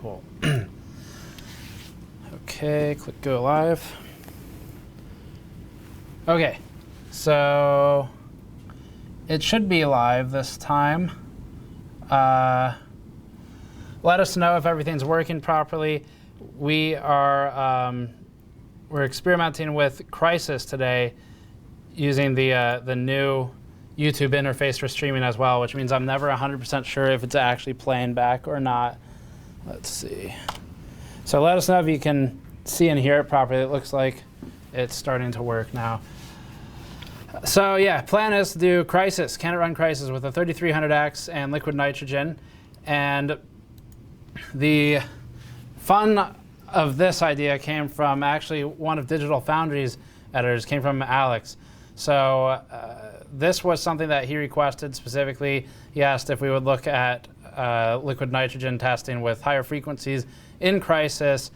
cool. Okay, click go live. Okay, so it should be live this time. Let us know if everything's working properly. We're experimenting with Crysis today using the new YouTube interface for streaming as well, which means I'm never 100% sure if it's actually playing back or not. Let's see. So let us know if you can see and hear it properly. It looks like it's starting to work now. So yeah, plan is to do Crysis. Can it run Crysis with a 3300X and liquid nitrogen? And the fun of this idea came from actually one of Digital Foundry's editors, came from Alex. So this was something that he requested specifically. He asked if we would look at liquid nitrogen testing with higher frequencies in Crysis,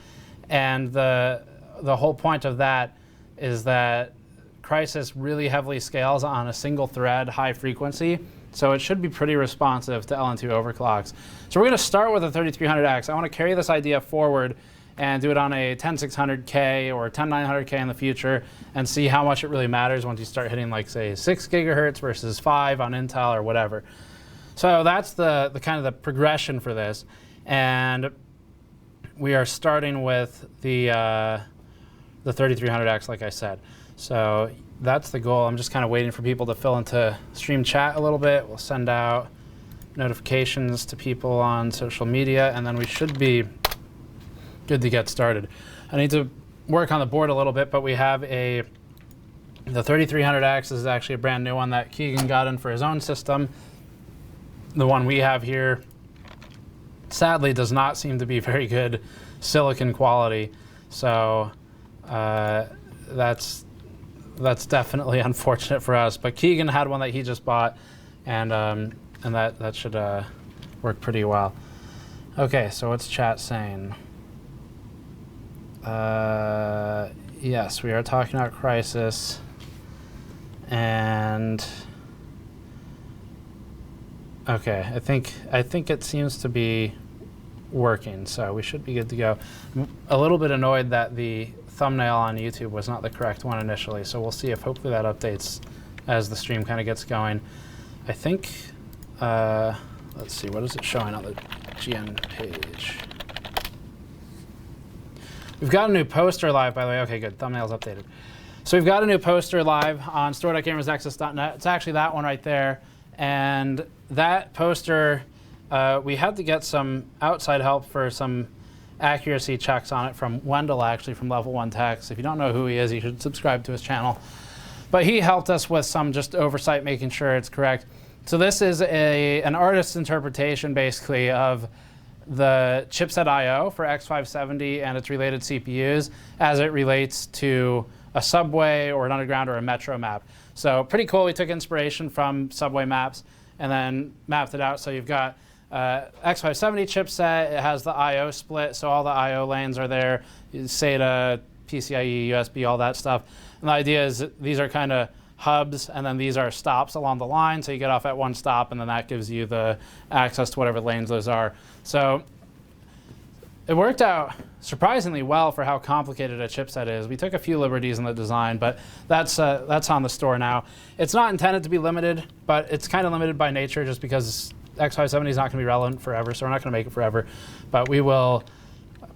and the whole point of that is that Crysis really heavily scales on a single thread high frequency, so it should be pretty responsive to LN2 overclocks. So we're going to start with a 3300X. I want to carry this idea forward and do it on a 10600K or 10900K in the future and see how much it really matters once you start hitting, like, say, 6 gigahertz versus 5 on Intel or whatever. So that's the kind of the progression for this. And we are starting with the 3300X, like I said. So that's the goal. I'm just kind of waiting for people to fill into stream chat a little bit. We'll send out notifications to people on social media, and then we should be good to get started. I need to work on the board a little bit, but we have the 3300X is actually a brand new one that Keegan got in for his own system. The one we have here, sadly, does not seem to be very good silicon quality. So that's definitely unfortunate for us. But Keegan had one that he just bought, and that should work pretty well. Okay, so what's chat saying? Yes, we are talking about Crysis, and okay, I think it seems to be working, so we should be good to go. I'm a little bit annoyed that the thumbnail on YouTube was not the correct one initially, so we'll see if hopefully that updates as the stream kind of gets going. I think, let's see, what is it showing on the GN page? We've got a new poster live, by the way. Okay, good. Thumbnail's updated. So we've got a new poster live on store.gamersnexus.net. It's actually that one right there. And that poster, we had to get some outside help for some accuracy checks on it from Wendell, actually, from Level 1 Techs. If you don't know who he is, you should subscribe to his channel. But he helped us with some just oversight, making sure it's correct. So this is an artist's interpretation, basically, of the chipset I/O for X570 and its related CPUs as it relates to a subway or an underground or a metro map. So pretty cool. We took inspiration from subway maps and then mapped it out. So you've got X570 chipset. It has the I/O split, so all the I/O lanes are there, SATA, PCIe, USB, all that stuff. And the idea is that these are kind of hubs, and then these are stops along the line, so you get off at one stop, and then that gives you the access to whatever lanes those are. So it worked out surprisingly well for how complicated a chipset is. We took a few liberties in the design, but that's on the store now. It's not intended to be limited, but it's kind of limited by nature just because X570 is not going to be relevant forever, so we're not going to make it forever. But we will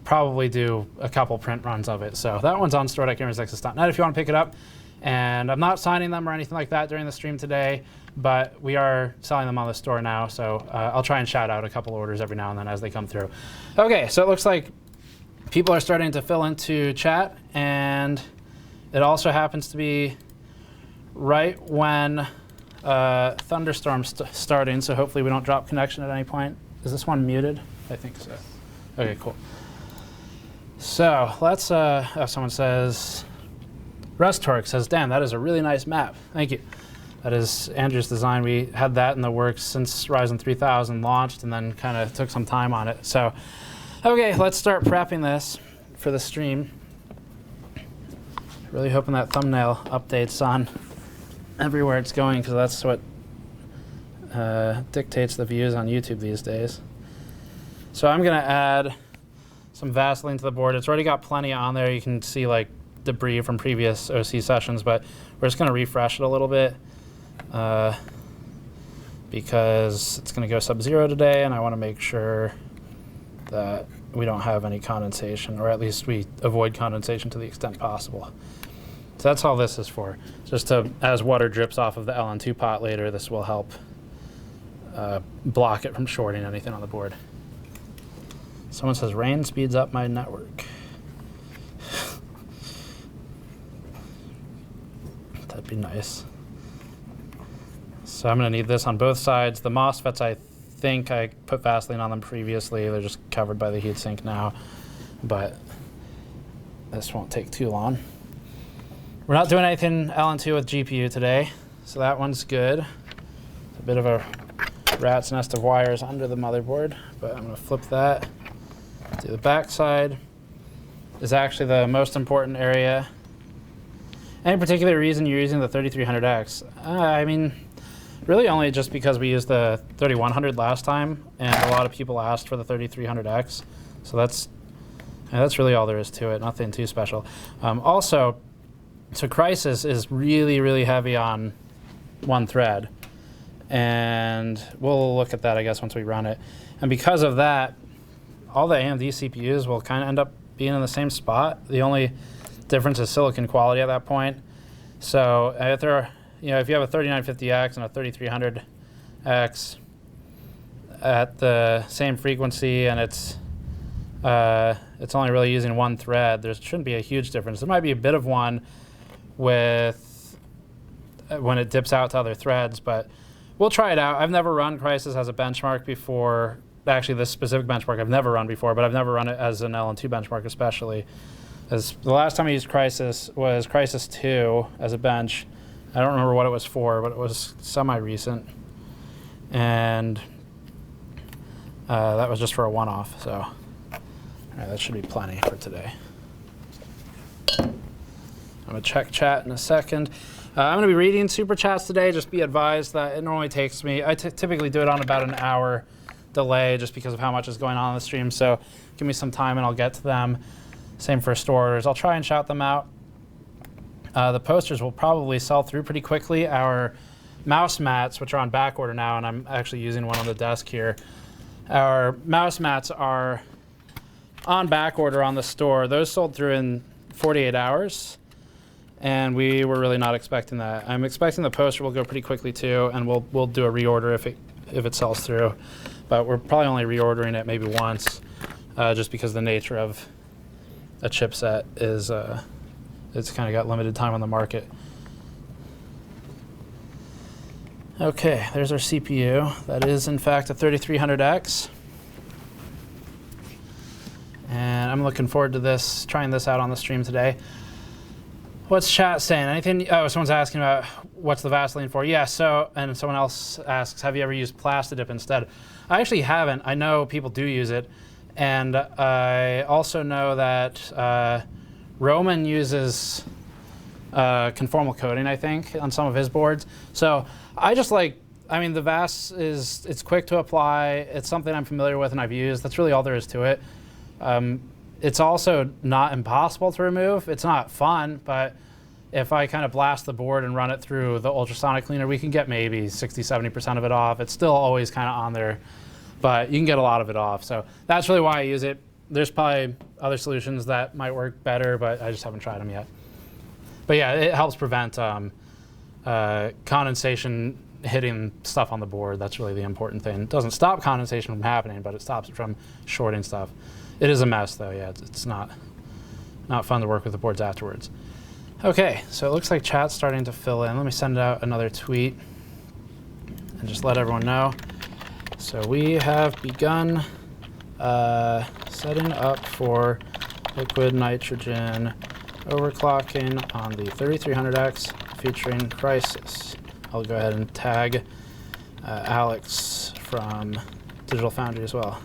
probably do a couple print runs of it. So that one's on store.gamersnexus.net if you want to pick it up. And I'm not signing them or anything like that during the stream today, but we are selling them on the store now, so I'll try and shout out a couple orders every now and then as they come through. Okay, so it looks like people are starting to fill into chat, and it also happens to be right when thunderstorm's starting, so hopefully we don't drop connection at any point. Is this one muted? I think so. Okay, cool. So let's, someone says, Rustork says, damn, that is a really nice map. Thank you. That is Andrew's design. We had that in the works since Ryzen 3000 launched and then kind of took some time on it. So, okay, let's start prepping this for the stream. Really hoping that thumbnail updates on everywhere it's going, because that's what dictates the views on YouTube these days. So I'm going to add some Vaseline to the board. It's already got plenty on there. You can see like debris from previous OC sessions, but we're just going to refresh it a little bit because it's going to go sub-zero today, and I want to make sure that we don't have any condensation, or at least we avoid condensation to the extent possible. So that's all this is for. Just to, as water drips off of the LN2 pot later, this will help block it from shorting anything on the board. Someone says rain speeds up my network. That'd be nice. So I'm going to need this on both sides. The MOSFETs, I think I put Vaseline on them previously. They're just covered by the heatsink now, but this won't take too long. We're not doing anything LN2 with GPU today, so that one's good. It's a bit of a rat's nest of wires under the motherboard, but I'm going to flip that. Do the back side is actually the most important area. Any particular reason you're using the 3300X? I mean, really only just because we used the 3100 last time, and a lot of people asked for the 3300X. So that's really all there is to it. Nothing too special. Also, so Crysis is really, really heavy on one thread, and we'll look at that, I guess, once we run it. And because of that, all the AMD CPUs will kind of end up being in the same spot. The only difference is silicon quality at that point. So if there are, if you have a 3950X and a 3300X at the same frequency, and it's only really using one thread, there shouldn't be a huge difference. There might be a bit of one with when it dips out to other threads, but we'll try it out. I've never run Crysis as a benchmark before. Actually, this specific benchmark I've never run before, but I've never run it as an LN2 benchmark especially. As the last time I used Crysis was Crysis 2 as a bench. I don't remember what it was for, but it was semi-recent. And that was just for a one-off, so all right, that should be plenty for today. I'm going to check chat in a second. I'm going to be reading super chats today. Just be advised that it normally takes me, I typically do it on about an hour delay just because of how much is going on the stream. So give me some time and I'll get to them. Same for store orders. I'll try and shout them out. The posters will probably sell through pretty quickly. Our mouse mats, which are on back order now, and I'm actually using one on the desk here. Our mouse mats are on back order on the store. Those sold through in 48 hours. And we were really not expecting that. I'm expecting the poster will go pretty quickly too, and we'll do a reorder if it sells through. But we're probably only reordering it maybe once, just because the nature of a chipset is it's kind of got limited time on the market. Okay, there's our CPU. That is in fact a 3300X. And I'm looking forward to this, trying this out on the stream today. What's chat saying? Anything? Oh, someone's asking about what's the Vaseline for. Yeah, so, and someone else asks, have you ever used Plastidip instead? I actually haven't. I know people do use it. And I also know that Roman uses conformal coating, I think, on some of his boards. So I just like, I mean, the Vas it's quick to apply. It's something I'm familiar with and I've used. That's really all there is to it. It's also not impossible to remove. It's not fun, but if I kind of blast the board and run it through the ultrasonic cleaner, we can get maybe 60, 70% of it off. It's still always kind of on there, but you can get a lot of it off. So that's really why I use it. There's probably other solutions that might work better, but I just haven't tried them yet. But yeah, it helps prevent condensation hitting stuff on the board. That's really the important thing. It doesn't stop condensation from happening, but it stops it from shorting stuff. It is a mess, though. Yeah, it's not fun to work with the boards afterwards. Okay, so it looks like chat's starting to fill in. Let me send out another tweet and just let everyone know. So we have begun setting up for liquid nitrogen overclocking on the 3300X featuring Crysis. I'll go ahead and tag Alex from Digital Foundry as well.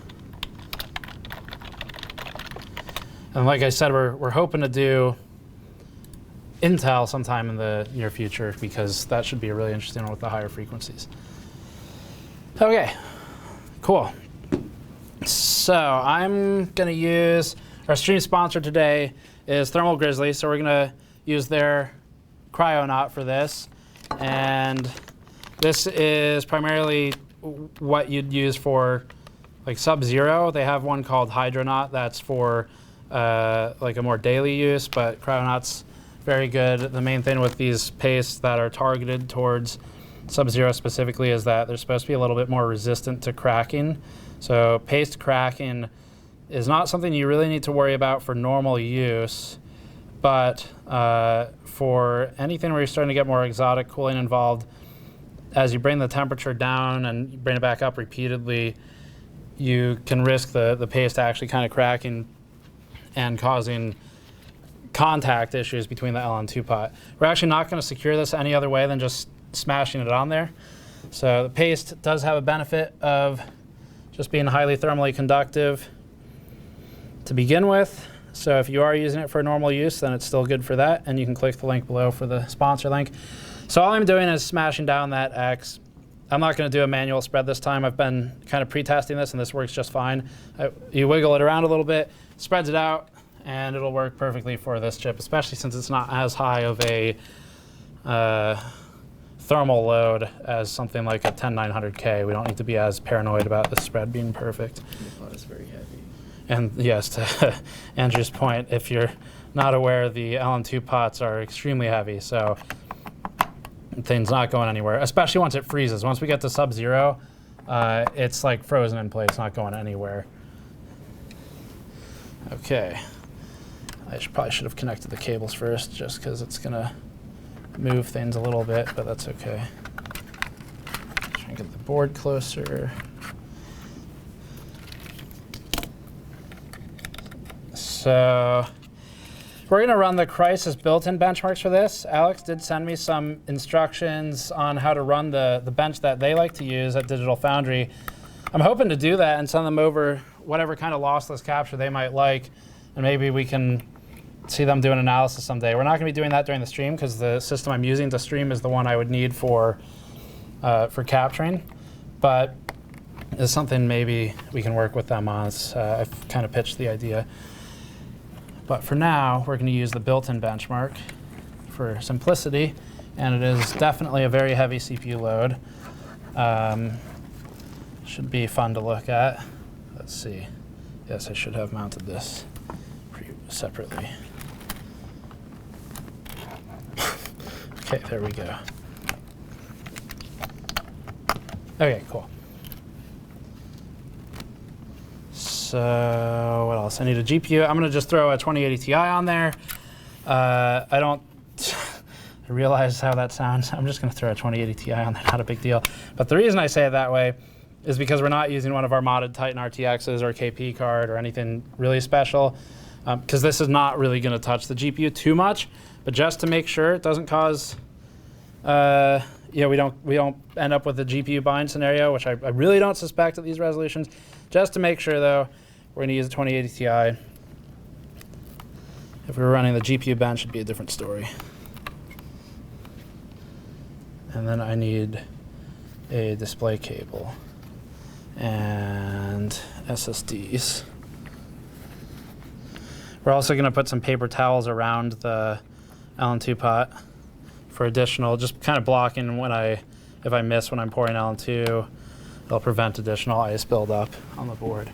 And like I said, we're hoping to do Intel sometime in the near future because that should be a really interesting one with the higher frequencies. Okay, cool. So So I'm gonna use, our stream sponsor today is Thermal Grizzly, so we're gonna use their Cryonaut for this. And this is primarily what you'd use for like Sub-Zero. They have one called Hydronaut that's for like a more daily use, but Cryonaut's very good. The main thing with these pastes that are targeted towards Sub-Zero specifically is that they're supposed to be a little bit more resistant to cracking. So paste cracking is not something you really need to worry about for normal use, but for anything where you're starting to get more exotic cooling involved, as you bring the temperature down and you bring it back up repeatedly, you can risk the paste actually kind of cracking and causing contact issues between the LN2 pot. We're actually not going to secure this any other way than just smashing it on there. So the paste does have a benefit of just being highly thermally conductive to begin with. So if you are using it for normal use, then it's still good for that, and you can click the link below for the sponsor link. So all I'm doing is smashing down that X. I'm not going to do a manual spread this time. I've been kind of pre-testing this, and this works just fine. You wiggle it around a little bit, spreads it out, and it'll work perfectly for this chip, especially since it's not as high of a thermal load as something like a 10900K. We don't need to be as paranoid about the spread being perfect. The pot is very heavy. And yes, to Andrew's point, if you're not aware, the LN2 pots are extremely heavy, so thing's not going anywhere, especially once it freezes. Once we get to Sub-Zero, it's like frozen in place, not going anywhere. Okay. I probably should have connected the cables first, just because it's going to move things a little bit, but that's okay. Try and get the board closer. So we're going to run the Crysis built-in benchmarks for this. Alex did send me some instructions on how to run the bench that they like to use at Digital Foundry. I'm hoping to do that and send them over whatever kind of lossless capture they might like, and maybe we can see them do an analysis someday. We're not going to be doing that during the stream because the system I'm using to stream is the one I would need for capturing, but it's something maybe we can work with them on. I've kind of pitched the idea. But for now, we're going to use the built-in benchmark for simplicity, and it is definitely a very heavy CPU load. Should be fun to look at. Let's see. Yes, I should have mounted this separately. Okay, there we go. Okay, cool. So what else? I need a GPU. I'm going to just throw a 2080 Ti on there. I realize how that sounds. I'm just going to throw a 2080 Ti on there. Not a big deal. But the reason I say it that way is because we're not using one of our modded Titan RTXs or KP card or anything really special, because this is not really going to touch the GPU too much. But just to make sure it doesn't cause, we don't end up with a GPU bind scenario, which I really don't suspect at these resolutions. Just to make sure, though, we're going to use a 2080 Ti. If we were running the GPU bench, it'd be a different story. And then I need a display cable and SSDs. We're also going to put some paper towels around the LN2 pot for additional, just kind of blocking if I miss when I'm pouring LN2. It'll prevent additional ice buildup on the board.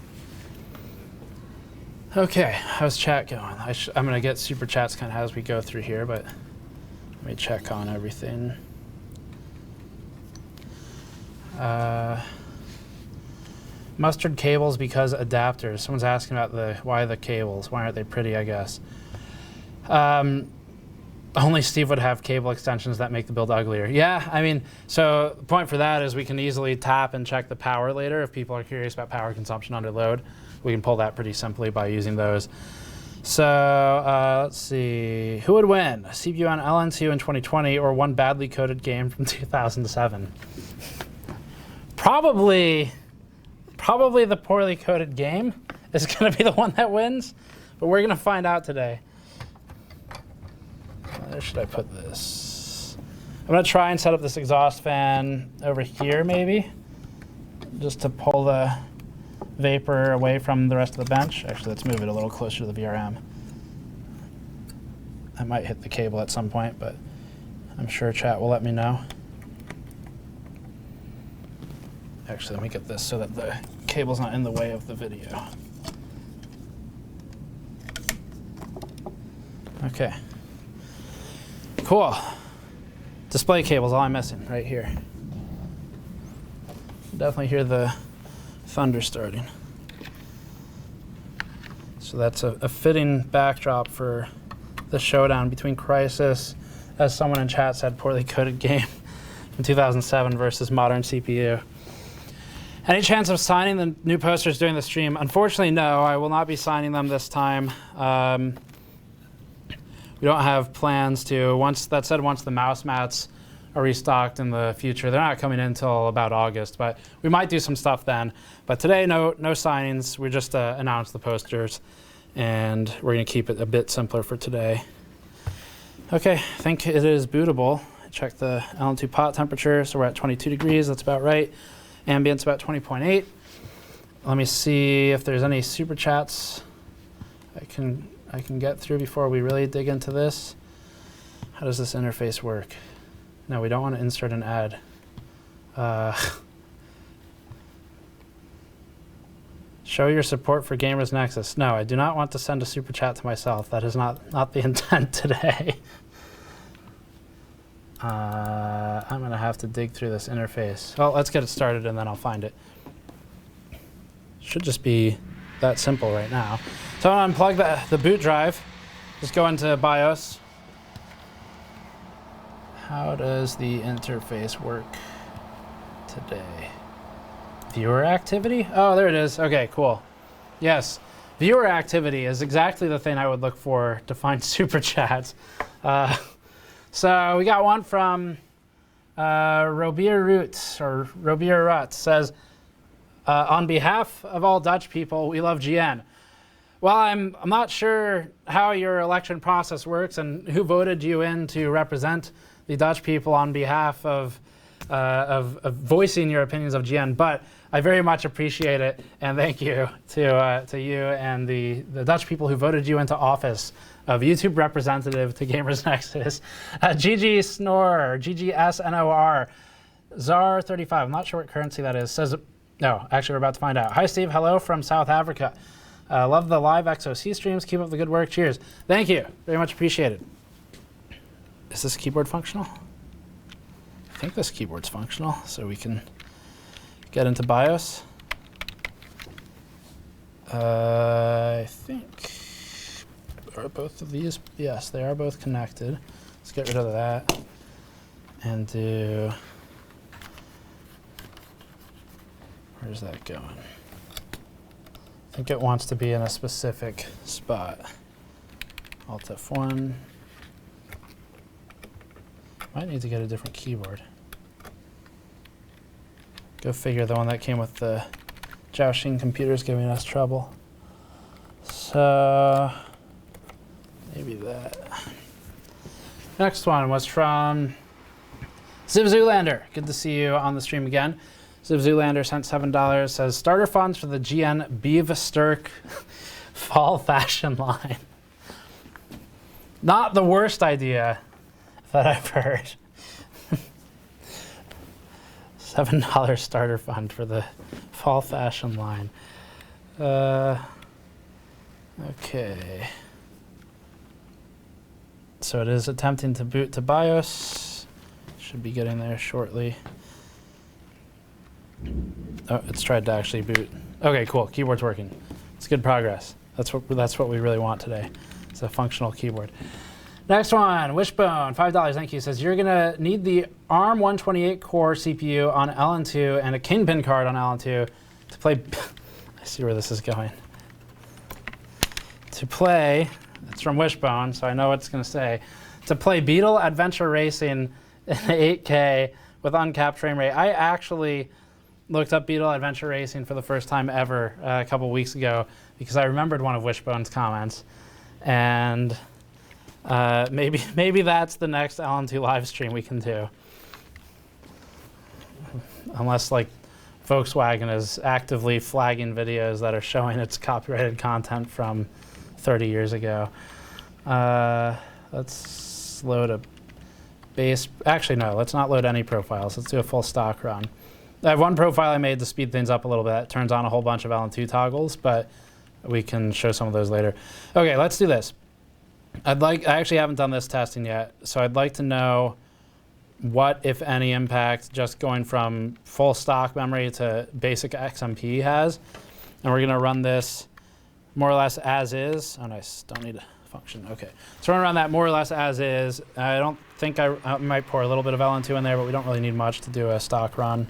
Okay, how's chat going? I'm going to get super chats kind of as we go through here, but let me check on everything. Mustard cables because adapters. Someone's asking about why the cables. Why aren't they pretty, I guess. Only Steve would have cable extensions that make the build uglier. Yeah, I mean, so the point for that is we can easily tap and check the power later. If people are curious about power consumption under load, we can pull that pretty simply by using those. So let's see. Who would win? A CPU on LN2 in 2020 or one badly coded game from 2007? Probably the poorly coded game is going to be the one that wins, but we're going to find out today. Where should I put this? I'm going to try and set up this exhaust fan over here, maybe, just to pull the vapor away from the rest of the bench. Actually, let's move it a little closer to the VRM. I might hit the cable at some point, but I'm sure chat will let me know. Actually, let me get this so that the cable's not in the way of the video. Okay. Cool. Display cable's all I'm missing right here. Definitely hear the thunder starting. So that's a fitting backdrop for the showdown between Crysis, as someone in chat said, poorly coded game from 2007 versus modern CPU. Any chance of signing the new posters during the stream? Unfortunately, no. I will not be signing them this time. We don't have plans to. That said, once the mouse mats are restocked in the future, they're not coming in until about August, but we might do some stuff then. But today, no signings. We just announced the posters, and we're going to keep it a bit simpler for today. Okay, I think it is bootable. I checked the LN2 pot temperature, so we're at 22 degrees. That's about right. Ambient's about 20.8. Let me see if there's any super chats I can get through before we really dig into this. How does this interface work? No, we don't want to insert an ad. Show your support for Gamers Nexus. No, I do not want to send a super chat to myself. That is not the intent today. I'm going to have to dig through this interface. Well, let's get it started and then I'll find it. Should just be that simple right now. So I'm going to unplug the boot drive. Just go into BIOS. How does the interface work today? Viewer activity? Oh, there it is. Okay, cool. Yes, viewer activity is exactly the thing I would look for to find super chats. So we got one from Robier Roots, or Robier Rut, says, on behalf of all Dutch people, we love GN. Well, I'm not sure how your election process works and who voted you in to represent the Dutch people on behalf of voicing your opinions of GN, but I very much appreciate it, and thank you to you and the Dutch people who voted you into office of YouTube representative to Gamers Nexus. GG Snor, GGSNOR, Zar35, I'm not sure what currency that is, says, no, actually we're about to find out. Hi Steve, hello from South Africa. Love the live XOC streams, keep up the good work, cheers. Thank you, very much appreciated. Is this keyboard functional? I think this keyboard's functional, so we can get into BIOS. I think, are both of these? Yes, they are both connected. Let's get rid of that and do, where's that going? I think it wants to be in a specific spot. Alt F1. Might need to get a different keyboard. Go figure, the one that came with the Jousting computer's giving us trouble. So maybe that. Next one was from Ziv Zoolander. Good to see you on the stream again. Ziv Zoolander sent $7, says starter funds for the GN Beav Sturk fall fashion line. Not the worst idea that I've heard. $7 starter fund for the fall fashion line. Okay. So it is attempting to boot to BIOS. Should be getting there shortly. Oh, it's tried to actually boot. Okay, cool. Keyboard's working. It's good progress. That's what we really want today. It's a functional keyboard. Next one, Wishbone, $5, thank you. Says you're gonna need the ARM 128 core CPU on LN2 and a Kingpin card on LN2 to play. I see where this is going. To play, it's from Wishbone, so I know what it's gonna say. To play Beetle Adventure Racing in 8K with uncapped frame rate. I actually looked up Beetle Adventure Racing for the first time ever a couple weeks ago because I remembered one of Wishbone's comments, and maybe that's the next LN2 live stream we can do. Unless like Volkswagen is actively flagging videos that are showing its copyrighted content from 30 years ago. Let's load a base. Actually, no, let's not load any profiles. Let's do a full stock run. I have one profile I made to speed things up a little bit. It turns on a whole bunch of LN2 toggles, but we can show some of those later. Okay, let's do this. I actually haven't done this testing yet, so I'd like to know what, if any, impact just going from full stock memory to basic XMP has. And we're going to run this more or less as is. Oh, nice. Don't need a function. Okay. So we're going to run that more or less as is. I don't think I might pour a little bit of LN2 in there, but we don't really need much to do a stock run.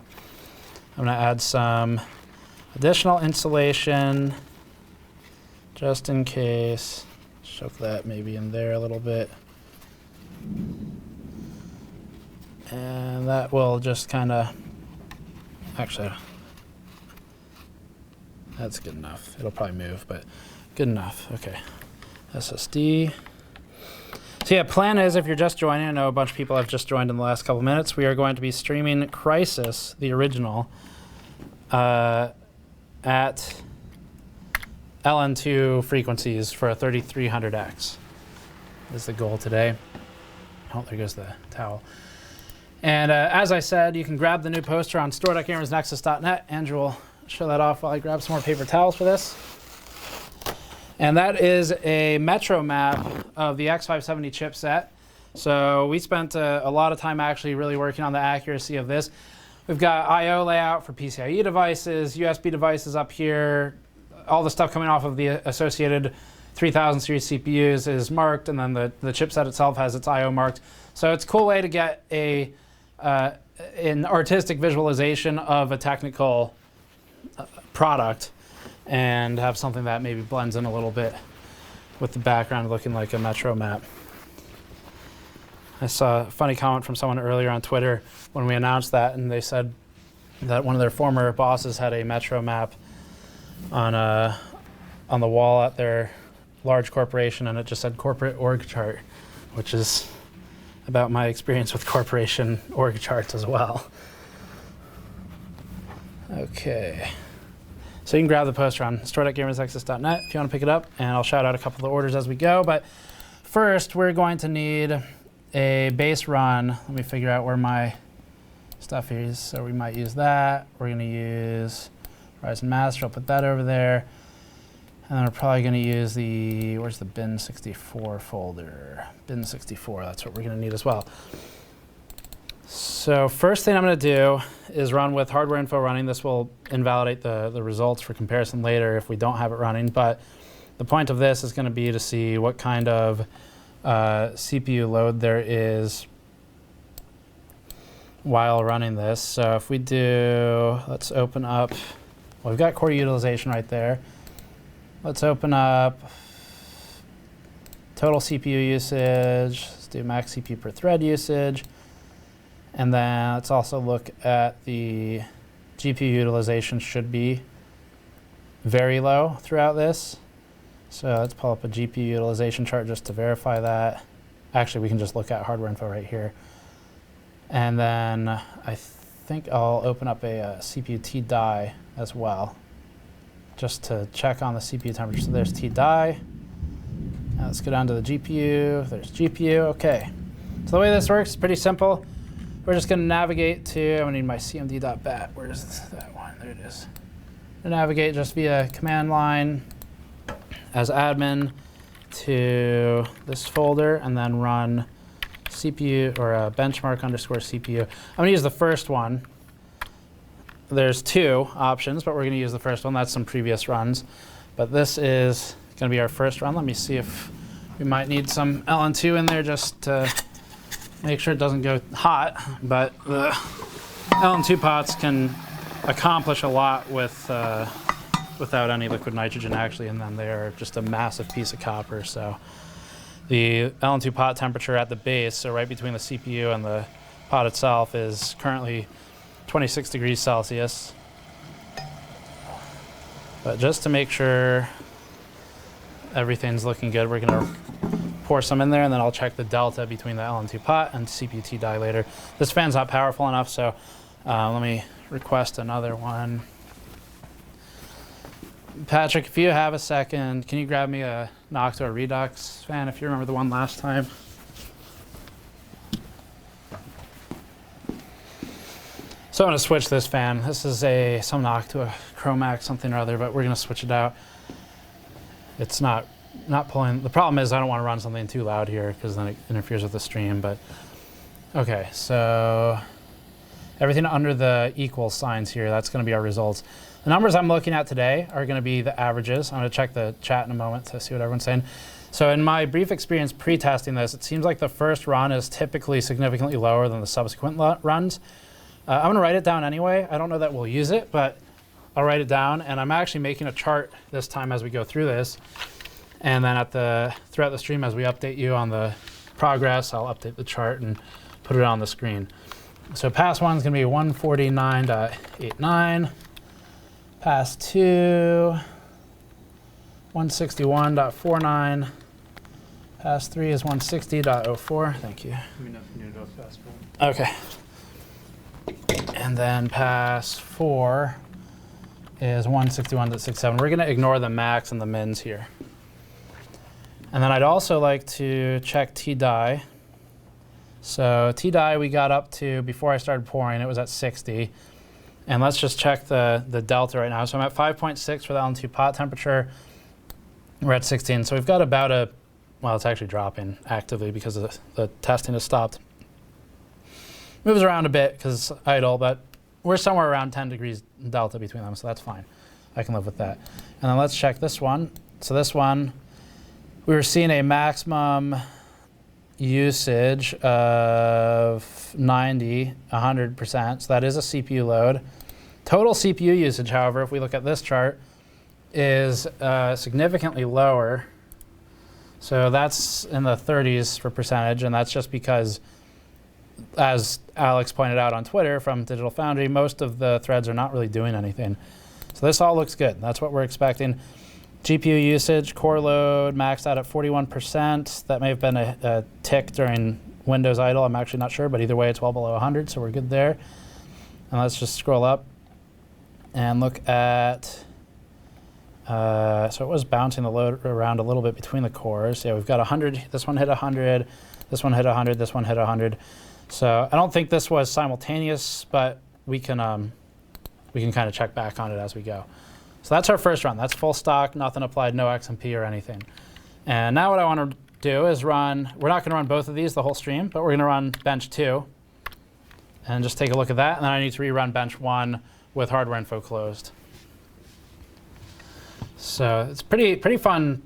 I'm going to add some additional insulation just in case. Shove that maybe in there a little bit. And that will just kind of, actually, that's good enough. It'll probably move, but good enough. Okay, SSD. So yeah, plan is, if you're just joining, I know a bunch of people have just joined in the last couple minutes, we are going to be streaming Crysis, the original, at LN2 frequencies for a 3300X is the goal today. Oh, there goes the towel. And as I said, you can grab the new poster on store.gamersnexus.net. Andrew will show that off while I grab some more paper towels for this. And that is a Metro map of the X570 chipset. So we spent a lot of time actually really working on the accuracy of this. We've got I/O layout for PCIe devices, USB devices up here. All the stuff coming off of the associated 3000 series CPUs is marked, and then the chipset itself has its I/O marked. So it's a cool way to get an artistic visualization of a technical product and have something that maybe blends in a little bit with the background looking like a Metro map. I saw a funny comment from someone earlier on Twitter when we announced that, and they said that one of their former bosses had a Metro map on the wall at their large corporation, and it just said corporate org chart, which is about my experience with corporation org charts as well. Okay. So you can grab the poster on store.gamersnexus.net if you want to pick it up, and I'll shout out a couple of the orders as we go. But first, we're going to need a base run. Let me figure out where my stuff is. So we might use that. We're going to use Ryzen Master. I'll put that over there. And then we're probably going to use the, where's the bin 64 folder? Bin 64, that's what we're going to need as well. So first thing I'm going to do is run with hardware info running. This will invalidate the results for comparison later if we don't have it running. But the point of this is going to be to see what kind of CPU load there is while running this. So if we do, let's open up, well, we've got core utilization right there. Let's open up total CPU usage. Let's do max CPU per thread usage. And then let's also look at the GPU utilization should be very low throughout this. So let's pull up a GPU utilization chart just to verify that. Actually, we can just look at hardware info right here. And then I think I'll open up a CPU T-die as well, just to check on the CPU temperature. So there's T-die. Now let's go down to the GPU. There's GPU. Okay. So the way this works is pretty simple. We're just going to navigate to, I'm going to need my cmd.bat. Where's that one? There it is. To navigate just via command line as admin to this folder, and then run CPU or benchmark underscore CPU. I'm going to use the first one. There's two options, but we're going to use the first one. That's some previous runs. But this is going to be our first run. Let me see if we might need some LN2 in there just to make sure it doesn't go hot. But the LN2 pots can accomplish a lot with without any liquid nitrogen, actually, and then they are just a massive piece of copper. So the LN2 pot temperature at the base, so right between the CPU and the pot itself, is currently 26 degrees Celsius. But just to make sure everything's looking good, we're going to pour some in there, and then I'll check the delta between the LN2 pot and CPU T-die later. This fan's not powerful enough, so let me request another one. Patrick, if you have a second, can you grab me a Noctua Redux fan if you remember the one last time? So I'm going to switch this fan. This is some Noctua Chromax something or other, but we're going to switch it out. It's not pulling. The problem is I don't want to run something too loud here because then it interferes with the stream. But okay, so everything under the equal signs here, that's going to be our results. The numbers I'm looking at today are going to be the averages. I'm going to check the chat in a moment to see what everyone's saying. So in my brief experience pre-testing this, it seems like the first run is typically significantly lower than the subsequent runs. I'm going to write it down anyway. I don't know that we'll use it, but I'll write it down. And I'm actually making a chart this time as we go through this. And then throughout the stream, as we update you on the progress, I'll update the chart and put it on the screen. So pass 1 is going to be 149.89. Pass 2, 161.49. Pass 3 is 160.04. Thank you. Okay. And then pass 4 is 161.67. We're going to ignore the max and the mins here. And then I'd also like to check T-die. So T-die we got up to, before I started pouring, it was at 60. And let's just check the delta right now. So I'm at 5.6 for the LN2 pot temperature. We're at 16. So we've got about well, it's actually dropping actively because the testing has stopped. Moves around a bit because it's idle, but we're somewhere around 10 degrees delta between them, so that's fine. I can live with that. And then let's check this one. So this one, we were seeing a maximum usage of 90, 100%. So that is a CPU load. Total CPU usage, however, if we look at this chart, is significantly lower. So that's in the 30s for percentage, and that's just because, as Alex pointed out on Twitter from Digital Foundry, most of the threads are not really doing anything. So this all looks good. That's what we're expecting. GPU usage, core load, maxed out at 41%. That may have been a tick during Windows idle. I'm actually not sure, but either way, it's well below 100, so we're good there. And let's just scroll up and look at, so it was bouncing the load around a little bit between the cores. Yeah, we've got 100. This one hit 100. This one hit 100. This one hit 100. So I don't think this was simultaneous, but we can kind of check back on it as we go. So that's our first run. That's full stock, nothing applied, no XMP or anything. And now what I want to do is run, we're not going to run both of these the whole stream, but we're going to run bench 2 and just take a look at that. And then I need to rerun bench 1 with hardware info closed. So it's pretty fun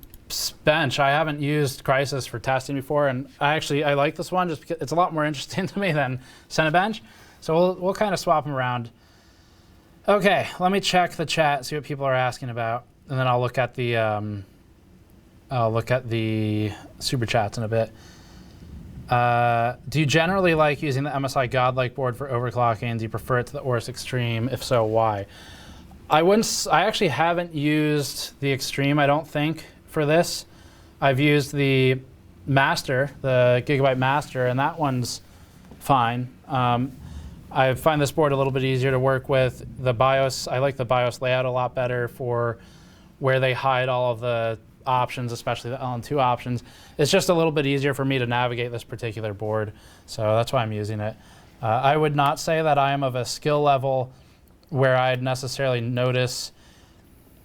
bench. I haven't used Crysis for testing before, and I like this one just because it's a lot more interesting to me than Cinebench. So we'll kind of swap them around. Okay, let me check the chat, see what people are asking about, and then I'll look at the super chats in a bit. Do you generally like using the MSI Godlike board for overclocking? Do you prefer it to the Aorus Extreme? If so, why? I actually haven't used the Extreme, I don't think, for this. I've used the Master, the Gigabyte Master, and that one's fine. I find this board a little bit easier to work with. The BIOS, I like the BIOS layout a lot better for where they hide all of the options, especially the LN2 options. It's just a little bit easier for me to navigate this particular board, so that's why I'm using it. I would not say that I am of a skill level where I'd necessarily notice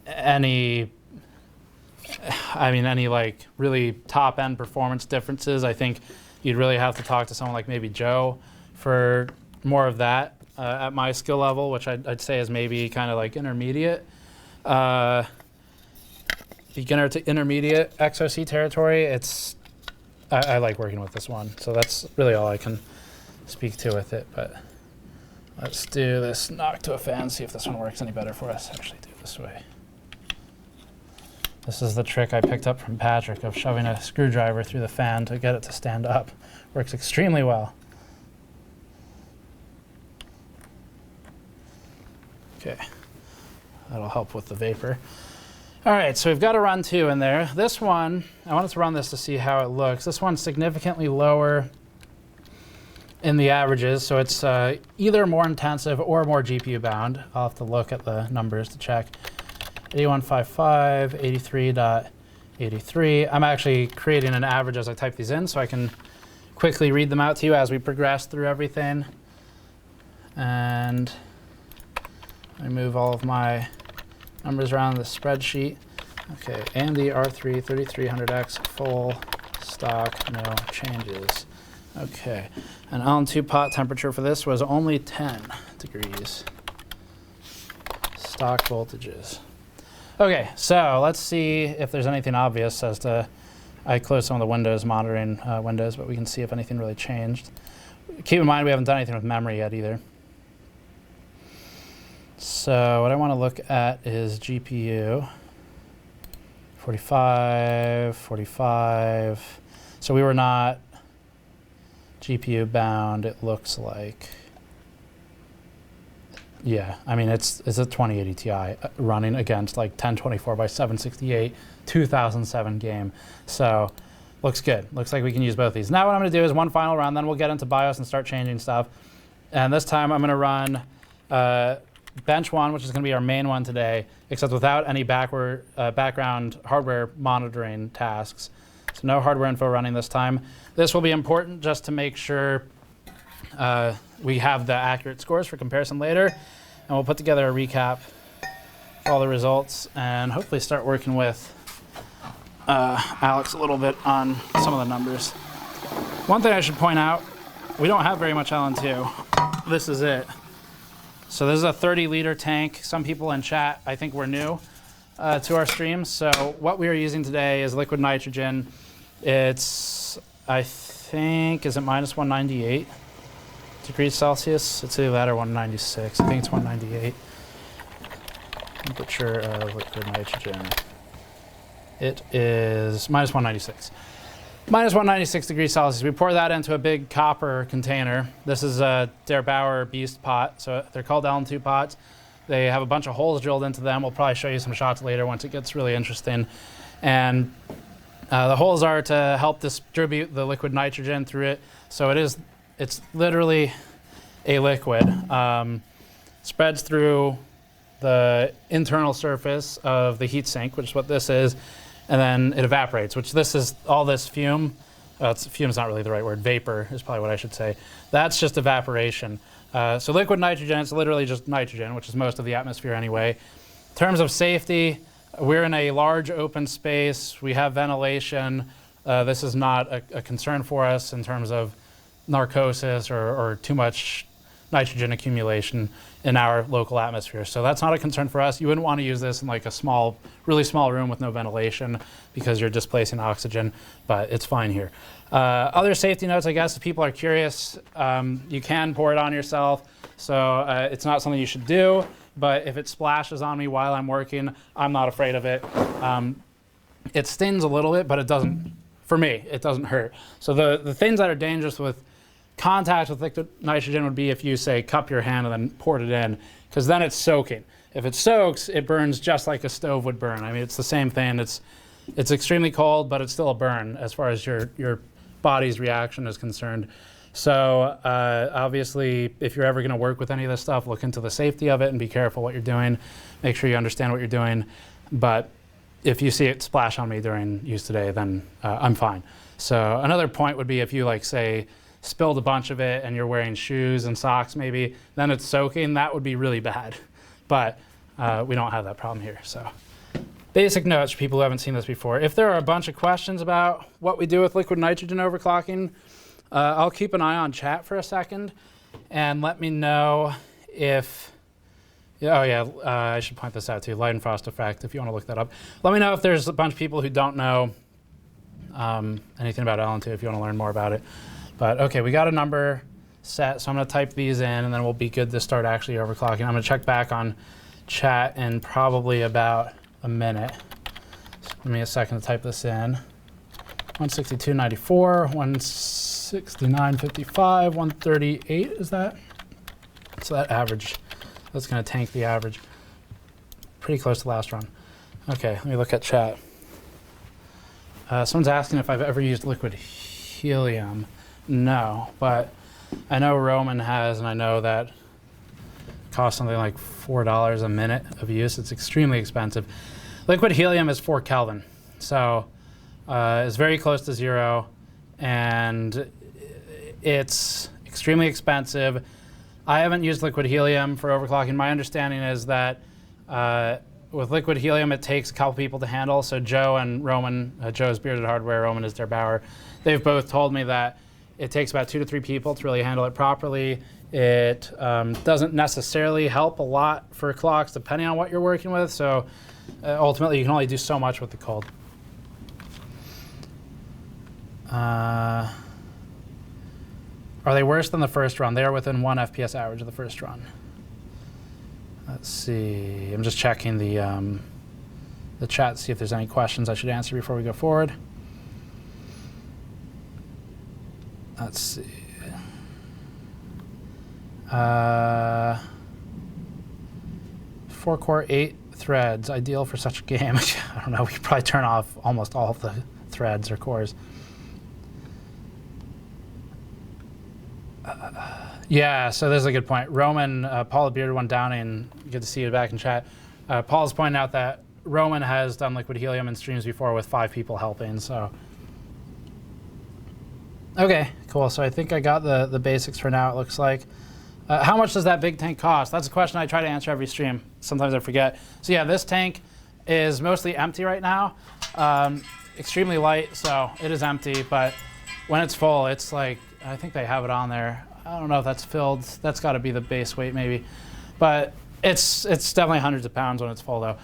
any like really top-end performance differences. I think you'd really have to talk to someone like maybe Joe for more of that at my skill level, which I'd say is maybe kind of like intermediate. Beginner to intermediate XOC territory. I like working with this one, so that's really all I can speak to with it. But let's do this Noctua fan, see if this one works any better for us. Actually do it this way. This is the trick I picked up from Patrick of shoving a screwdriver through the fan to get it to stand up. Works extremely well. Okay, that'll help with the vapor. All right, so we've got a run 2 in there. This one, I wanted to run this to see how it looks. This one's significantly lower in the averages, so it's either more intensive or more GPU bound. I'll have to look at the numbers to check. 8155, 83.83. I'm actually creating an average as I type these in so I can quickly read them out to you as we progress through everything. And I move all of my numbers around the spreadsheet. Okay, AMD R3 3300X full stock, no changes. Okay, and Allen-2 pot temperature for this was only 10 degrees. Stock voltages. Okay, so let's see if there's anything obvious as to, I closed some of the windows, monitoring windows, but we can see if anything really changed. Keep in mind we haven't done anything with memory yet either. So what I want to look at is GPU. 45, 45. So we were not GPU bound, it looks like. Yeah, I mean, it's a 2080 Ti running against like 1024 by 768, 2007 game. So looks good. Looks like we can use both these. Now what I'm going to do is one final run, then we'll get into BIOS and start changing stuff. And this time I'm going to run bench one, which is going to be our main one today, except without any background hardware monitoring tasks. So no hardware info running this time. This will be important just to make sure we have the accurate scores for comparison later. And we'll put together a recap of all the results and hopefully start working with Alex a little bit on some of the numbers. One thing I should point out, we don't have very much Allen-2. This is it. So this is a 30-liter tank. Some people in chat, I think, were new to our streams. So what we are using today is liquid nitrogen. It's, I think, is it minus 198 degrees Celsius? It's either that or 196. I think it's 198. Temperature of liquid nitrogen. It is minus 196. Minus 196 degrees Celsius. We pour that into a big copper container. This is a Der Bauer Beast pot. So they're called Allen-2 pots. They have a bunch of holes drilled into them. We'll probably show you some shots later once it gets really interesting. And the holes are to help distribute the liquid nitrogen through it. So it's literally a liquid. Spreads through the internal surface of the heat sink, which is what this is. And then it evaporates, which this is all this fume. Fume's not really the right word. Vapor is probably what I should say. That's just evaporation. So liquid nitrogen, it's literally just nitrogen, which is most of the atmosphere anyway. In terms of safety, we're in a large open space. We have ventilation. This is not a concern for us in terms of narcosis or too much nitrogen accumulation in our local atmosphere. So that's not a concern for us. You wouldn't want to use this in like a small, really small room with no ventilation because you're displacing oxygen, but it's fine here. Other safety notes, I guess, if people are curious, you can pour it on yourself. So it's not something you should do, but if it splashes on me while I'm working, I'm not afraid of it. It stings a little bit, but it doesn't, for me, it doesn't hurt. So the things that are dangerous with contact with liquid nitrogen would be if you, say, cup your hand and then poured it in, because then it's soaking. If it soaks, it burns just like a stove would burn. I mean, it's the same thing. It's extremely cold, but it's still a burn as far as your body's reaction is concerned. So obviously, if you're ever going to work with any of this stuff, look into the safety of it and be careful what you're doing. Make sure you understand what you're doing. But if you see it splash on me during use today, then I'm fine. So another point would be if you, like, say, spilled a bunch of it and you're wearing shoes and socks maybe, then it's soaking, that would be really bad. But we don't have that problem here. So basic notes for people who haven't seen this before. If there are a bunch of questions about what we do with liquid nitrogen overclocking, I'll keep an eye on chat for a second and let me know if, I should point this out too, light and frost effect, if you want to look that up. Let me know if there's a bunch of people who don't know anything about Allen-2 if you want to learn more about it. But okay, we got a number set, so I'm going to type these in, and then we'll be good to start actually overclocking. I'm going to check back on chat in probably about a minute. So give me a second to type this in. 162.94, 169.55, 138 is that? So that average, that's going to tank the average. Pretty close to last run. Okay, let me look at chat. Someone's asking if I've ever used liquid helium. No, but I know Roman has, and I know that costs something like $4 a minute of use. It's extremely expensive. Liquid helium is 4 Kelvin, so it's very close to 0, and it's extremely expensive. I haven't used liquid helium for overclocking. My understanding is that with liquid helium, it takes a couple people to handle. So Joe and Roman, Joe's Bearded Hardware, Roman is their Bauer. They've both told me that it takes about 2 to 3 people to really handle it properly. It doesn't necessarily help a lot for clocks, depending on what you're working with. So ultimately, you can only do so much with the cold. Are they worse than the first run? They are within 1 FPS average of the first run. Let's see. I'm just checking the chat to see if there's any questions I should answer before we go forward. Let's see. 4-core, 8 threads, ideal for such a game. I don't know. We could probably turn off almost all of the threads or cores. Yeah, so this is a good point. Roman, Paul the Bearded One Downing, good to see you back in chat. Paul's pointing out that Roman has done liquid helium in streams before with 5 people helping, so. Okay, cool. So I think I got the basics for now, it looks like. How much does that big tank cost? That's a question I try to answer every stream. Sometimes I forget. So yeah, this tank is mostly empty right now. Extremely light, so it is empty, but when it's full, it's like, I think they have it on there. I don't know if that's filled. That's got to be the base weight maybe. But it's definitely hundreds of pounds when it's full though.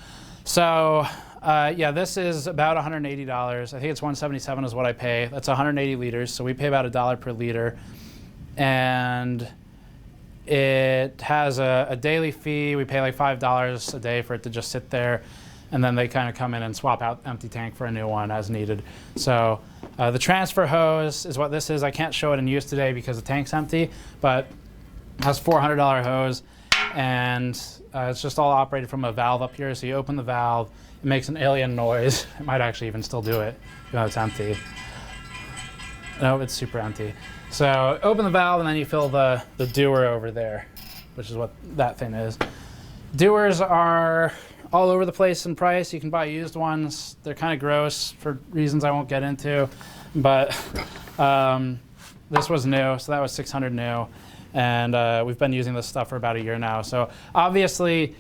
So yeah, this is about $180. I think it's $177 is what I pay. That's 180 liters, so we pay about $1 per liter. And it has a daily fee. We pay like $5 a day for it to just sit there. And then they kind of come in and swap out empty tank for a new one as needed. So the transfer hose is what this is. I can't show it in use today because the tank's empty, but it has $400 hose, and it's just all operated from a valve up here. So you open the valve, it makes an alien noise. It might actually even still do it, even though it's empty. No, it's super empty. So open the valve, and then you fill the dewar over there, which is what that thing is. Dewars are all over the place in price. You can buy used ones. They're kind of gross for reasons I won't get into, but this was new, so that was $600 new, and we've been using this stuff for about a year now. So obviously,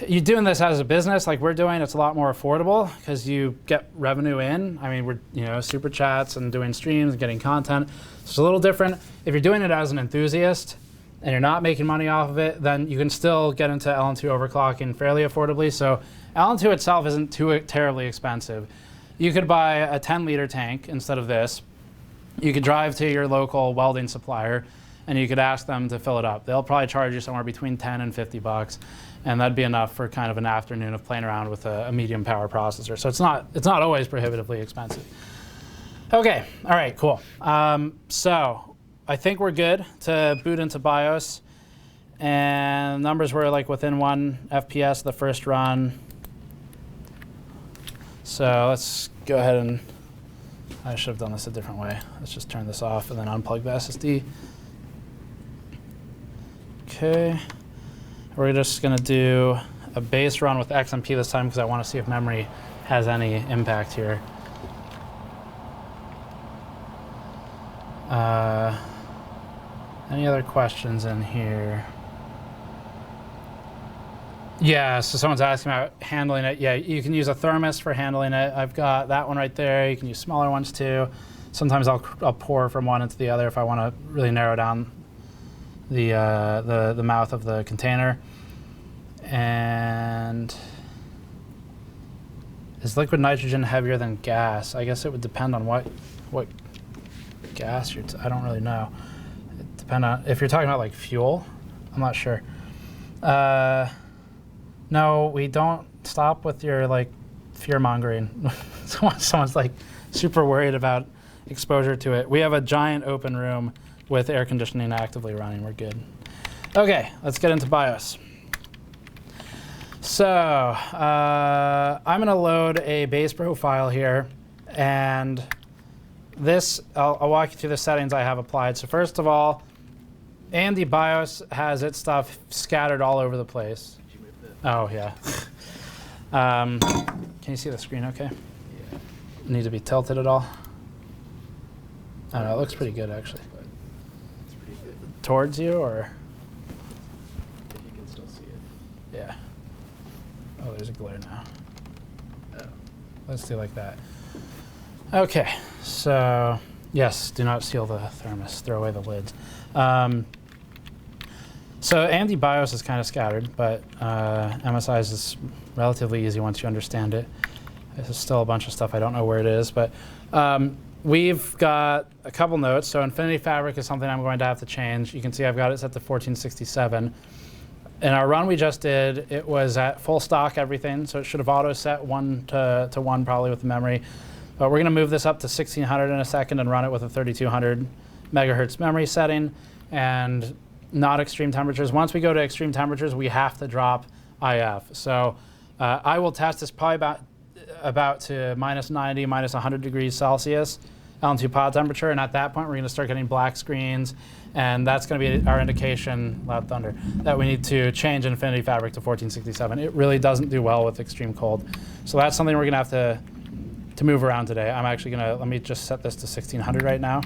you doing this as a business like we're doing, it's a lot more affordable because you get revenue in. I mean, we're super chats and doing streams and getting content. So it's a little different. If you're doing it as an enthusiast and you're not making money off of it, then you can still get into LN2 overclocking fairly affordably. So LN2 itself isn't too terribly expensive. You could buy a 10-liter tank instead of this. You could drive to your local welding supplier and you could ask them to fill it up. They'll probably charge you somewhere between 10 and 50 bucks, and that'd be enough for kind of an afternoon of playing around with a medium power processor. So it's not always prohibitively expensive. Okay, all right, cool. So I think we're good to boot into BIOS, and numbers were like within 1 FPS the first run. So let's go ahead and, I should have done this a different way. Let's just turn this off and then unplug the SSD. Okay, we're just gonna do a base run with XMP this time because I want to see if memory has any impact here. Any other questions in here? Yeah, so someone's asking about handling it. Yeah, you can use a thermos for handling it. I've got that one right there. You can use smaller ones too. Sometimes I'll pour from one into the other if I want to really narrow down the mouth of the container. And is liquid nitrogen heavier than gas? I guess it would depend on what gas you're. I don't really know. It depends on if you're talking about like fuel. I'm not sure. No, we don't. Stop with your like fear mongering. Someone's like super worried about exposure to it. We have a giant open room with air conditioning actively running. We're good. Okay, let's get into BIOS. So I'm going to load a base profile here, and I'll walk you through the settings I have applied. So first of all, AMD BIOS has its stuff scattered all over the place. Did you move that? Oh, yeah. Can you see the screen okay? Yeah. Need to be tilted at all? I don't know, it looks pretty good actually. It's pretty good. Towards you or? If you can still see it. Yeah. Oh, there's a glare now. Oh. Let's do like that. Okay, so yes, do not seal the thermos, throw away the lids. So AMD BIOS is kind of scattered, but MSI's is relatively easy once you understand it. There's still a bunch of stuff I don't know where it is, but we've got a couple notes. So Infinity Fabric is something I'm going to have to change. You can see I've got it set to 1467. In our run we just did, it was at full stock everything, so it should have auto set 1 to 1 probably with the memory. But we're going to move this up to 1600 in a second and run it with a 3200 megahertz memory setting and not extreme temperatures. Once we go to extreme temperatures, we have to drop IF. So I will test this probably about to minus 90, minus 100 degrees Celsius LN2 pod temperature, and at that point we're going to start getting black screens, and that's going to be our indication, loud thunder, that we need to change Infinity Fabric to 1467. It really doesn't do well with extreme cold. So that's something we're going to have to move around today. I'm actually going to, let me just set this to 1600 right now,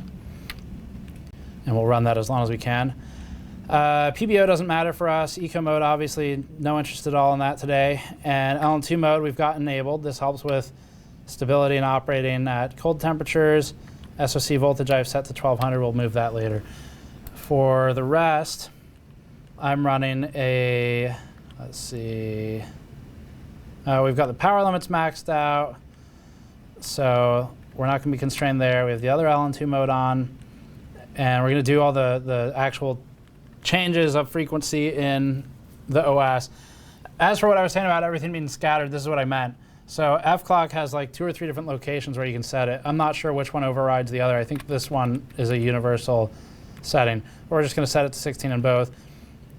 and we'll run that as long as we can. PBO doesn't matter for us. Eco mode, obviously, no interest at all in that today. And LN2 mode, we've got enabled. This helps with stability and operating at cold temperatures. SoC voltage I've set to 1200. We'll move that later. For the rest, I'm running a, let's see. We've got the power limits maxed out, so we're not going to be constrained there. We have the other LN2 mode on, and we're going to do all the actual changes of frequency in the OS. As for what I was saying about everything being scattered, this is what I meant. So Fclock has like 2 or 3 different locations where you can set it. I'm not sure which one overrides the other. I think this one is a universal setting. We're just going to set it to 16 in both.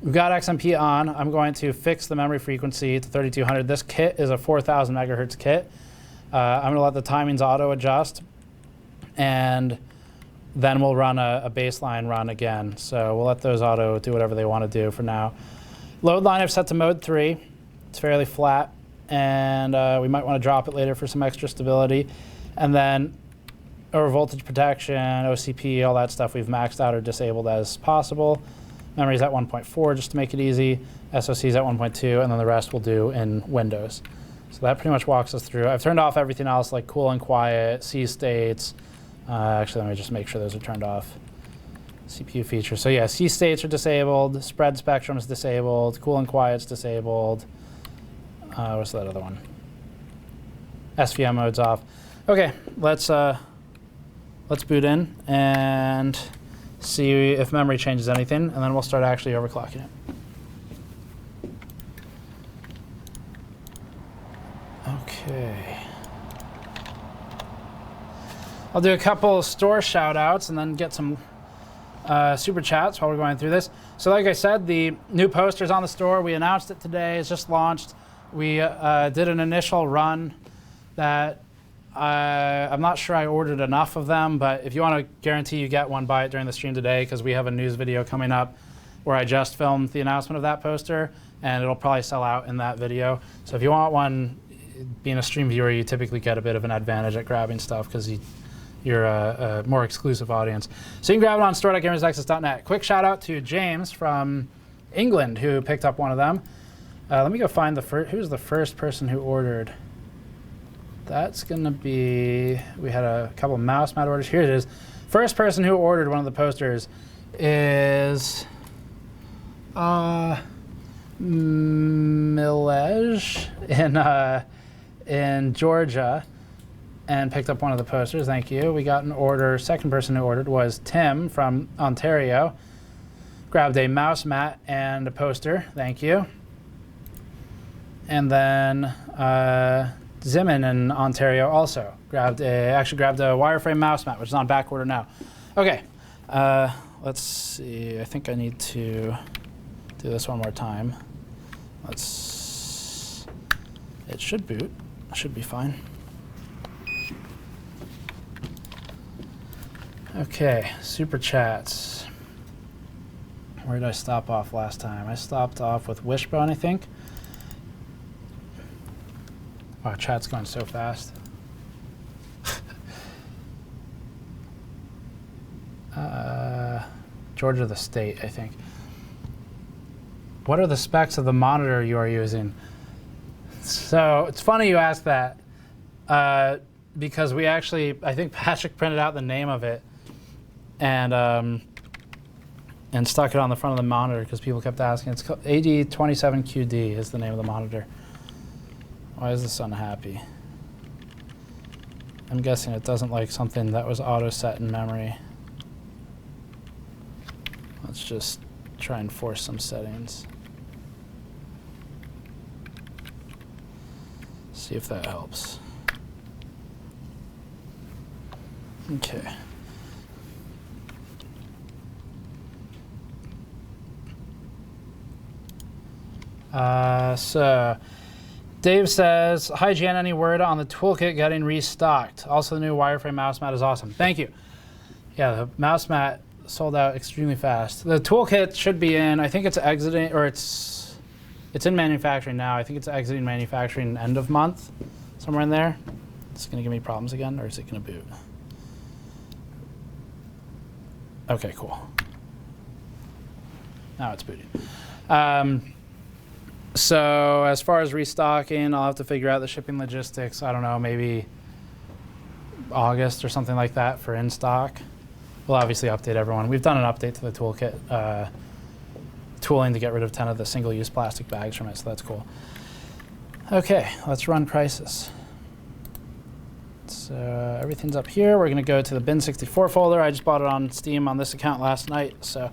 We've got XMP on. I'm going to fix the memory frequency to 3200. This kit is a 4000 megahertz kit. I'm going to let the timings auto adjust, and then we'll run a baseline run again. So we'll let those auto do whatever they want to do for now. Load line I've set to mode 3. It's fairly flat, and we might want to drop it later for some extra stability. And then over voltage protection, OCP, all that stuff we've maxed out or disabled as possible. Memory's at 1.4 just to make it easy. SoC's at 1.2, and then the rest we'll do in Windows. So that pretty much walks us through. I've turned off everything else like cool and quiet, C states. Actually, let me just make sure those are turned off. CPU features. So yeah, C states are disabled, spread spectrum is disabled, cool and quiet's disabled. What's that other one? SVM mode's off. Okay, let's boot in and see if memory changes anything, and then we'll start actually overclocking it. Okay. I'll do a couple store shout outs and then get some super chats while we're going through this. So like I said, the new poster's on the store. We announced it today. It's just launched. We did an initial run that I'm not sure I ordered enough of them, but if you want to guarantee you get one, buy it during the stream today, because we have a news video coming up where I just filmed the announcement of that poster, and it'll probably sell out in that video. So if you want one, being a stream viewer, you typically get a bit of an advantage at grabbing stuff because you're a more exclusive audience. So you can grab it on store.gamersnexus.net. Quick shout out to James from England who picked up one of them. Let me go find who's the first person who ordered. That's going to be, we had a couple of mouse mat orders. Here it is. First person who ordered one of the posters is Milej in Georgia, and picked up one of the posters. Thank you. We got an order. Second person who ordered was Tim from Ontario. Grabbed a mouse mat and a poster. Thank you. And then Zimin in Ontario also actually grabbed a wireframe mouse mat, which is on back order now. Okay, let's see. I think I need to do this one more time. It should boot. Should be fine. Okay, super chats. Where did I stop off last time? I stopped off with Wishbone, I think. Wow, chat's going so fast. Georgia the state, I think. What are the specs of the monitor you are using? So it's funny you ask that because we actually, I think Patrick printed out the name of it and stuck it on the front of the monitor because people kept asking. It's called AD27QD is the name of the monitor. Why is this unhappy? I'm guessing it doesn't like something that was auto set in memory. Let's just try and force some settings. See if that helps. Okay. So Dave says, hi Jan, any word on the toolkit getting restocked? Also the new wireframe mouse mat is awesome. Thank you. Yeah, the mouse mat sold out extremely fast. The toolkit should be in, I think it's exiting, or it's in manufacturing now. I think it's exiting manufacturing end of month, somewhere in there. It's gonna give me problems again, or is it gonna boot? Okay, cool. Now it's booting. So as far as restocking, I'll have to figure out the shipping logistics. I don't know, maybe August or something like that for in stock. We'll obviously update everyone. We've done an update to the toolkit, tooling to get rid of 10 of the single-use plastic bags from it, so that's cool. Okay, let's run Crysis. So everything's up here. We're gonna go to the bin64 folder. I just bought it on Steam on this account last night, so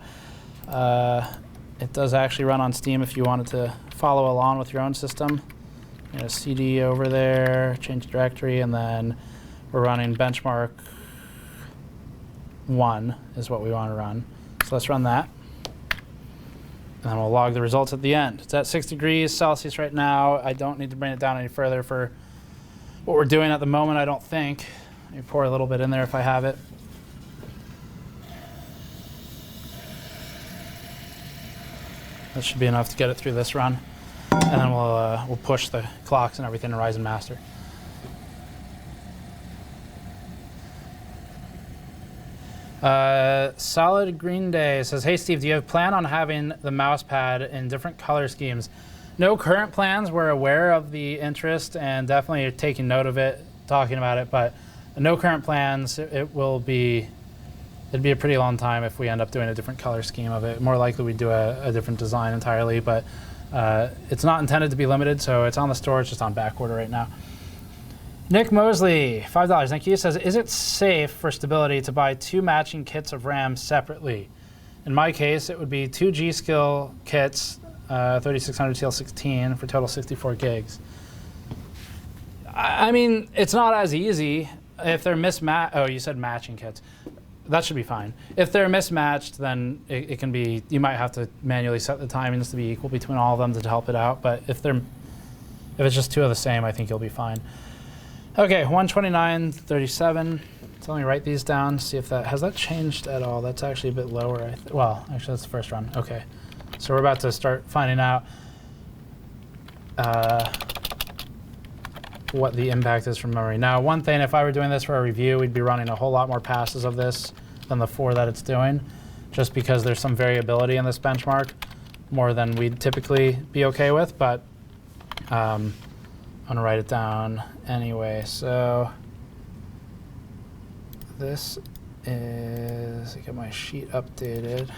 it does actually run on Steam if you wanted to follow along with your own system. You know, CD over there, change directory, and then we're running benchmark 1 is what we want to run. So let's run that. And then we'll log the results at the end. It's at 6 degrees Celsius right now. I don't need to bring it down any further for what we're doing at the moment, I don't think. Let me pour a little bit in there if I have it. That should be enough to get it through this run. And then we'll push the clocks and everything to Ryzen Master. Solid Green Day says, hey Steve, do you have plan on having the mouse pad in different color schemes? No current plans. We're aware of the interest and definitely taking note of it, talking about it, but no current plans. It'd be a pretty long time if we end up doing a different color scheme of it. More likely we'd do a different design entirely, but it's not intended to be limited, so it's on the store, it's just on back order right now. Nick Mosley, $5, thank you, says, is it safe for stability to buy 2 matching kits of RAM separately? In my case, it would be 2 G-Skill kits, 3600 TL16 for total 64 gigs. I mean, it's not as easy if they're mismatched. Oh, you said matching kits. That should be fine. If they're mismatched, then it can be, you might have to manually set the timings to be equal between all of them to help it out. But if it's just 2 of the same, I think you'll be fine. Okay, 129.37. So let me write these down, see if has that changed at all? That's actually a bit lower. Well, actually, that's the first run. Okay, so we're about to start finding out what the impact is from memory. Now, one thing, if I were doing this for a review, we'd be running a whole lot more passes of this than the 4 that it's doing, just because there's some variability in this benchmark, more than we'd typically be okay with, but I'm gonna write it down anyway. So this is, get my sheet updated.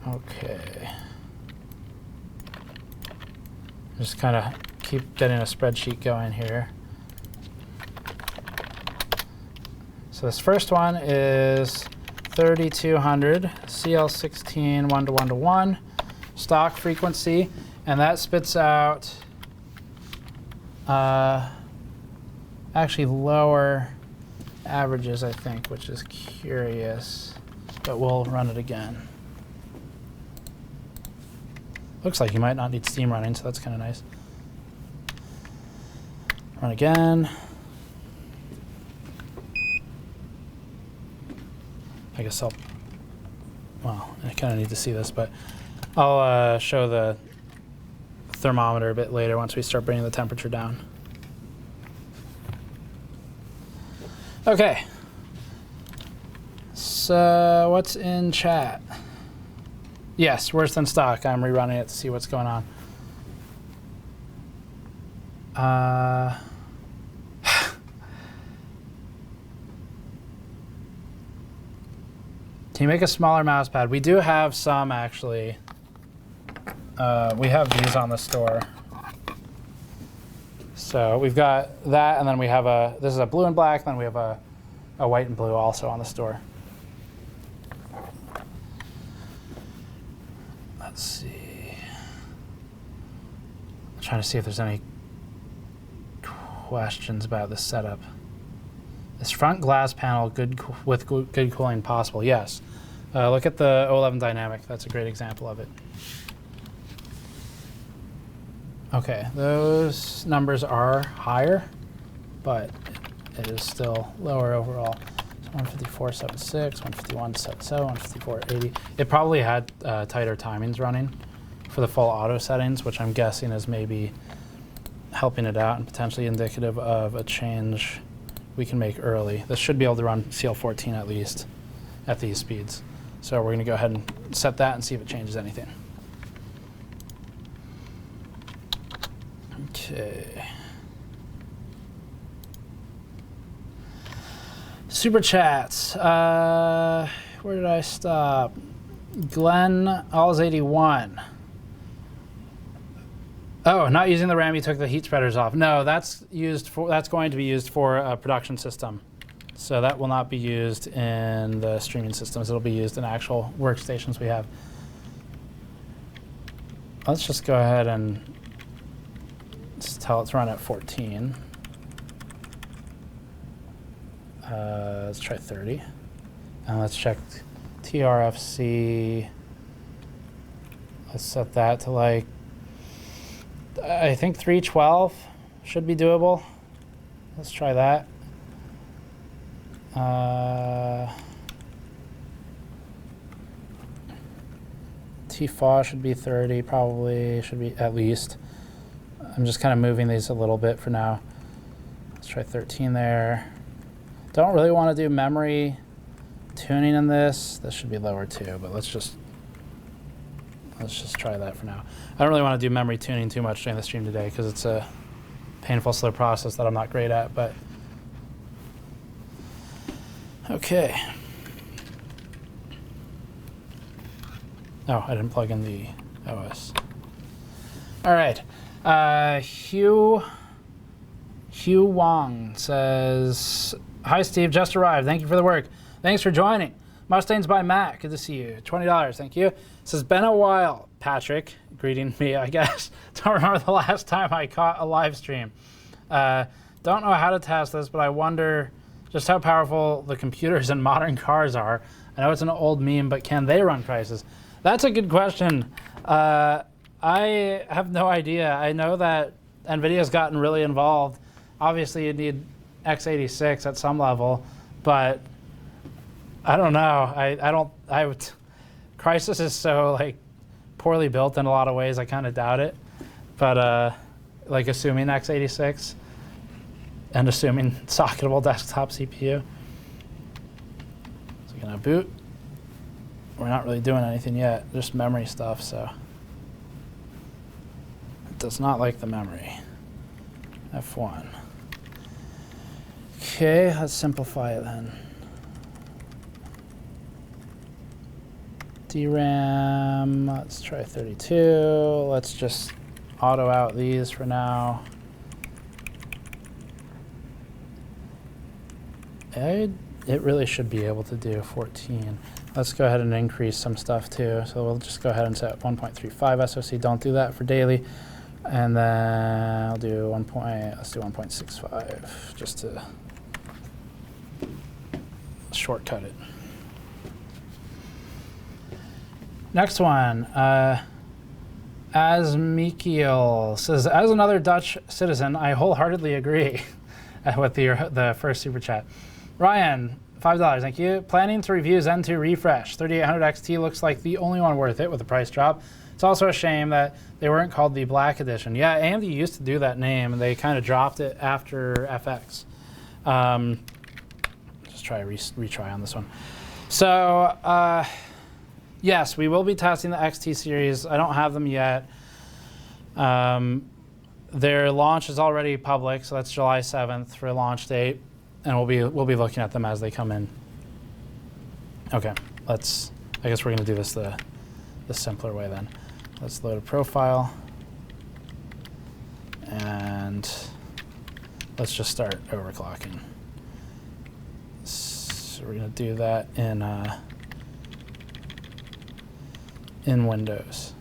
Okay. Just kind of keep getting a spreadsheet going here. So this first one is 3200 CL16 1:1:1 stock frequency, and that spits out actually lower averages, I think, which is curious, but we'll run it again. Looks like you might not need Steam running, so that's kind of nice. Run again. I guess well, I kind of need to see this, but I'll show the thermometer a bit later once we start bringing the temperature down. Okay. So what's in chat? Yes, worse than stock. I'm rerunning it to see what's going on. Can you make a smaller mouse pad? We do have some, actually. We have these on the store. So we've got that, and then we have this is a blue and black, then we have a white and blue also on the store. Let's see. I'm trying to see if there's any questions about the setup. Is front glass panel with good cooling possible? Yes. Look at the 011 Dynamic. That's a great example of it. Okay, those numbers are higher, but it is still lower overall. So 154.76, 151.77, 154.80. It probably had tighter timings running for the full auto settings, which I'm guessing is maybe helping it out and potentially indicative of a change we can make early. This should be able to run CL14 at least at these speeds. So we're going to go ahead and set that and see if it changes anything. Okay. Super chats. Where did I stop? Glenn Alls 81. Oh, not using the RAM. You took the heat spreaders off. No, that's going to be used for a production system. So that will not be used in the streaming systems. It'll be used in actual workstations we have. Let's just go ahead and tell it to run at 14. Let's try 30. And let's check TRFC. Let's set that to like, I think 312 should be doable. Let's try that. TFAW should be 30, probably should be at least. I'm just kind of moving these a little bit for now. Let's try 13 there. Don't really want to do memory tuning in this. This should be lower too, but let's just try that for now. I don't really want to do memory tuning too much during the stream today because it's a painful, slow process that I'm not great at, but okay. Oh, I didn't plug in the OS. All right. Hugh Wong says, "Hi Steve, just arrived. Thank you for the work. Thanks for joining. Mustangs by Matt. Good to see you. $20. Thank you." Says, "Been a while, Patrick." Greeting me, I guess. Don't remember the last time I caught a live stream. Don't know how to test this, but I wonder just how powerful the computers in modern cars are. I know it's an old meme, but can they run Crysis? That's a good question. I have no idea. I know that NVIDIA's gotten really involved. Obviously, you need x86 at some level, but I don't know. Crysis is so like poorly built in a lot of ways. I kind of doubt it. But like assuming x86 and assuming socketable desktop CPU. So gonna boot. We're not really doing anything yet, just memory stuff. So it does not like the memory. F1. Okay, let's simplify it then. DRAM, let's try 32. Let's just auto out these for now. It really should be able to do 14. Let's go ahead and increase some stuff too. So we'll just go ahead and set 1.35 SoC. Don't do that for daily. And then I'll do let's do 1.65 just to shortcut it. Next one, Asmikiel says, "As another Dutch citizen, I wholeheartedly agree with the first super chat. Ryan, $5, thank you. Planning to review Zen 2 Refresh. 3800 XT looks like the only one worth it with the price drop. It's also a shame that they weren't called the Black Edition. Yeah, AMD used to do that name, and they kind of dropped it after FX. Just try a retry on this one. So, yes, we will be testing the XT series. I don't have them yet. Their launch is already public, so that's July 7th for launch date, and we'll be looking at them as they come in. Okay, I guess we're gonna do this the simpler way then. Let's load a profile, and let's just start overclocking. So we're gonna do that in Windows.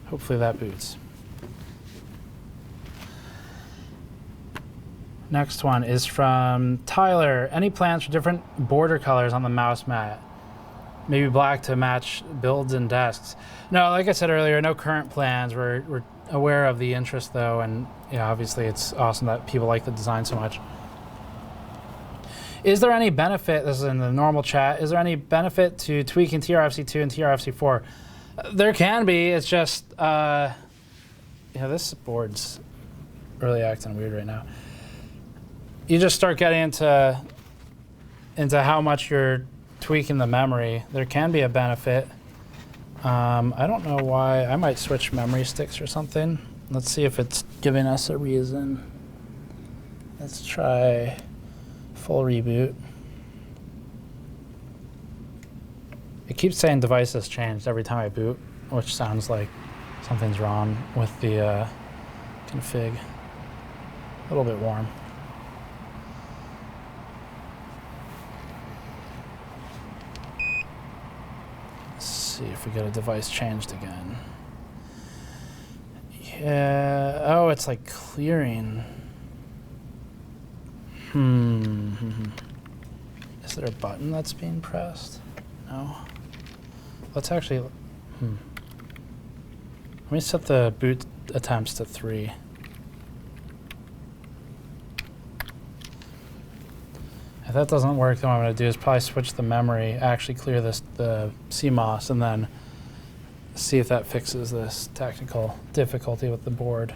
Hopefully that boots. Next one is from Tyler. Any plans for different border colors on the mouse mat? Maybe black to match builds and desks. No, like I said earlier, no current plans. We're aware of the interest though, and yeah, obviously it's awesome that people like the design so much. Is there any benefit, this is in the normal chat, is there any benefit to tweaking TRFC2 and TRFC4? There can be, it's just, this board's really acting weird right now. You just start getting into how much you're tweaking the memory. There can be a benefit. I don't know why. I might switch memory sticks or something. Let's see if it's giving us a reason. Let's try full reboot. It keeps saying device has changed every time I boot, which sounds like something's wrong with the config. A little bit warm. Let's see if we get a device changed again. Yeah, oh, it's like clearing. Is there a button that's being pressed? No. Let's actually, Let me set the boot attempts to 3. If that doesn't work, then what I'm going to do is probably switch the memory, actually clear the CMOS, and then see if that fixes this technical difficulty with the board.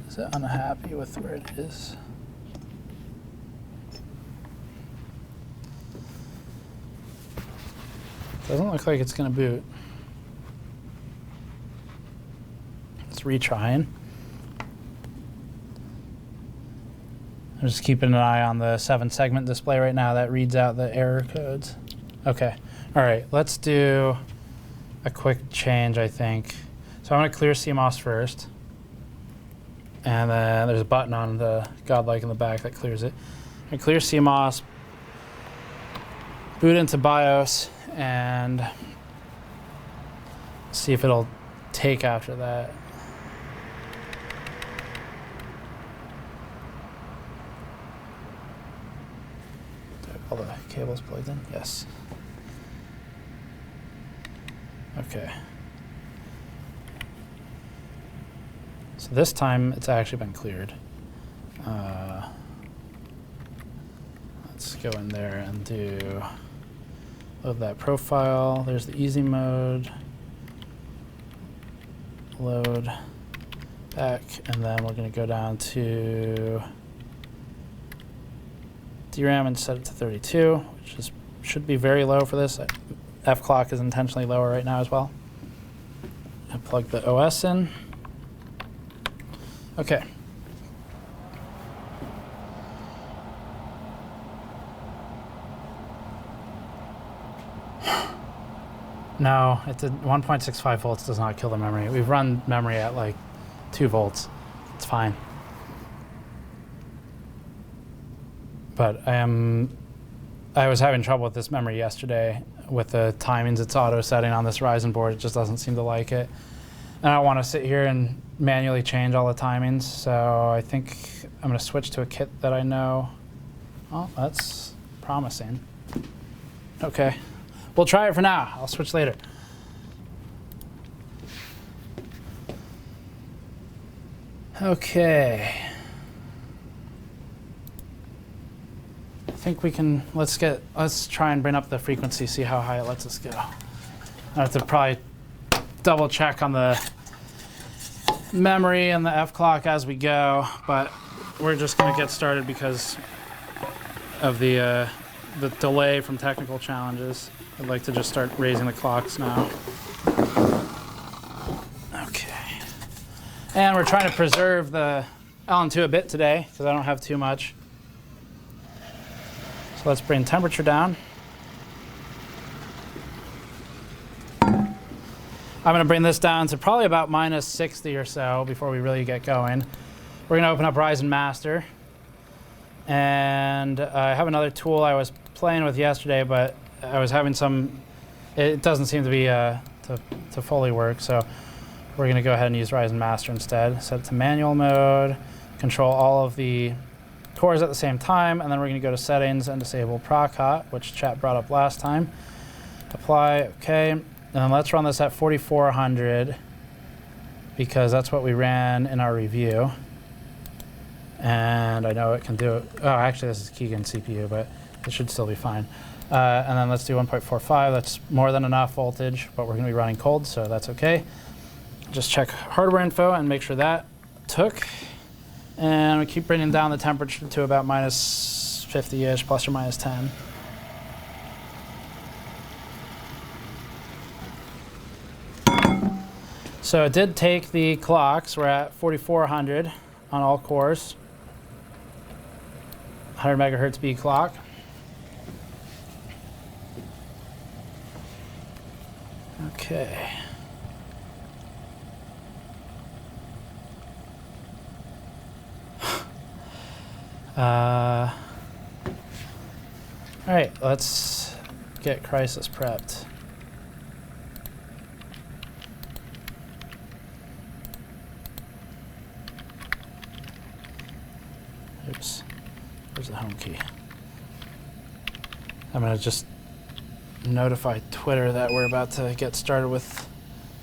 Is it unhappy with where it is? Doesn't look like it's going to boot. Let's retrying. I'm just keeping an eye on the 7-segment display right now that reads out the error codes. Okay. All right. Let's do a quick change, I think. So I'm going to clear CMOS first. And then there's a button on the godlike in the back that clears it. I'm going to clear CMOS, boot into BIOS, and see if it'll take after that. Do I have all the cables plugged in? Yes. Okay. So this time it's actually been cleared. Let's go in there and do load that profile. There's the easy mode. Load back, and then we're going to go down to DRAM and set it to 32, which should be very low for this. F-clock is intentionally lower right now as well. I plug the OS in. Okay. No, it did 1.65 volts does not kill the memory. We've run memory at like 2 volts. It's fine. But I was having trouble with this memory yesterday with the timings it's auto setting on this Ryzen board. It just doesn't seem to like it. And I don't want to sit here and manually change all the timings, so I think I'm going to switch to a kit that I know. Oh, that's promising. Okay. We'll try it for now. I'll switch later. Okay. think we can, let's try and bring up the frequency, see how high it lets us go. I have to probably double check on the memory and the F-clock as we go, but we're just gonna get started because of the delay from technical challenges. I'd like to just start raising the clocks now. Okay. And we're trying to preserve the LN2 a bit today because I don't have too much. So let's bring temperature down. I'm going to bring this down to probably about minus 60 or so before we really get going. We're going to open up Ryzen Master. And I have another tool I was playing with yesterday, but I was having some, it doesn't seem to be to fully work. So we're going to go ahead and use Ryzen Master instead. Set it to manual mode, control all of the cores at the same time, and then we're going to go to settings and disable proc hot, which chat brought up last time. Apply, okay. And let's run this at 4400 because that's what we ran in our review. And I know it can do it. Oh, actually, this is Keegan CPU, but it should still be fine. And then let's do 1.45. That's more than enough voltage, but we're going to be running cold, so that's okay. Just check hardware info and make sure that took. And we keep bringing down the temperature to about minus 50-ish, plus or minus 10. So it did take the clocks. We're at 4400 on all cores. 100 megahertz B clock. Okay. All right, let's get Crysis prepped. Oops, where's the home key? I'm gonna just notify Twitter that we're about to get started with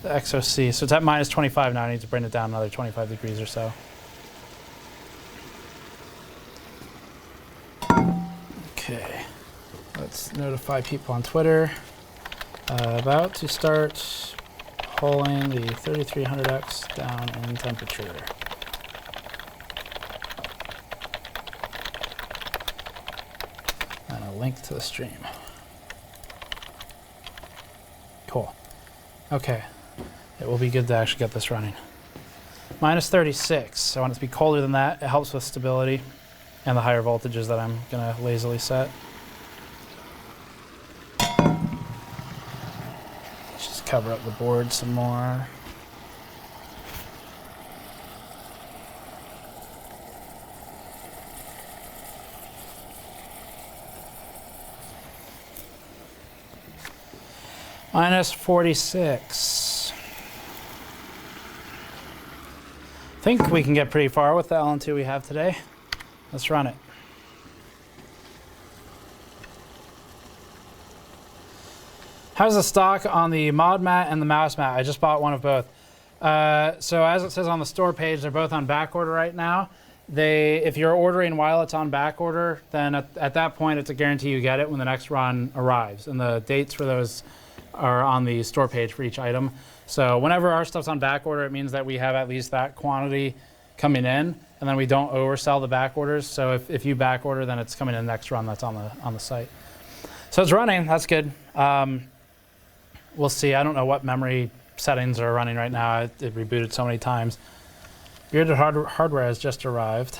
the XOC. So it's at minus 25 now. I need to bring it down another 25 degrees or so. Okay, let's notify people on Twitter. About to start pulling the 3300X down in temperature. And a link to the stream. Cool. Okay, it will be good to actually get this running. Minus 36. I want it to be colder than that. It helps with stability and the higher voltages that I'm going to lazily set. Let's just cover up the board some more. Minus 46. I think we can get pretty far with the LN2 we have today. Let's run it. How's the stock on the mod mat and the mouse mat? I just bought one of both. So as it says on the store page, they're both on back order right now. If you're ordering while it's on back order, then at that point it's a guarantee you get it when the next run arrives. And the dates for those are on the store page for each item. So whenever our stuff's on back order, it means that we have at least that quantity coming in, and then we don't oversell the back orders. So if you back order, then it's coming in the next run that's on the site. So it's running, that's good. We'll see, I don't know what memory settings are running right now. It rebooted so many times. Bearded hardware has just arrived.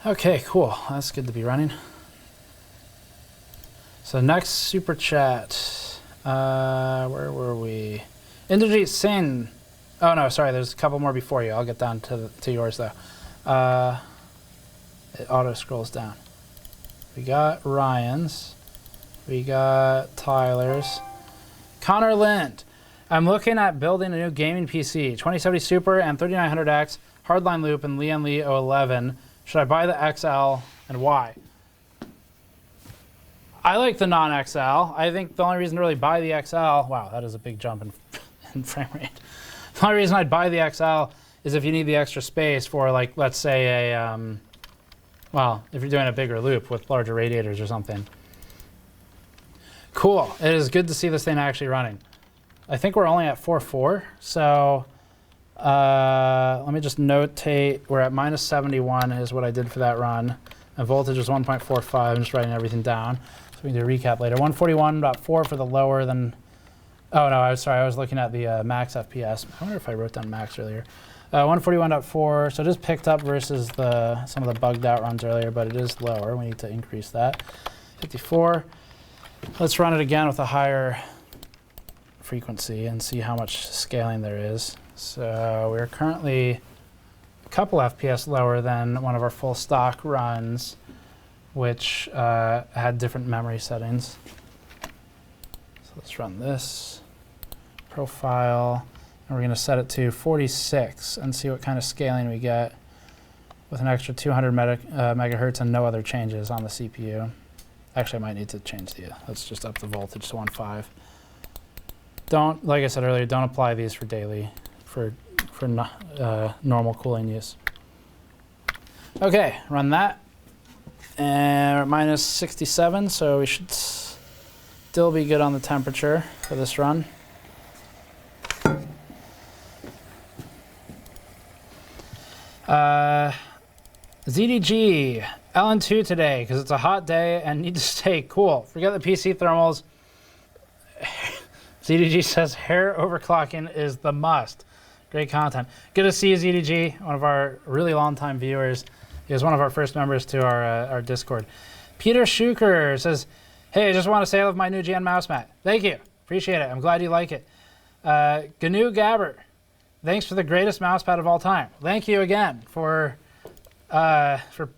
Okay, cool, that's good to be running. So next super chat, where were we? Indrajit Singh. Oh no, sorry, there's a couple more before you. I'll get down to yours though. It auto scrolls down. We got Ryan's. We got Tyler's. Connor Lind. I'm looking at building a new gaming PC, 2070 Super and 3900X, hardline loop and Lian Li 011. Should I buy the XL and why? I like the non-XL. I think the only reason to really buy the XL, wow, that is a big jump in frame rate. The only reason I'd buy the XL is if you need the extra space for, like, let's say well, if you're doing a bigger loop with larger radiators or something. Cool. It is good to see this thing actually running. I think we're only at 4.4, so let me just notate we're at minus 71 is what I did for that run. And voltage is 1.45. I'm just writing everything down so we can do a recap later. 141.4 for the lower than, oh no, I was sorry, I was looking at the max FPS. I wonder if I wrote down max earlier. 141.4, so it is picked up versus some of the bugged out runs earlier, but it is lower. We need to increase that. 54. Let's run it again with a higher frequency and see how much scaling there is. So we're currently a couple FPS lower than one of our full stock runs, which had different memory settings. So let's run this profile, and we're going to set it to 46 and see what kind of scaling we get with an extra 200 megahertz and no other changes on the CPU. Actually, I might need to change let's just up the voltage to 1.5. Don't, like I said earlier, don't apply these for daily, for normal cooling use. Okay, run that. And we're at minus 67, so we should still be good on the temperature for this run. ZDG, LN2 today, because it's a hot day and need to stay cool. Forget the PC thermals. ZDG says hair overclocking is the must. Great content. Good to see you, ZDG, one of our really long-time viewers. He was one of our first members to our Discord. Peter Schuker says, hey, I just want to say I love my new GN mouse mat. Thank you. Appreciate it. I'm glad you like it. Gnu Gabber, thanks for the greatest mouse pad of all time. Thank you again for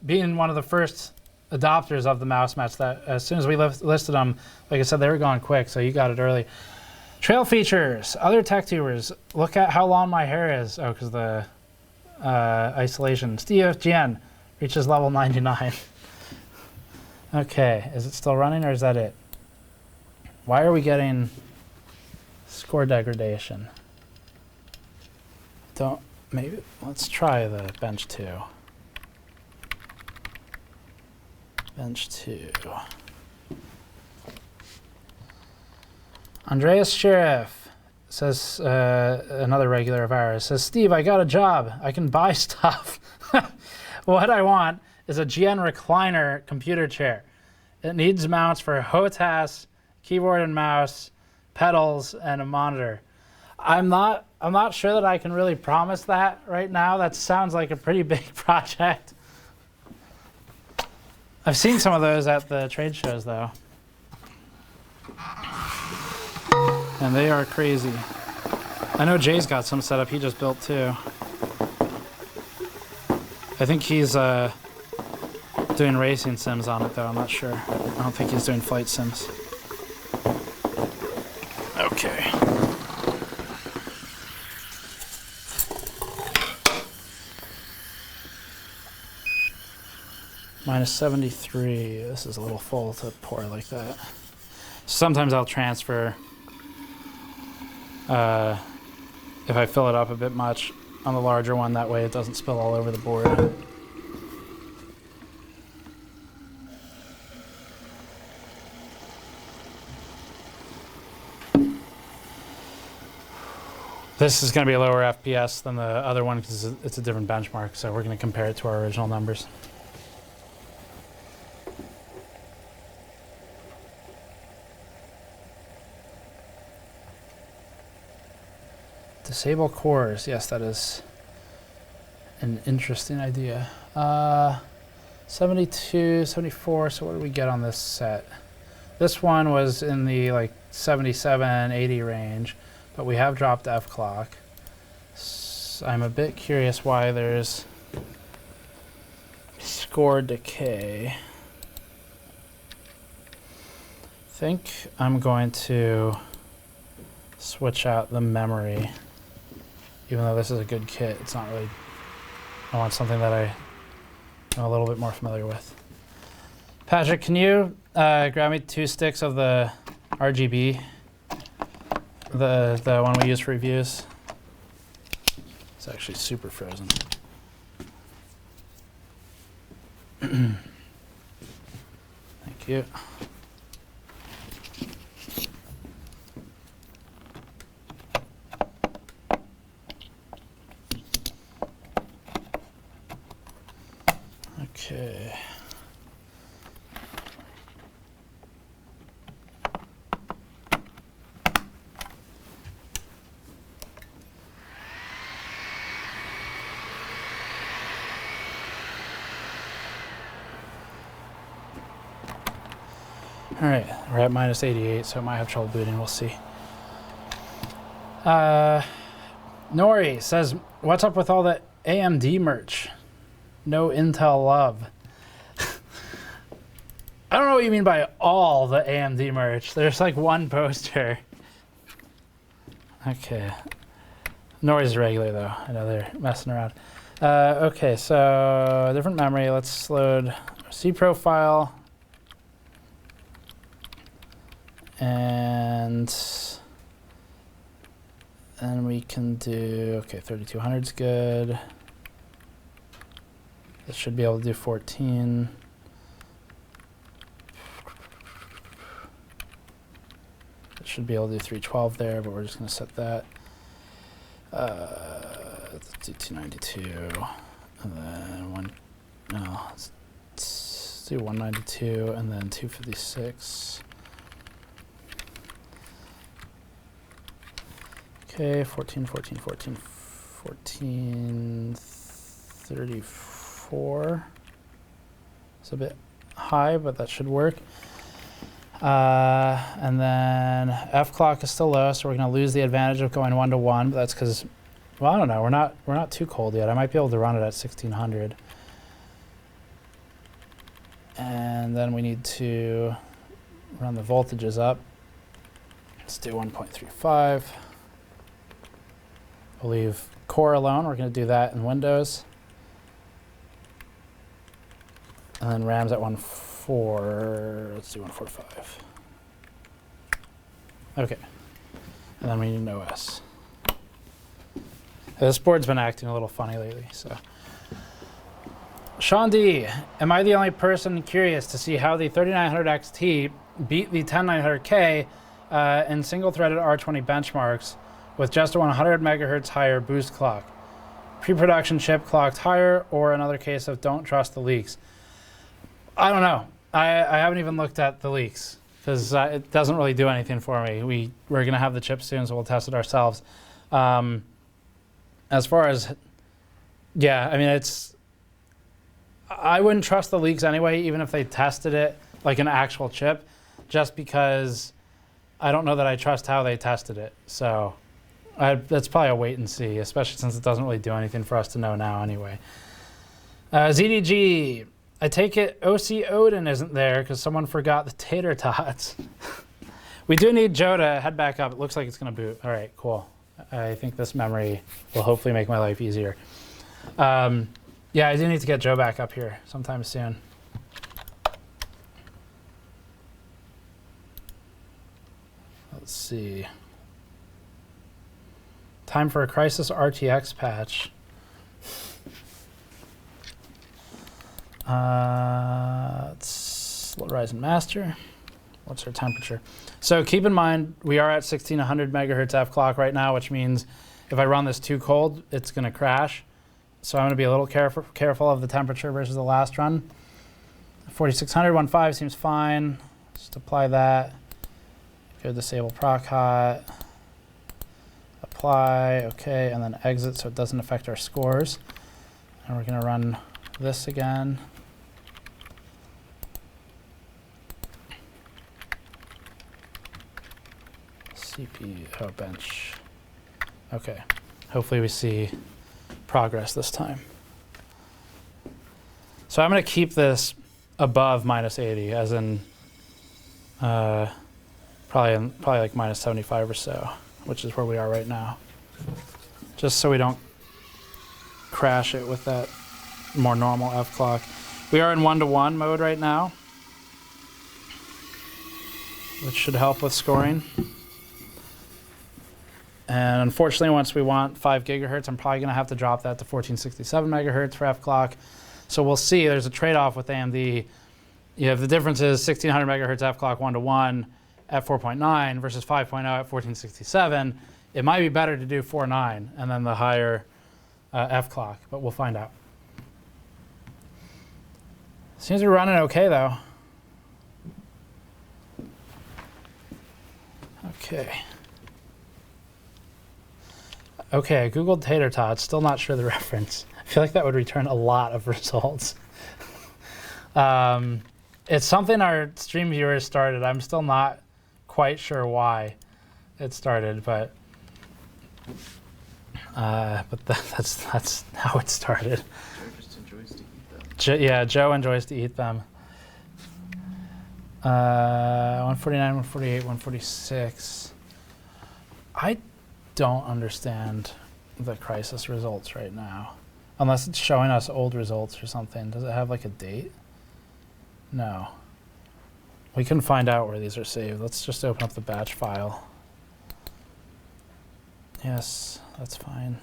being one of the first adopters of the mouse mats. That as soon as we listed them, like I said, they were going quick, so you got it early. Trail features, other tech tubers. Look at how long my hair is. Oh, because the isolation. SteveGN reaches level 99. Okay, is it still running or is that it? Why are we getting score degradation? Maybe, let's try the bench 2. Bench 2. Andreas Sheriff says, another regular of ours, says, Steve, I got a job. I can buy stuff. What I want is a GN recliner computer chair. It needs mounts for HOTAS, keyboard and mouse, pedals, and a monitor. I'm not sure that I can really promise that right now. That sounds like a pretty big project. I've seen some of those at the trade shows, though. And they are crazy. I know Jay's got some set up he just built, too. I think he's doing racing sims on it, though. I'm not sure. I don't think he's doing flight sims. Okay. Minus 73. This is a little full to pour like that. Sometimes I'll transfer if I fill it up a bit much on the larger one. That way it doesn't spill all over the board. This is going to be a lower FPS than the other one because it's a different benchmark, so we're going to compare it to our original numbers. Disable cores. Yes, that is an interesting idea. 72, 74, so what did we get on this set? This one was in the like 77, 80 range, but we have dropped F-clock. So I'm a bit curious why there's score decay. I think I'm going to switch out the memory. Even though this is a good kit, it's not really, I want something that I'm a little bit more familiar with. Patrick, can you grab me 2 sticks of the RGB, the one we use for reviews? It's actually super frozen. Thank you. Okay. All right, we're at minus 88, so it might have trouble booting. We'll see. Nori says, "What's up with all the AMD merch? No Intel love." I don't know what you mean by all the AMD merch. There's like one poster. Okay. Nori's regular though. I know they're messing around. Okay, so different memory. Let's load C profile. And then we can do, okay, 3200 is good. This should be able to do 14. It should be able to do 312 there, but we're just going to set that. Let's do 292. And then let's do 192 and then 256. Okay, 14, 14, 14, 14, 34. It's a bit high, but that should work. And then F clock is still low, so we're going to lose the advantage of going 1 to 1. But that's because, well, I don't know. We're not too cold yet. I might be able to run it at 1600. And then we need to run the voltages up. Let's do 1.35. We'll leave core alone. We're going to do that in Windows. And then RAM's at 1.4. Let's do 1.45. Okay. And then we need an OS. This board's been acting a little funny lately, so. Sean D, am I the only person curious to see how the 3900 XT beat the 10900K in single-threaded R20 benchmarks with just a 100 megahertz higher boost clock? Pre-production chip clocked higher, or another case of don't trust the leaks? I don't know. I haven't even looked at the leaks because it doesn't really do anything for me. We're going to have the chip soon, so we'll test it ourselves. As far as, yeah, I mean, I wouldn't trust the leaks anyway, even if they tested it like an actual chip, just because I don't know that I trust how they tested it. So that's probably a wait and see, especially since it doesn't really do anything for us to know now anyway. ZDG, I take it OC Odin isn't there because someone forgot the tater tots. We do need Joe to head back up. It looks like it's going to boot. All right, cool. I think this memory will hopefully make my life easier. Yeah, I do need to get Joe back up here sometime soon. Let's see. Time for a Crysis RTX patch. Let's Ryzen Master. What's our temperature? So keep in mind, we are at 1600 megahertz F clock right now, which means if I run this too cold, it's going to crash. So I'm going to be a little careful of the temperature versus the last run. 4600 1.5 seems fine. Just apply that. Go disable proc hot. Apply, okay, and then exit so it doesn't affect our scores. And we're going to run this again. CPU bench. Okay, hopefully we see progress this time. So I'm going to keep this above minus 80, as in probably like minus 75 or so, which is where we are right now, just so we don't crash it with that more normal F clock. We are in 1-to-1 mode right now, which should help with scoring. And unfortunately, once we want 5 gigahertz, I'm probably going to have to drop that to 1467 megahertz for F-clock. So we'll see. There's a trade-off with AMD. You have the difference is 1600 megahertz F-clock 1-to-1 at 4.9 versus 5.0 at 1467. It might be better to do 4.9 and then the higher F-clock, but we'll find out. Seems to be running okay, though. Okay. Okay, I Googled tater tots, still not sure the reference. I feel like that would return a lot of results. It's something our stream viewers started. I'm still not quite sure why it started, but that's how it started. Joe just enjoys to eat them. Yeah, Joe enjoys to eat them. 149, 148, 146. I don't understand the Crysis results right now. Unless it's showing us old results or something. Does it have like a date? No. We can find out where these are saved. Let's just open up the batch file. Yes, that's fine.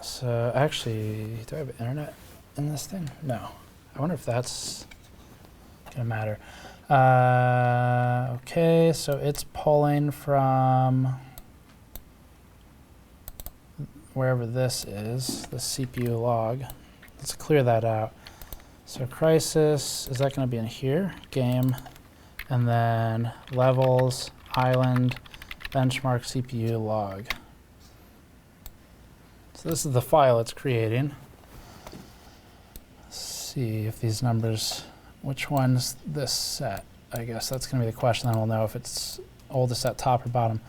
So actually, do I have internet in this thing? No. I wonder if that's gonna matter. Okay, so it's pulling from wherever this is, the CPU log. Let's clear that out. So Crysis, is that going to be in here? Game, and then levels, island, benchmark CPU log. So this is the file it's creating. Let's see if these numbers, which one's this set? I guess that's going to be the question, then we'll know if it's oldest at top or bottom.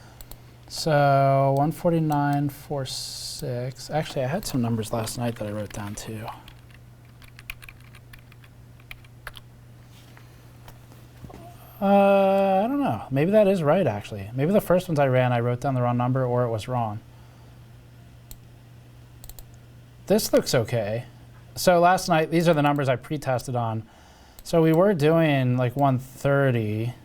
So 149.46. Actually, I had some numbers last night that I wrote down too. I don't know. Maybe that is right, actually. Maybe the first ones I ran, I wrote down the wrong number or it was wrong. This looks okay. So last night, these are the numbers I pre-tested on. So we were doing like 130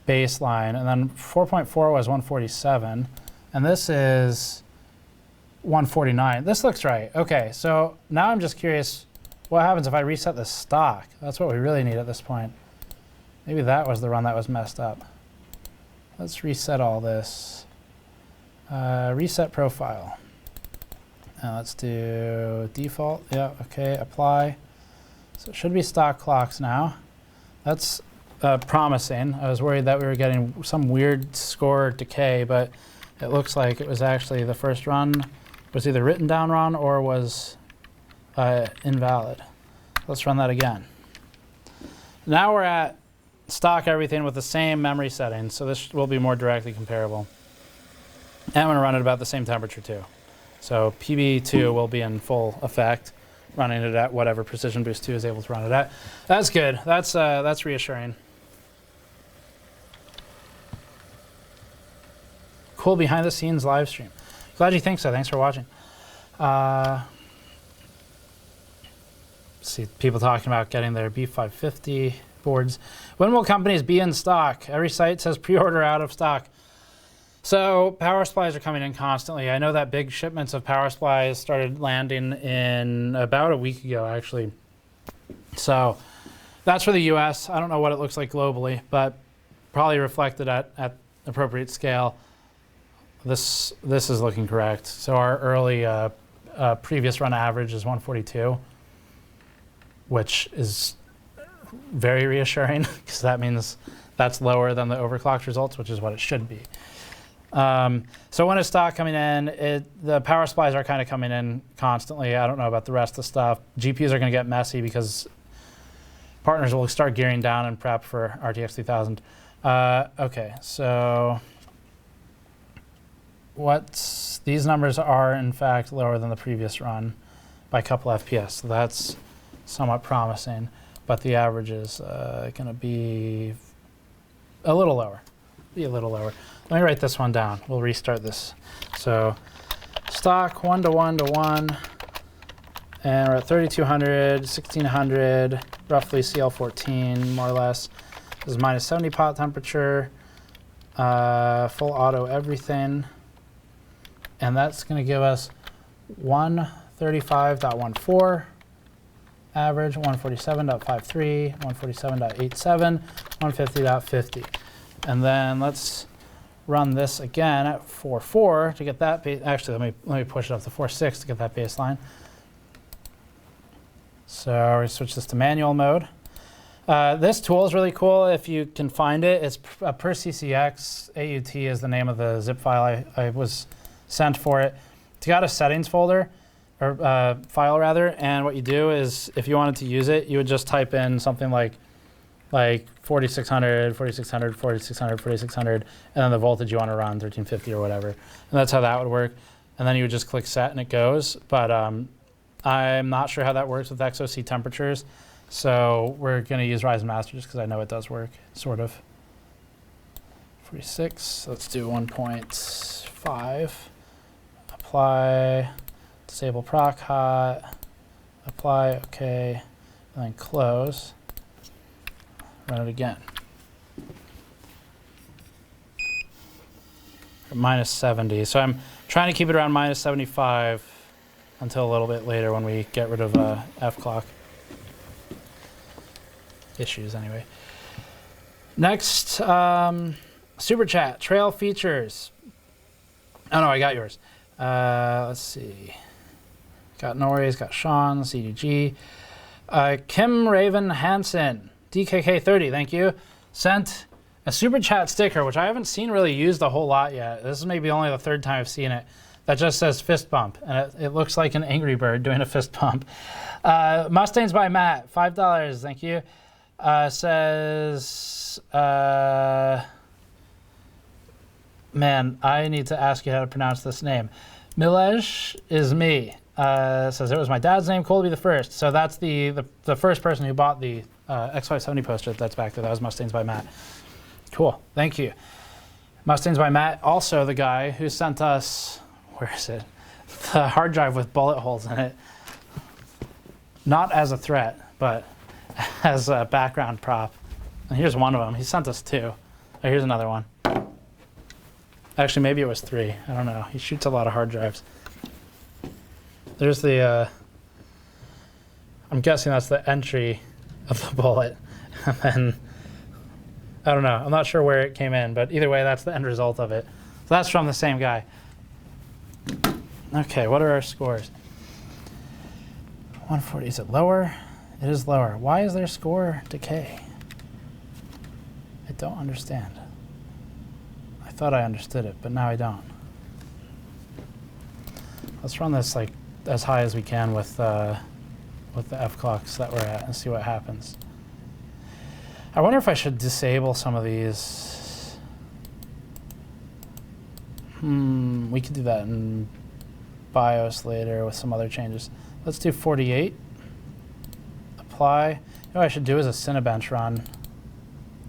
baseline, and then 4.4 was 147, and this is 149. This looks right. Okay, so now I'm just curious, what happens if I reset the stock? That's what we really need at this point. Maybe that was the run that was messed up. Let's reset all this. Reset profile. Now let's do default. Yeah, okay, apply. So it should be stock clocks now. That's promising. I was worried that we were getting some weird score decay, but it looks like it was actually the first run was either written down wrong or was invalid. Let's run that again. Now we're at stock everything with the same memory settings, so this will be more directly comparable. And I'm going to run it about the same temperature too. So PB2 will be in full effect, running it at whatever Precision Boost 2 is able to run it at. That's good. That's reassuring. Cool behind the scenes live stream. Glad you think so. Thanks for watching. See people talking about getting their B550 boards. When will companies be in stock? Every site says pre-order out of stock. So power supplies are coming in constantly. I know that big shipments of power supplies started landing in about a week ago, actually. So that's for the US. I don't know what it looks like globally, but probably reflected at appropriate scale. This is looking correct. So our early previous run average is 142, which is very reassuring because that means that's lower than the overclocked results, which is what it should be. So when is stock coming in? The power supplies are kind of coming in constantly. I don't know about the rest of the stuff. GPUs are going to get messy because partners will start gearing down and prep for RTX 3000. Okay, so these numbers are in fact lower than the previous run by a couple FPS. So that's somewhat promising, but the average is going to be a little lower. Let me write this one down. We'll restart this. So stock 1-to-1-to-1, and we're at 3200, 1600, roughly CL14, more or less. This is minus 70 pot temperature. full auto everything. And that's going to give us 135.14 average, 147.53, 147.87, 150.50. And then let's run this again at 4.4 to get that. Actually, let me push it up to 4.6 to get that baseline. So we switch this to manual mode. This tool is really cool if you can find it. It's per CCX. AUT is the name of the zip file I was sent for it. It's got a settings folder, or file rather, and what you do is if you wanted to use it, you would just type in something like 4600, 4600, 4600, 4600, and then the voltage you want to run, 1350 or whatever. And that's how that would work. And then you would just click set and it goes. But I'm not sure how that works with XOC temperatures. So we're going to use Ryzen Master just because I know it does work, sort of. 46, let's do 1.5. Apply, disable proc hot, apply, okay, and then close. Run it again. Minus 70. So I'm trying to keep it around minus 75 until a little bit later when we get rid of F-clock. Issues anyway. Next, super chat, trail features. Oh no, I got yours. Let's see. Got Norris, got Sean, CDG. Kim Raven Hansen, DKK30, thank you, sent a super chat sticker, which I haven't seen really used a whole lot yet. This is maybe only the third time I've seen it. That just says fist bump, and it looks like an Angry Bird doing a fist bump. Mustangs by Matt, $5, thank you. Says, man, I need to ask you how to pronounce this name. Milej is me. Says it was my dad's name, Colby the first. So that's the first person who bought the X570 poster that's back there. That was Mustangs by Matt. Cool, thank you. Mustangs by Matt, also the guy who sent us, where is it? The hard drive with bullet holes in it. Not as a threat, but as a background prop. And here's one of them. He sent us two. Oh, here's another one. Actually, maybe it was three. I don't know. He shoots a lot of hard drives. There's the, I'm guessing that's the entry of the bullet. And then, I don't know. I'm not sure where it came in, but either way, that's the end result of it. So that's from the same guy. Okay, what are our scores? 140, is it lower? It is lower. Why is their score decay? I don't understand. I thought I understood it, but now I don't. Let's run this like as high as we can with the F-clocks that we're at and see what happens. I wonder if I should disable some of these. We could do that in BIOS later with some other changes. Let's do 48. Apply. You know what I should do is a Cinebench run.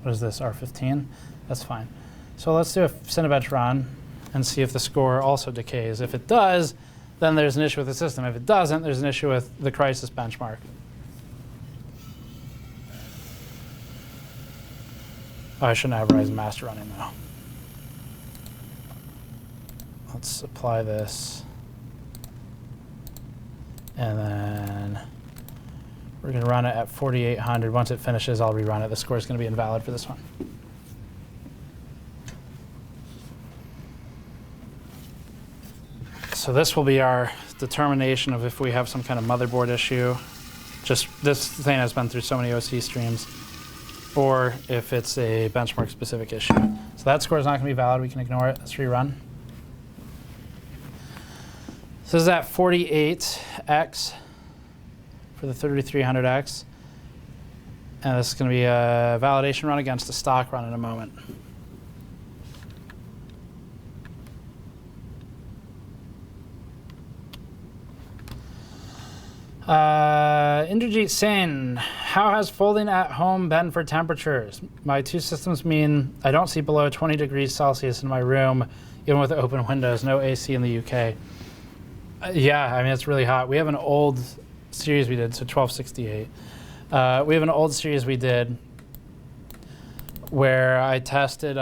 What is this, R15? That's fine. So let's do a Cinebench run and see if the score also decays. If it does, then there's an issue with the system. If it doesn't, there's an issue with the Crysis benchmark. Oh, I shouldn't have Ryzen Master running though. Let's apply this. And then we're going to run it at 4800. Once it finishes, I'll rerun it. The score is going to be invalid for this one. So this will be our determination of if we have some kind of motherboard issue. Just this thing has been through so many OC streams. Or if it's a benchmark specific issue. So that score is not going to be valid. We can ignore it. Let's rerun. So this is at 48x for the 3300X. And this is going to be a validation run against a stock run in a moment. Indrajit Singh, how has folding at home been for temperatures? My two systems mean I don't see below 20 degrees Celsius in my room, even with open windows, no AC in the UK. Yeah, I mean, it's really hot. We have an old series we did, so 1268. We have an old series we did where I tested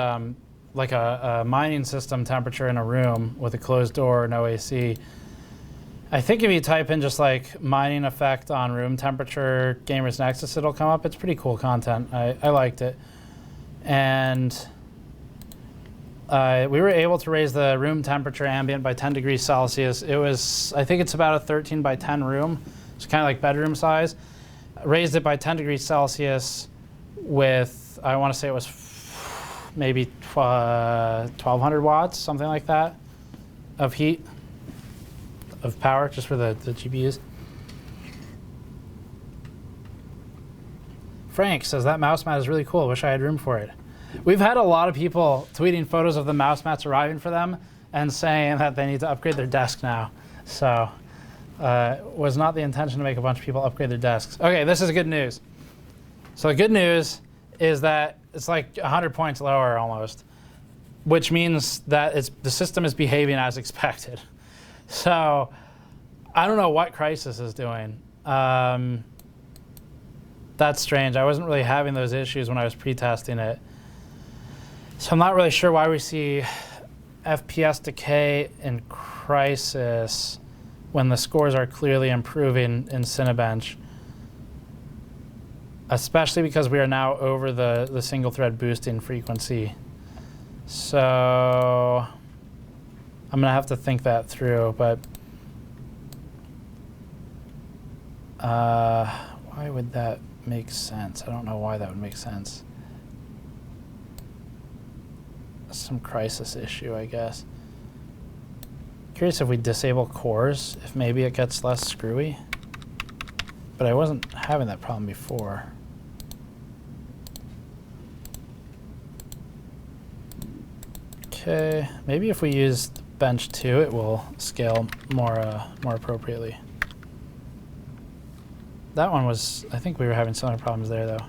like a mining system temperature in a room with a closed door, no AC. I think if you type in just like mining effect on room temperature Gamers Nexus, it'll come up. It's pretty cool content. I liked it. And we were able to raise the room temperature ambient by 10 degrees Celsius. It was, I think it's about a 13 by 10 room. It's kind of like bedroom size. Raised it by 10 degrees Celsius with, I want to say it was maybe 1,200 watts, something like that, of heat, of power, just for the GPUs. Frank says, that mouse mat is really cool. Wish I had room for it. We've had a lot of people tweeting photos of the mouse mats arriving for them and saying that they need to upgrade their desk now. So was not the intention to make a bunch of people upgrade their desks. Okay, this is good news. So the good news is that it's like 100 points lower almost, which means that the system is behaving as expected. So I don't know what Crysis is doing. That's strange. I wasn't really having those issues when I was pre-testing it. So I'm not really sure why we see FPS decay in Crysis when the scores are clearly improving in Cinebench, especially because we are now over the single thread boosting frequency. So I'm gonna have to think that through, but why would that make sense? I don't know why that would make sense. Some Crysis issue, I guess. Curious if we disable cores, if maybe it gets less screwy. But I wasn't having that problem before. Okay, maybe if we use bench 2, it will scale more appropriately. That one was, I think we were having similar problems there though.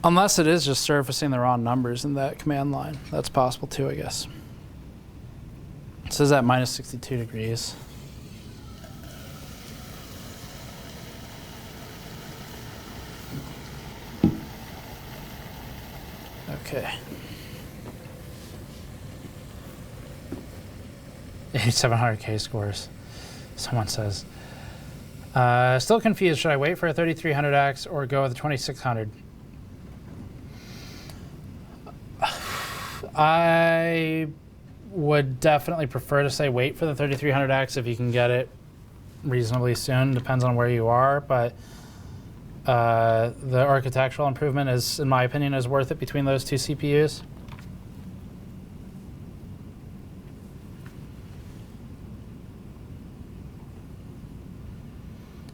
Unless it is just surfacing the wrong numbers in that command line. That's possible too, I guess. It says at minus 62 degrees. Okay. 8700K scores, someone says. Still confused. Should I wait for a 3300X or go with a 2600? I would definitely prefer to say wait for the 3300X if you can get it reasonably soon. Depends on where you are, but the architectural improvement is, in my opinion, is worth it between those two CPUs.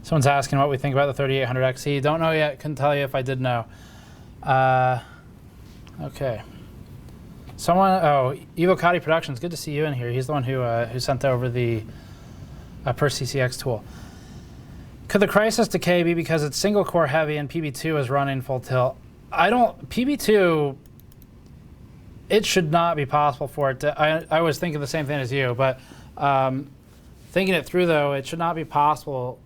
Someone's asking what we think about the 3800XE. Don't know yet. Couldn't tell you if I did know. Okay. Someone, oh, Evocati Productions. Good to see you in here. He's the one who sent over the per CCX tool. Could the Crysis decay be because it's single core heavy and PB2 is running full tilt? PB2, it should not be possible for it to, I was thinking the same thing as you, but thinking it through though, it should not be possible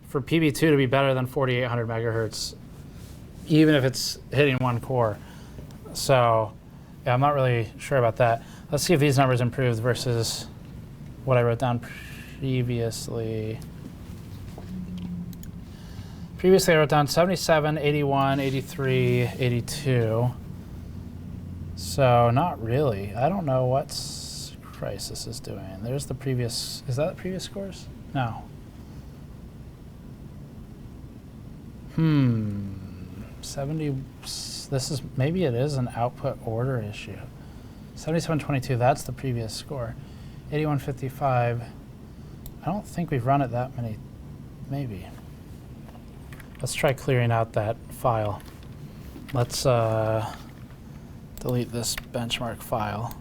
for PB2 to be better than 4800 megahertz, even if it's hitting one core. So yeah, I'm not really sure about that. Let's see if these numbers improved versus what I wrote down previously. Previously I wrote down 77, 81, 83, 82. So not really. I don't know what Crysis is doing. There's the previous, is that the previous scores? No. 70, this is, maybe it is an output order issue. 7722, that's the previous score. 8155, I don't think we've run it that many, maybe. Let's try clearing out that file. Let's delete this benchmark file.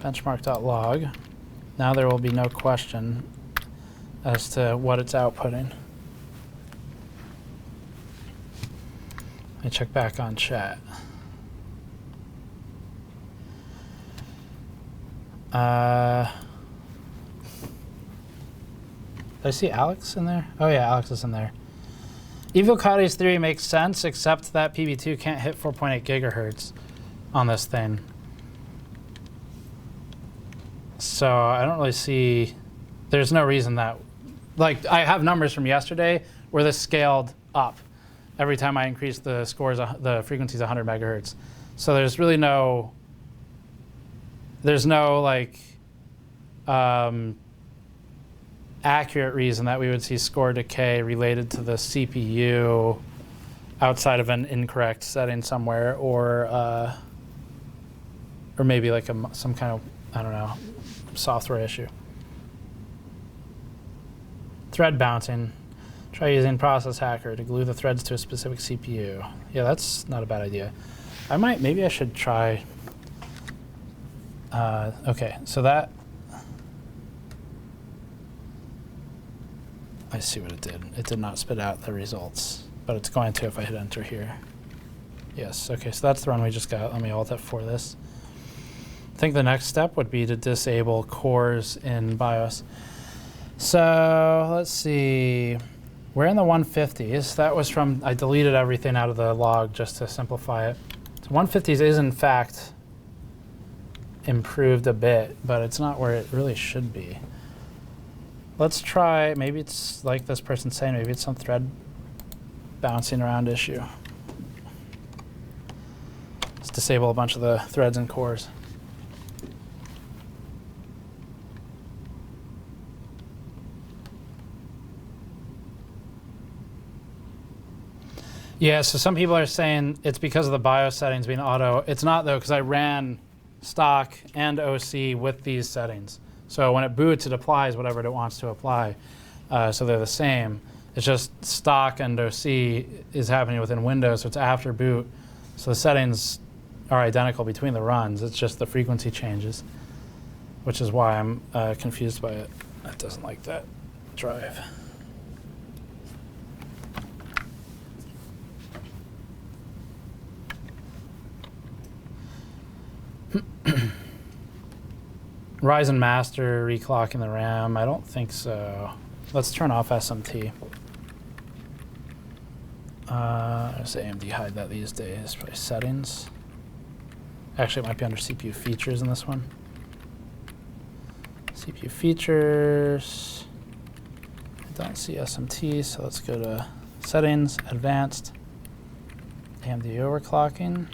Benchmark.log. Now there will be no question as to what it's outputting. Let me check back on chat. Did I see Alex in there? Oh yeah, Alex is in there. Evil Cody's theory makes sense, except that PB2 can't hit 4.8 gigahertz on this thing. So I don't really see, there's no reason that, like I have numbers from yesterday where this scaled up every time I increased the scores, the frequencies 100 megahertz. So there's really no, there's no like accurate reason that we would see score decay related to the CPU outside of an incorrect setting somewhere, or maybe like some kind of, I don't know, software issue. Thread bouncing. Try using Process Hacker to glue the threads to a specific CPU. Yeah, that's not a bad idea. Maybe I should try. Okay, so that, I see what it did. It did not spit out the results, but it's going to if I hit enter here. Yes, okay, so that's the run we just got. Let me alt F4 this. I think the next step would be to disable cores in BIOS. So let's see. We're in the 150s. That was from, I deleted everything out of the log just to simplify it. So 150s is in fact improved a bit, but it's not where it really should be. Let's try, maybe it's like this person's saying, maybe it's some thread bouncing around issue. Let's disable a bunch of the threads and cores. Yeah, so some people are saying it's because of the BIOS settings being auto. It's not though, because I ran stock and OC with these settings. So when it boots, it applies whatever it wants to apply. So they're the same. It's just stock and OC is happening within Windows, so it's after boot. So the settings are identical between the runs. It's just the frequency changes, which is why I'm confused by it. It doesn't like that drive. Ryzen Master reclocking the RAM. I don't think so. Let's turn off SMT. There's AMD hide that these days. Probably settings. Actually, it might be under CPU features in this one. CPU features. I don't see SMT, so let's go to settings, advanced, AMD overclocking.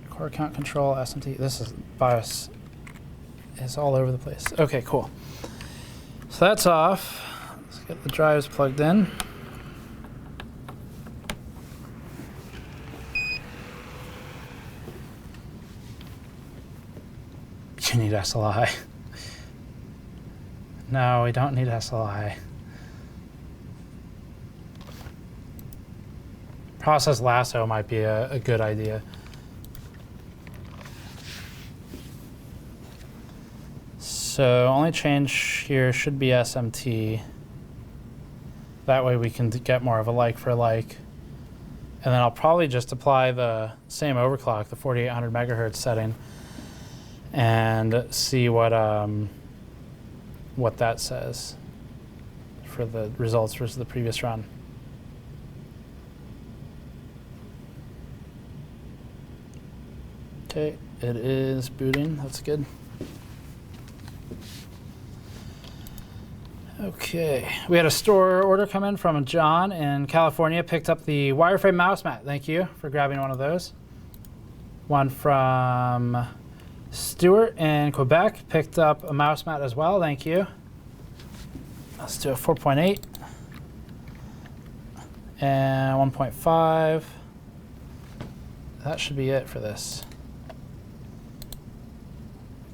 Core count control, SMT. This is BIOS. Is all over the place. Okay, cool. So that's off. Let's get the drives plugged in. You need SLI. No, we don't need SLI. Process lasso might be a good idea. So only change here should be SMT. That way we can get more of a like for like. And then I'll probably just apply the same overclock, the 4800 megahertz setting, and see what that says for the results versus the previous run. Okay, it is booting. That's good. Okay, we had a store order come in from John in California, picked up the wireframe mouse mat. Thank you for grabbing one of those. One from Stuart in Quebec, picked up a mouse mat as well. Thank you. Let's do a 4.8 and 1.5. That should be it for this.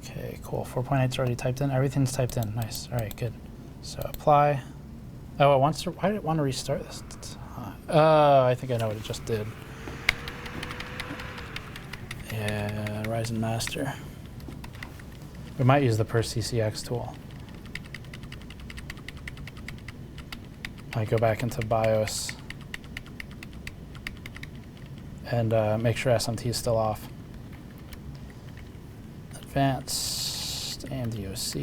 Okay, cool. 4.8 is already typed in. Everything's typed in. Nice. All right, good. So apply. Oh, it wants to. Why did it want to restart this? I think I know what it just did. Yeah, Ryzen Master. We might use the per CCX tool. I go back into BIOS and make sure SMT is still off. Advanced AMD OC.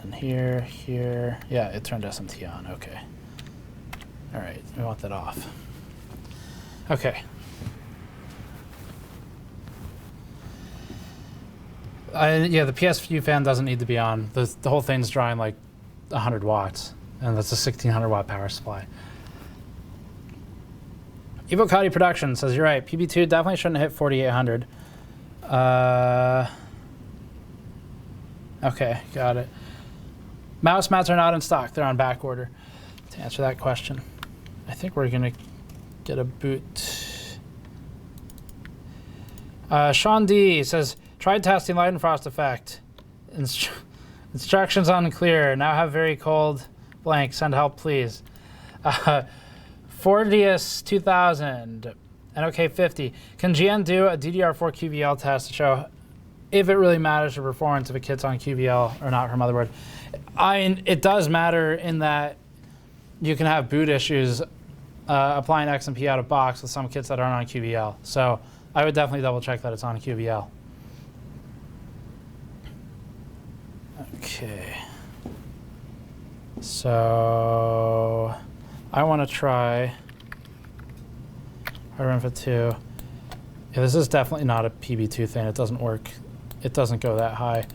And here, here. Yeah, it turned SMT on. Okay. All right, we want that off. Okay. Yeah, the PSU fan doesn't need to be on. The whole thing's drawing like 100 watts, and that's a 1600 watt power supply. Evocati Production says, you're right, PB2 definitely shouldn't hit 4800. Okay, got it. Mouse mats are not in stock. They're on back order. To answer that question, I think we're going to get a boot. Sean D says, tried testing Leidenfrost effect. Instructions unclear. Now have very cold blank. Send help, please. Fordius 2000 and OK50. Can GN do a DDR4 QVL test to show if it really matters for performance if a kit's on QVL or not for motherboard? It does matter in that you can have boot issues applying XMP out of box with some kits that aren't on QVL. So I would definitely double check that it's on QVL. Okay. So I want to try hardware input 2. Yeah, this is definitely not a PB2 thing. It doesn't work. It doesn't go that high.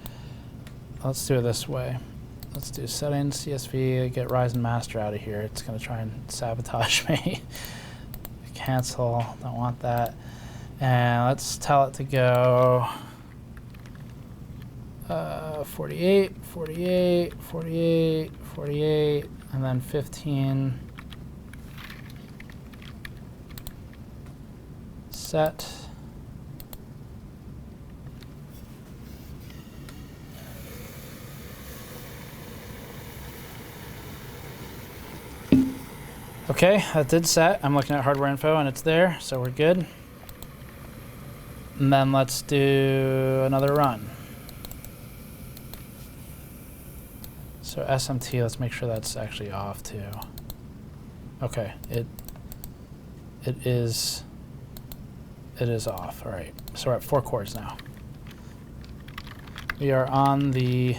Let's do it this way. Let's do settings, CSV, get Ryzen master out of here. It's going to try and sabotage me. Cancel, don't want that. And let's tell it to go 48, 48, 48, 48, and then 15. Set. Okay, that did set. I'm looking at hardware info and it's there, so we're good. And then let's do another run. So SMT, let's make sure that's actually off too. Okay, it is off. All right, so we're at 4 cores now. We are on the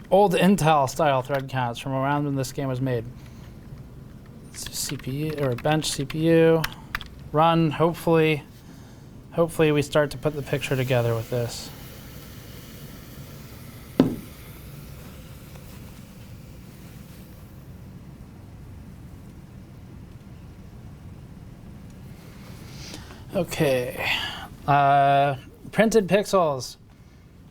old Intel style thread counts from around when this game was made. CPU or bench CPU, run. Hopefully we start to put the picture together with this. Okay, printed pixels.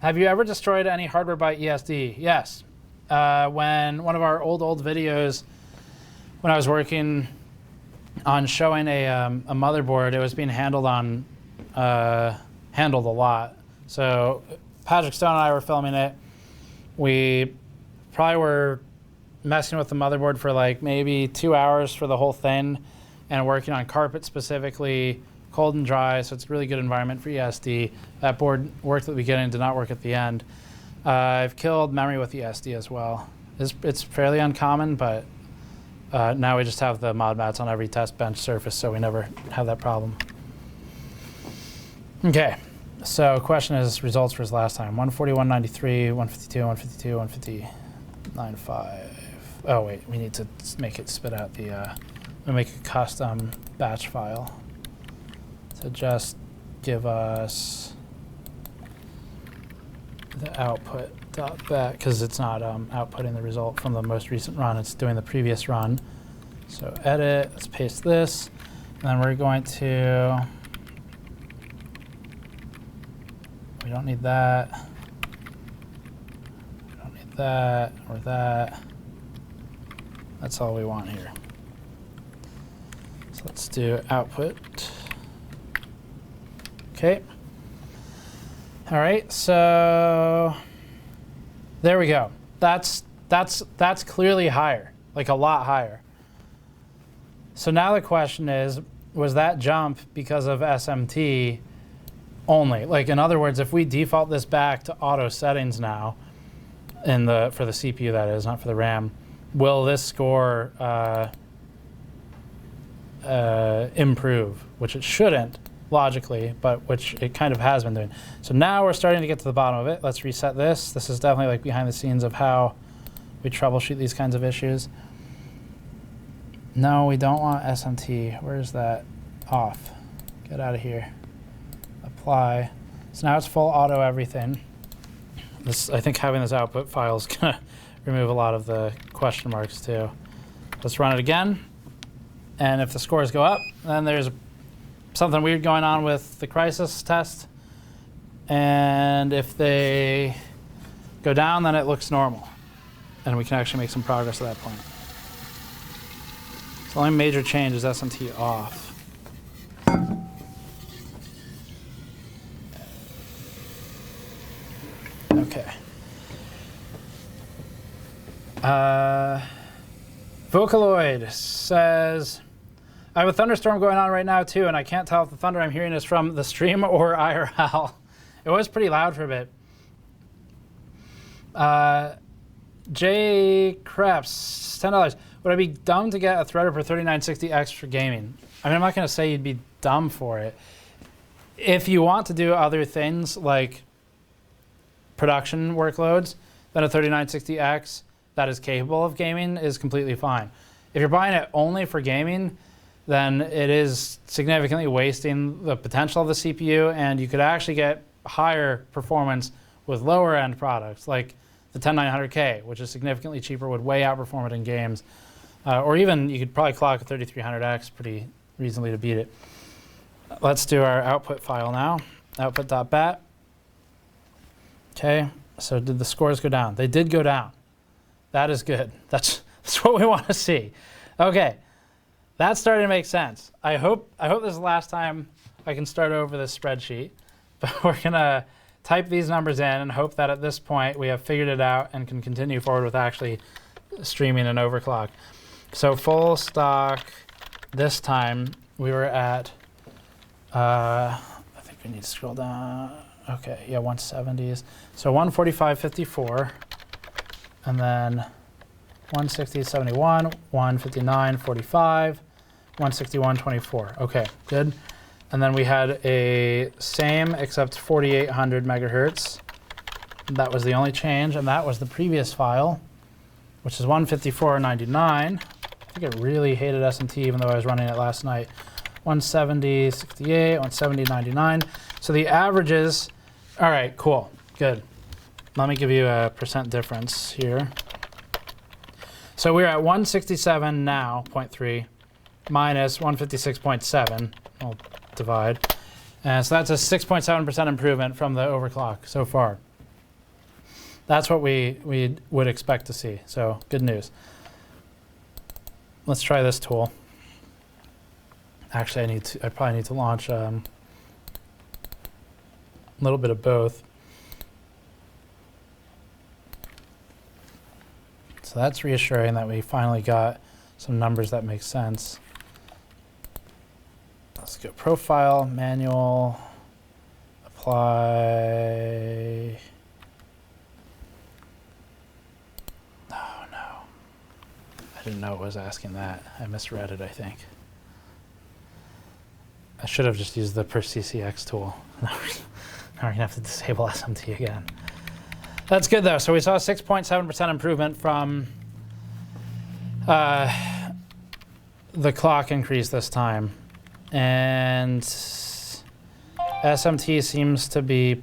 Have you ever destroyed any hardware by ESD? Yes. When one of our old videos, when I was working on showing a motherboard, it was being handled a lot. So Patrick Stone and I were filming it. We probably were messing with the motherboard for like maybe 2 hours for the whole thing and working on carpet specifically, cold and dry, so it's a really good environment for ESD. That board worked at the beginning, did not work at the end. I've killed memory with ESD as well. It's fairly uncommon, but now we just have the mod mats on every test bench surface, so we never have that problem. Okay, so question is results for his last time. 140, 193, 152, 152, 150.95. Oh wait, we need to make it spit out the, we make a custom batch file. To just give us the output dot back, because it's not outputting the result from the most recent run, it's doing the previous run. So edit, let's paste this, and then we're going to, we don't need that, we don't need that, or that. That's all we want here. So let's do output. Okay. All right, so there we go. That's clearly higher, like a lot higher. So now the question is, was that jump because of SMT only? Like in other words, if we default this back to auto settings now, for the CPU that is, not for the RAM, will this score improve? Which it shouldn't. logically, but which it kind of has been doing. So now we're starting to get to the bottom of it. Let's reset this. This is definitely like behind the scenes of how we troubleshoot these kinds of issues. No, we don't want SMT. Where's that? Off. Get out of here. Apply. So now it's full auto everything. This, I think having this output file is going to remove a lot of the question marks too. Let's run it again. And if the scores go up, then there's something weird going on with the Crysis test. And if they go down, then it looks normal. And we can actually make some progress at that point. So the only major change is SMT off. Okay. Vocaloid says, I have a thunderstorm going on right now too, and I can't tell if the thunder I'm hearing is from the stream or IRL. It was pretty loud for a bit. J Krebs, $10. Would I be dumb to get a Threadripper 3960X for gaming? I mean, I'm not going to say you'd be dumb for it. If you want to do other things like production workloads, then a 3960X that is capable of gaming is completely fine. If you're buying it only for gaming, then it is significantly wasting the potential of the CPU, and you could actually get higher performance with lower end products like the 10900K, which is significantly cheaper, would way outperform it in games. Or even you could probably clock a 3300X pretty reasonably to beat it. Let's do our output file now, output.bat. Okay, so did the scores go down? They did go down. That is good. That's what we want to see. Okay, that's starting to make sense. I hope this is the last time I can start over this spreadsheet, but we're gonna type these numbers in and hope that at this point we have figured it out and can continue forward with actually streaming and overclock. So full stock this time we were at, I think we need to scroll down. Okay, yeah, 170s. So 145.54, and then 160.71, 159.45, 161.24. Okay, good. And then we had a same except 4800 megahertz. That was the only change, and that was the previous file, which is 154.99. I think it really hated SMT even though I was running it last night. 170.68, 170.99. So the averages, all right, cool, good. Let me give you a percent difference here. So we're at 167 now, 0.3, minus 156.7. I'll divide. And so that's a 6.7% improvement from the overclock so far. That's what we would expect to see. So good news. Let's try this tool. Actually, I probably need to launch a little bit of both. So that's reassuring that we finally got some numbers that make sense. Let's go profile, manual, apply. Oh no, I didn't know it was asking that. I misread it, I think. I should have just used the per CCX tool. Now we're gonna have to disable SMT again. That's good though. So we saw a 6.7% improvement from the clock increase this time. And SMT seems to be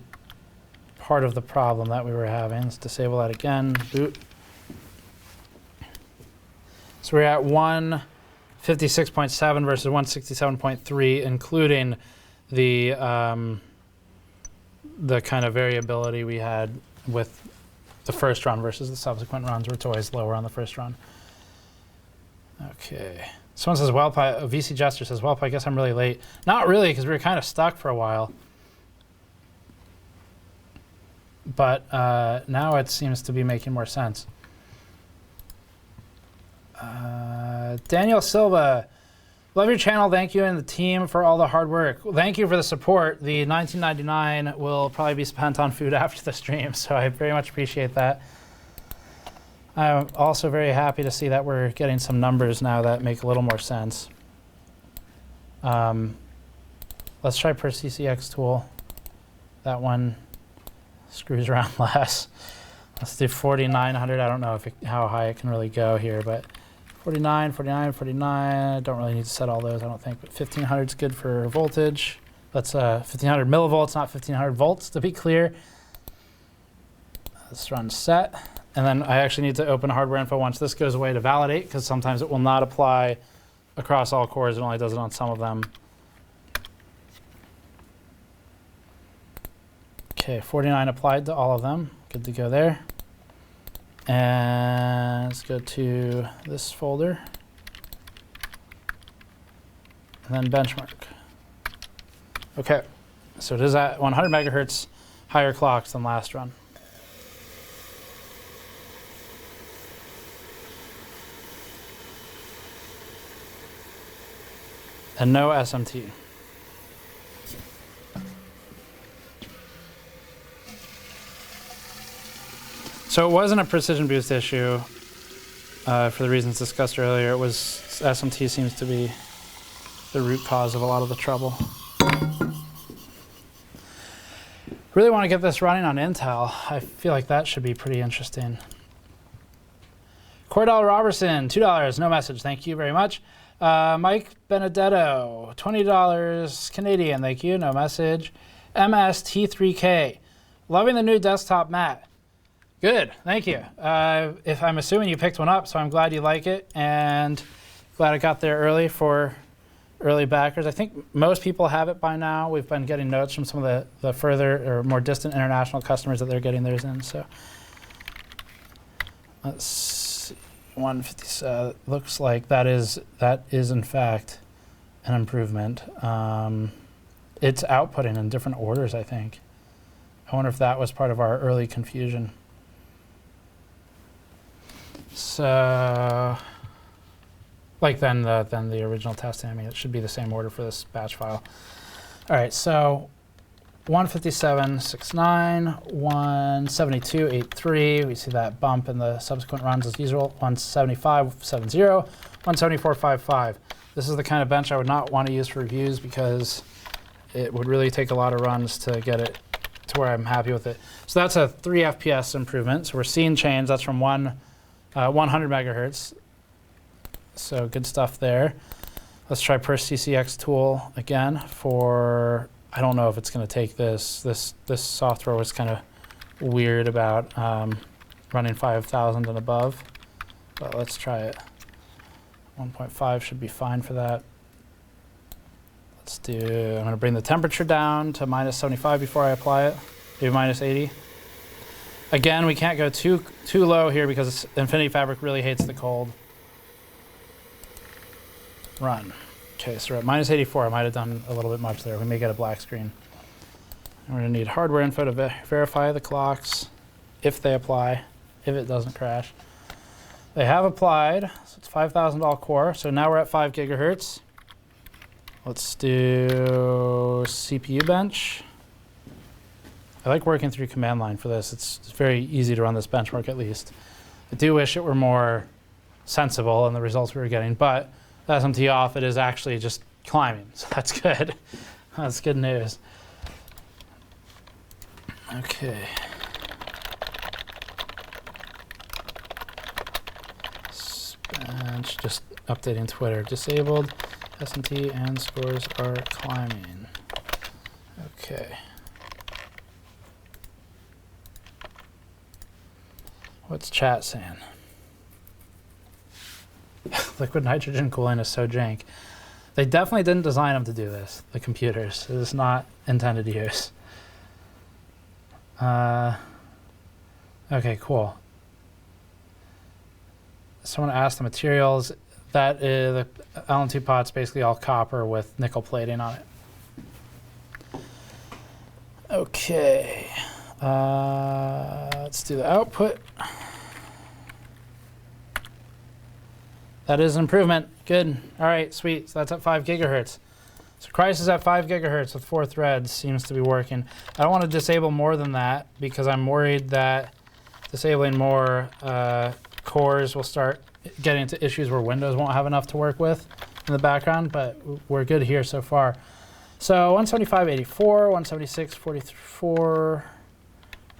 part of the problem that we were having. Let's disable that again. Boot. So we're at 156.7 versus 167.3, including the kind of variability we had with the first run versus the subsequent runs, where it's always lower on the first run. Okay. Someone says, well, VC Jester says, well, I guess I'm really late. Not really, because we were kind of stuck for a while. But now it seems to be making more sense. Daniel Silva, love your channel. Thank you and the team for all the hard work. Thank you for the support. The $19.99 will probably be spent on food after the stream, so I very much appreciate that. I'm also very happy to see that we're getting some numbers now that make a little more sense. Let's try per CCX tool. That one screws around less. Let's do 4900. I don't know how high it can really go here, but 49, 49, 49. I don't really need to set all those, I don't think, but 1500 is good for voltage. That's 1500 millivolts, not 1500 volts, to be clear. Let's run set. And then I actually need to open hardware info once this goes away to validate, because sometimes it will not apply across all cores. It only does it on some of them. Okay, 49 applied to all of them. Good to go there. And let's go to this folder. And then benchmark. Okay, so it is at 100 megahertz higher clocks than last run. And no SMT. So it wasn't a precision boost issue for the reasons discussed earlier. It was SMT seems to be the root cause of a lot of the trouble. Really want to get this running on Intel. I feel like that should be pretty interesting. Cordell Robertson, $2, no message. Thank you very much. Mike Benedetto, $20 Canadian. Thank you, no message. MST3K, loving the new desktop mat. Good, thank you. If I'm assuming you picked one up, so I'm glad you like it, and glad I got there early for early backers. I think most people have it by now. We've been getting notes from some of the further or more distant international customers that they're getting theirs in. So let's see, 157. Looks like that is in fact an improvement. It's outputting in different orders, I think. I wonder if that was part of our early confusion. So, like than the original testing. I mean, it should be the same order for this batch file. All right, so 157.69, 172.83. We see that bump in the subsequent runs as usual. 175.70, 174.55. This is the kind of bench I would not want to use for reviews because it would really take a lot of runs to get it to where I'm happy with it. So that's a 3 FPS improvement. So we're seeing change. That's from 100 megahertz. So good stuff there. Let's try per CCX tool again for, I don't know if it's going to take this. This software was kind of weird about running 5,000 and above, but let's try it. 1.5 should be fine for that. Let's do, I'm going to bring the temperature down to minus 75 before I apply it. Maybe minus 80. Again, we can't go too low here because Infinity Fabric really hates the cold. Run. Okay, so we're at minus 84. I might have done a little bit much there. We may get a black screen. And we're going to need hardware info to verify the clocks, if they apply, if it doesn't crash. They have applied, so it's 5,000 all core. So now we're at 5 gigahertz. Let's do CPU bench. I like working through command line for this. It's very easy to run this benchmark at least. I do wish it were more sensible in the results we were getting, but SMT off, it is actually just climbing, so that's good. That's good news. Okay. Bench, just updating Twitter. Disabled, SMT and scores are climbing. Okay. What's chat saying? Liquid nitrogen cooling is so jank. They definitely didn't design them to do this, the computers. It is not intended use. Okay, cool. Someone asked the materials. That is, the LN2 pot's basically all copper with nickel plating on it. Okay. Let's do the output. That is an improvement. Good. All right, sweet. So that's at 5 gigahertz. So Crysis at 5 gigahertz with 4 threads seems to be working. I don't want to disable more than that because I'm worried that disabling more cores will start getting into issues where Windows won't have enough to work with in the background, but we're good here so far. So 175.84, 176.44,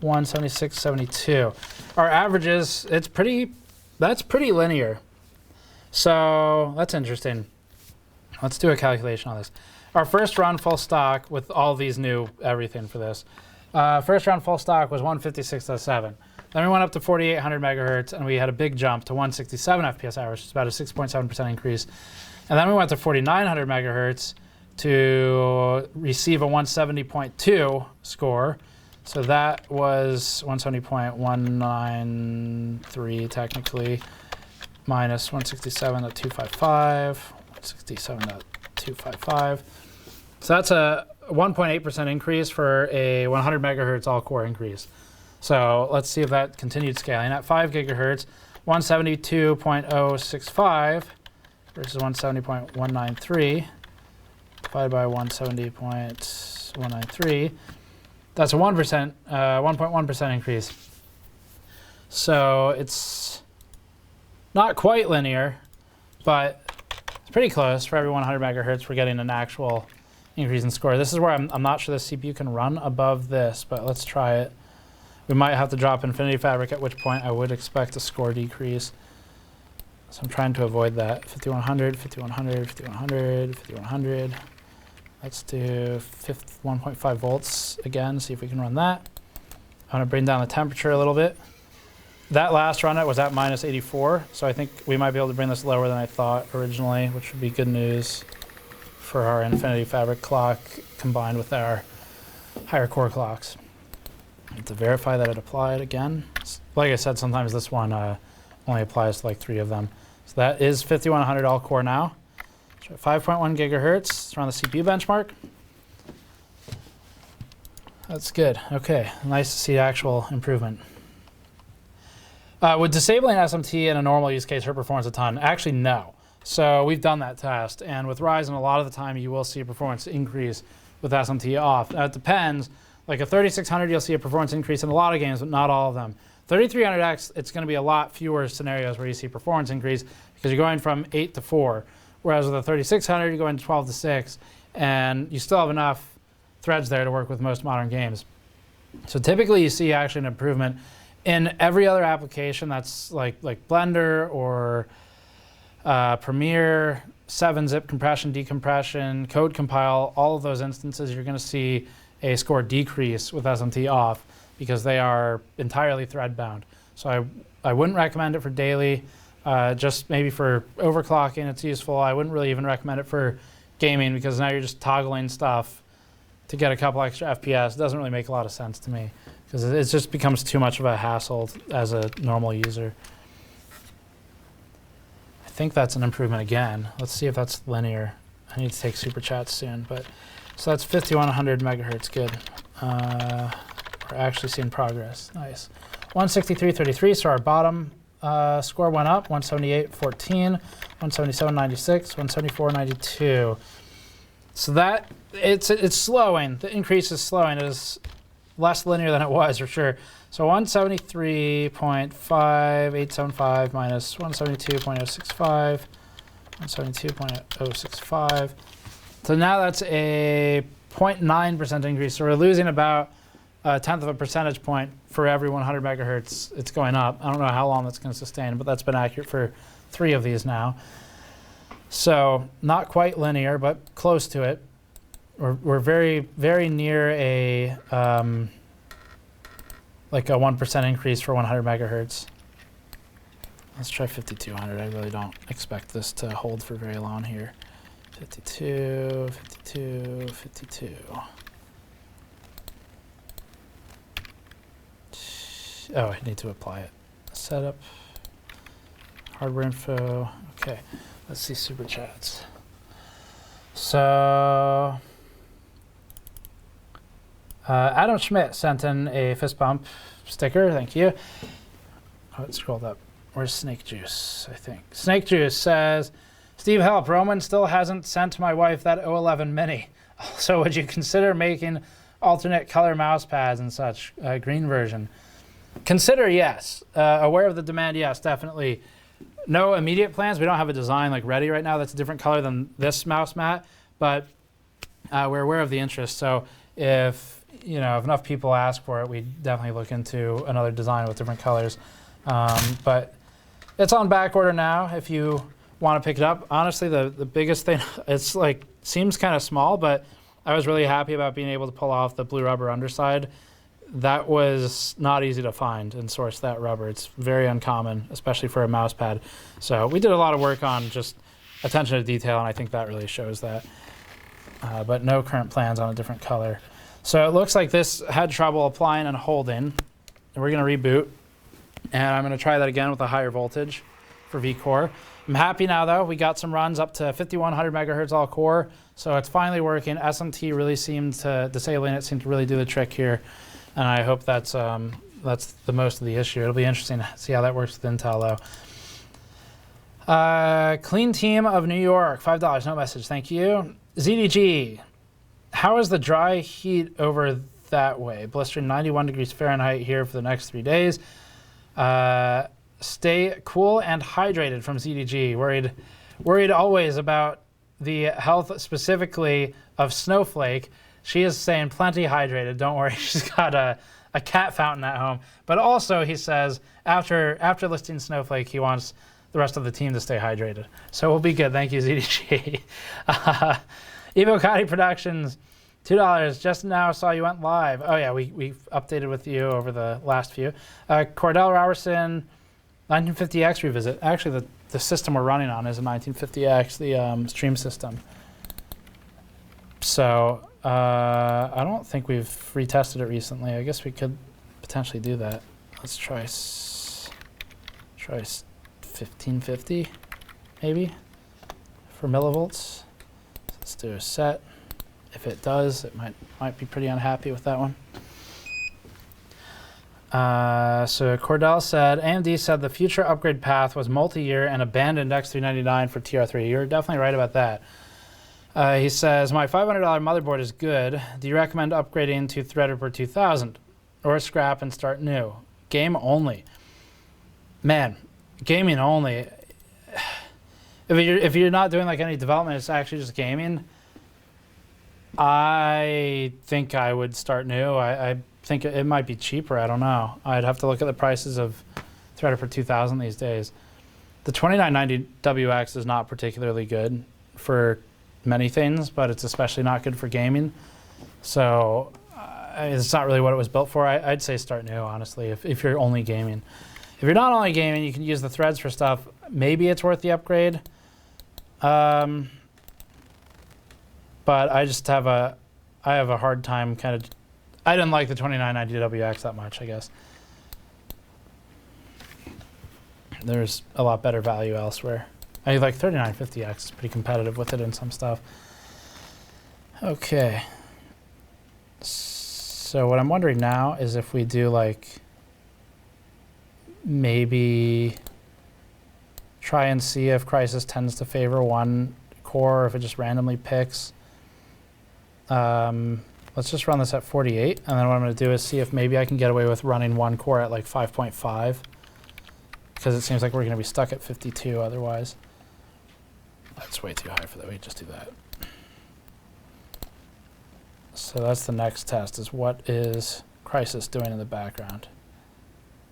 176.72. Our averages, that's pretty linear. So that's interesting. Let's do a calculation on this. Our first run full stock with all these new everything for this. First run full stock was 156.7. Then we went up to 4,800 megahertz and we had a big jump to 167 FPS hours, which is about a 6.7% increase. And then we went to 4,900 megahertz to receive a 170.2 score. So that was 170.193 technically, minus 167.255, 167.255. So that's a 1.8% increase for a 100 megahertz all-core increase. So let's see if that continued scaling. At 5 gigahertz, 172.065 versus 170.193 divided by 170.193. That's a 1.1% increase. So it's not quite linear, but it's pretty close. For every 100 megahertz, we're getting an actual increase in score. This is where I'm not sure the CPU can run above this, but let's try it. We might have to drop Infinity Fabric, at which point I would expect a score decrease. So I'm trying to avoid that. 5100, 5100, 5100, 5100. Let's do 1.5 volts again, see if we can run that. I'm gonna bring down the temperature a little bit. That last run it was at minus 84, so I think we might be able to bring this lower than I thought originally, which would be good news for our Infinity Fabric clock combined with our higher core clocks. I have to verify that it applied again. Like I said, sometimes this one only applies to like 3 of them. So that is 5100 all core now. 5.1 gigahertz, it's around the CPU benchmark. That's good. Okay, nice to see actual improvement. Would disabling SMT in a normal use case hurt performance a ton? Actually, no. So we've done that test, and with Ryzen, a lot of the time you will see a performance increase with SMT off. Now, it depends. Like a 3600, you'll see a performance increase in a lot of games, but not all of them. 3300X, it's going to be a lot fewer scenarios where you see performance increase because you're going from 8 to 4. Whereas with a 3600, you're going 12 to 6, and you still have enough threads there to work with most modern games. So typically you see actually an improvement in every other application that's like Blender or Premiere, 7-zip compression, decompression, code compile, all of those instances, you're going to see a score decrease with SMT off because they are entirely thread bound. So I wouldn't recommend it for daily. Just maybe for overclocking, it's useful. I wouldn't really even recommend it for gaming because now you're just toggling stuff to get a couple extra FPS. It doesn't really make a lot of sense to me because it just becomes too much of a hassle as a normal user. I think that's an improvement again. Let's see if that's linear. I need to take superchats soon, but so that's 5100 megahertz. Good. We're actually seeing progress. Nice. 163.33. So our bottom score went up, 178.14, 177.96, 174.92. So that it's slowing. The increase is slowing. It is less linear than it was for sure. So 173.5875 minus 172.065, 172.065. So now that's a 0.9% increase. So we're losing about a tenth of a percentage point for every 100 megahertz it's going up. I don't know how long that's going to sustain, but that's been accurate for 3 of these now. So not quite linear, but close to it. We're very, very near a like a 1% increase for 100 megahertz. Let's try 5200. I really don't expect this to hold for very long here. 52, 52, 52. Oh, I need to apply it. Setup, hardware info. Okay, let's see super chats. So, Adam Schmidt sent in a fist bump sticker. Thank you. Oh, it scrolled up. Where's Snake Juice? I think Snake Juice says, "Steve, help! Roman still hasn't sent my wife that 011 Mini. So, would you consider making alternate color mouse pads and such? Green version." Consider yes. Aware of the demand, yes, definitely. No immediate plans. We don't have a design like ready right now that's a different color than this mouse mat, but we're aware of the interest. So if if enough people ask for it, we definitely look into another design with different colors. But it's on back order now if you want to pick it up. Honestly, the biggest thing, it's like seems kind of small, but I was really happy about being able to pull off the blue rubber underside. That was not easy to find and source that rubber. It's very uncommon, especially for a mouse pad. So we did a lot of work on just attention to detail, and I think that really shows that. But no current plans on a different color. So it looks like this had trouble applying and holding. We're going to reboot, and I'm going to try that again with a higher voltage for vCore. I'm happy now, though. We got some runs up to 5100 megahertz all core, so it's finally working. SMT really seemed to, disabling it seemed to really do the trick here, and I hope that's the most of the issue. It'll be interesting to see how that works with Intel, though. Clean Team of New York, $5, no message, thank you. ZDG, how is the dry heat over that way? Blistering 91 degrees Fahrenheit here for the next 3 days. Stay cool and hydrated from ZDG. Worried always about the health specifically of Snowflake. She is saying plenty hydrated. Don't worry, she's got a cat fountain at home. But also, he says, after listing Snowflake, he wants the rest of the team to stay hydrated. So we'll be good. Thank you, ZDG. Evocati Productions, $2. Just now saw you went live. Oh yeah, we updated with you over the last few. Cordell Robertson, 1950X revisit. Actually, the system we're running on is a 1950X, the stream system. So I don't think we've retested it recently. I guess we could potentially do that. Let's try 1550 maybe for millivolts. So let's do a set. If it does, it might be pretty unhappy with that one. So Cordell said, AMD said the future upgrade path was multi-year and abandoned X399 for TR3. You're definitely right about that. He says, my $500 motherboard is good. Do you recommend upgrading to Threadripper 2000 or scrap and start new? Game only. Man, gaming only. If you're not doing like any development, it's actually just gaming. I think I would start new. I think it might be cheaper. I don't know. I'd have to look at the prices of Threadripper 2000 these days. The 2990WX is not particularly good for many things, but it's especially not good for gaming. So it's not really what it was built for. I'd say start new, honestly, if you're only gaming. If you're not only gaming, you can use the threads for stuff. Maybe it's worth the upgrade. But I just have a hard time kind of. I didn't like the 2990WX that much, I guess. There's a lot better value elsewhere. I like 3950X. It's pretty competitive with it in some stuff. Okay. So what I'm wondering now is if we do like maybe try and see if Crysis tends to favor one core or if it just randomly picks. Let's just run this at 48, and then what I'm going to do is see if maybe I can get away with running one core at like 5.5, because it seems like we're going to be stuck at 52 otherwise. That's way too high for that. We just do that. So that's the next test, is what is Crysis doing in the background.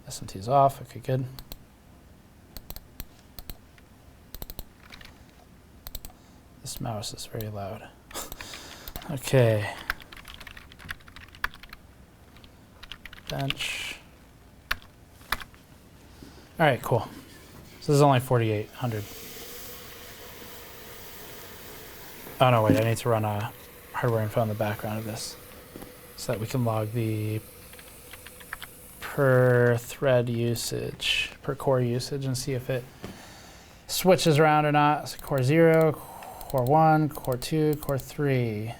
SMT's off. Okay, good. This mouse is very loud. Okay. Bench. All right, cool. So this is only 4800. Oh no, wait, I need to run a hardware info in the background of this so that we can log the per thread usage, per core usage, and see if it switches around or not. So core 0, core 1, core 2, core 3.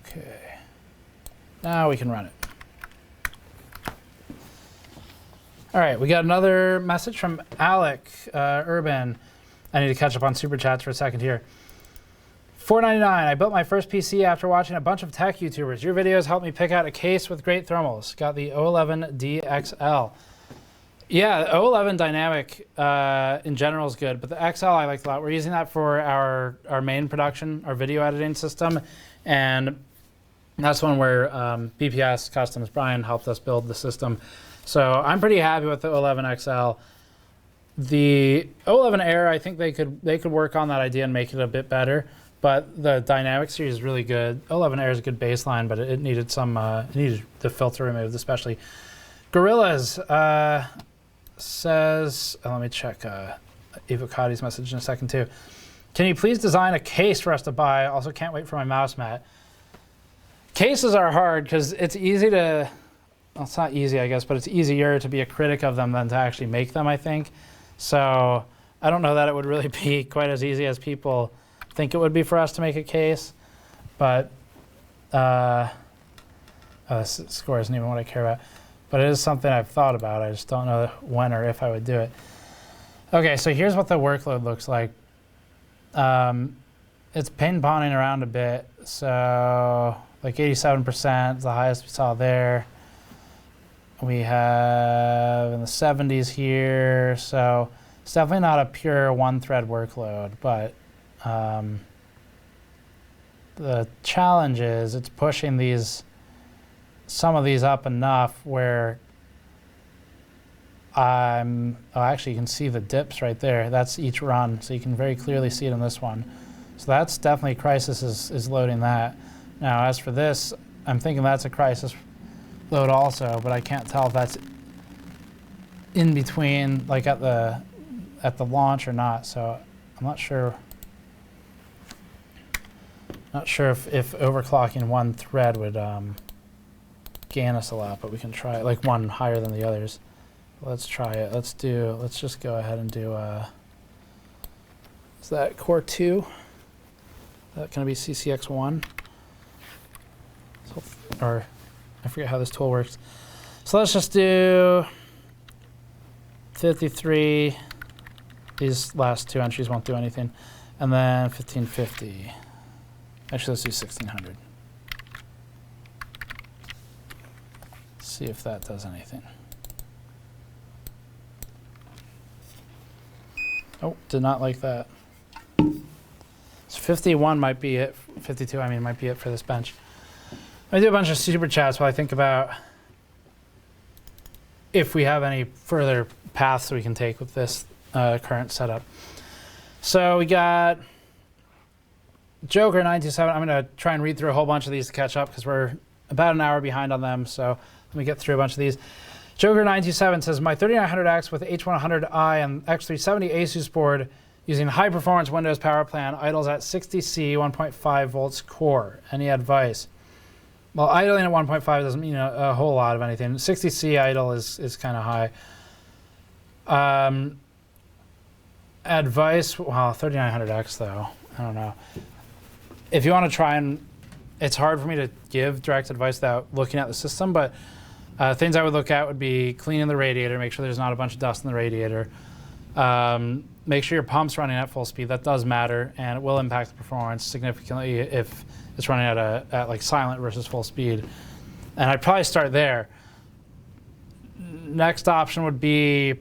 Okay, now we can run it. All right, we got another message from Alec Urban. I need to catch up on super chats for a second here. $4.99. I built my first PC after watching a bunch of tech YouTubers. Your videos helped me pick out a case with great thermals. Got the O11 DXL. Yeah, 011 dynamic in general is good, but the XL I liked a lot. We're using that for our main production, our video editing system, and that's one where BPS Customs Brian helped us build the system. So I'm pretty happy with the 011 XL. The 011 Air, I think they could work on that idea and make it a bit better. But the dynamic series is really good. 011 Air is a good baseline, but it needed it needed the filter removed, especially. Gorillas says, let me check Evocati's message in a second too. Can you please design a case for us to buy? Also, can't wait for my mouse mat. Cases are hard because it's easy to, well, it's not easy, I guess, but it's easier to be a critic of them than to actually make them, I think. So I don't know that it would really be quite as easy as people think it would be for us to make a case. But this score isn't even what I care about. But it is something I've thought about. I just don't know when or if I would do it. Okay, so here's what the workload looks like. It's ping-ponging around a bit. So like 87% is the highest we saw there. We have in the 70s here. So it's definitely not a pure one-thread workload, but the challenge is it's pushing some of these up enough where actually you can see the dips right there. That's each run, so you can very clearly see it in this one. So that's definitely Crysis is loading that. Now as for this, I'm thinking that's a Crysis load also, but I can't tell if that's in between, like at the launch or not. So I'm not sure. Not sure if overclocking one thread would gain us a lot, but we can try it, like one higher than the others. Let's try it. Let's just go ahead and do, is that core 2? Is that going to be CCX1? So, or I forget how this tool works. So let's just do 53. These last two entries won't do anything. And then 1550. Actually, let's do 1600. See if that does anything. Oh, did not like that. So 51 might be it. 52, I mean, might be it for this bench. I do a bunch of super chats while I think about if we have any further paths we can take with this current setup. So we got Joker 927. I'm going to try and read through a whole bunch of these to catch up because we're about an hour behind on them. So let me get through a bunch of these. Joker 927 says, my 3900X with H100i and X370 Asus board using high performance Windows power plan idles at 60C 1.5 volts core. Any advice? Well, idling at 1.5 doesn't mean a whole lot of anything. 60C idle is kind of high. Advice, well, 3900X though, I don't know. If you want to try and, it's hard for me to give direct advice without looking at the system, but things I would look at would be cleaning the radiator, make sure there's not a bunch of dust in the radiator. Make sure your pump's running at full speed. That does matter, and it will impact the performance significantly if it's running at like silent versus full speed. And I'd probably start there. Next option would be,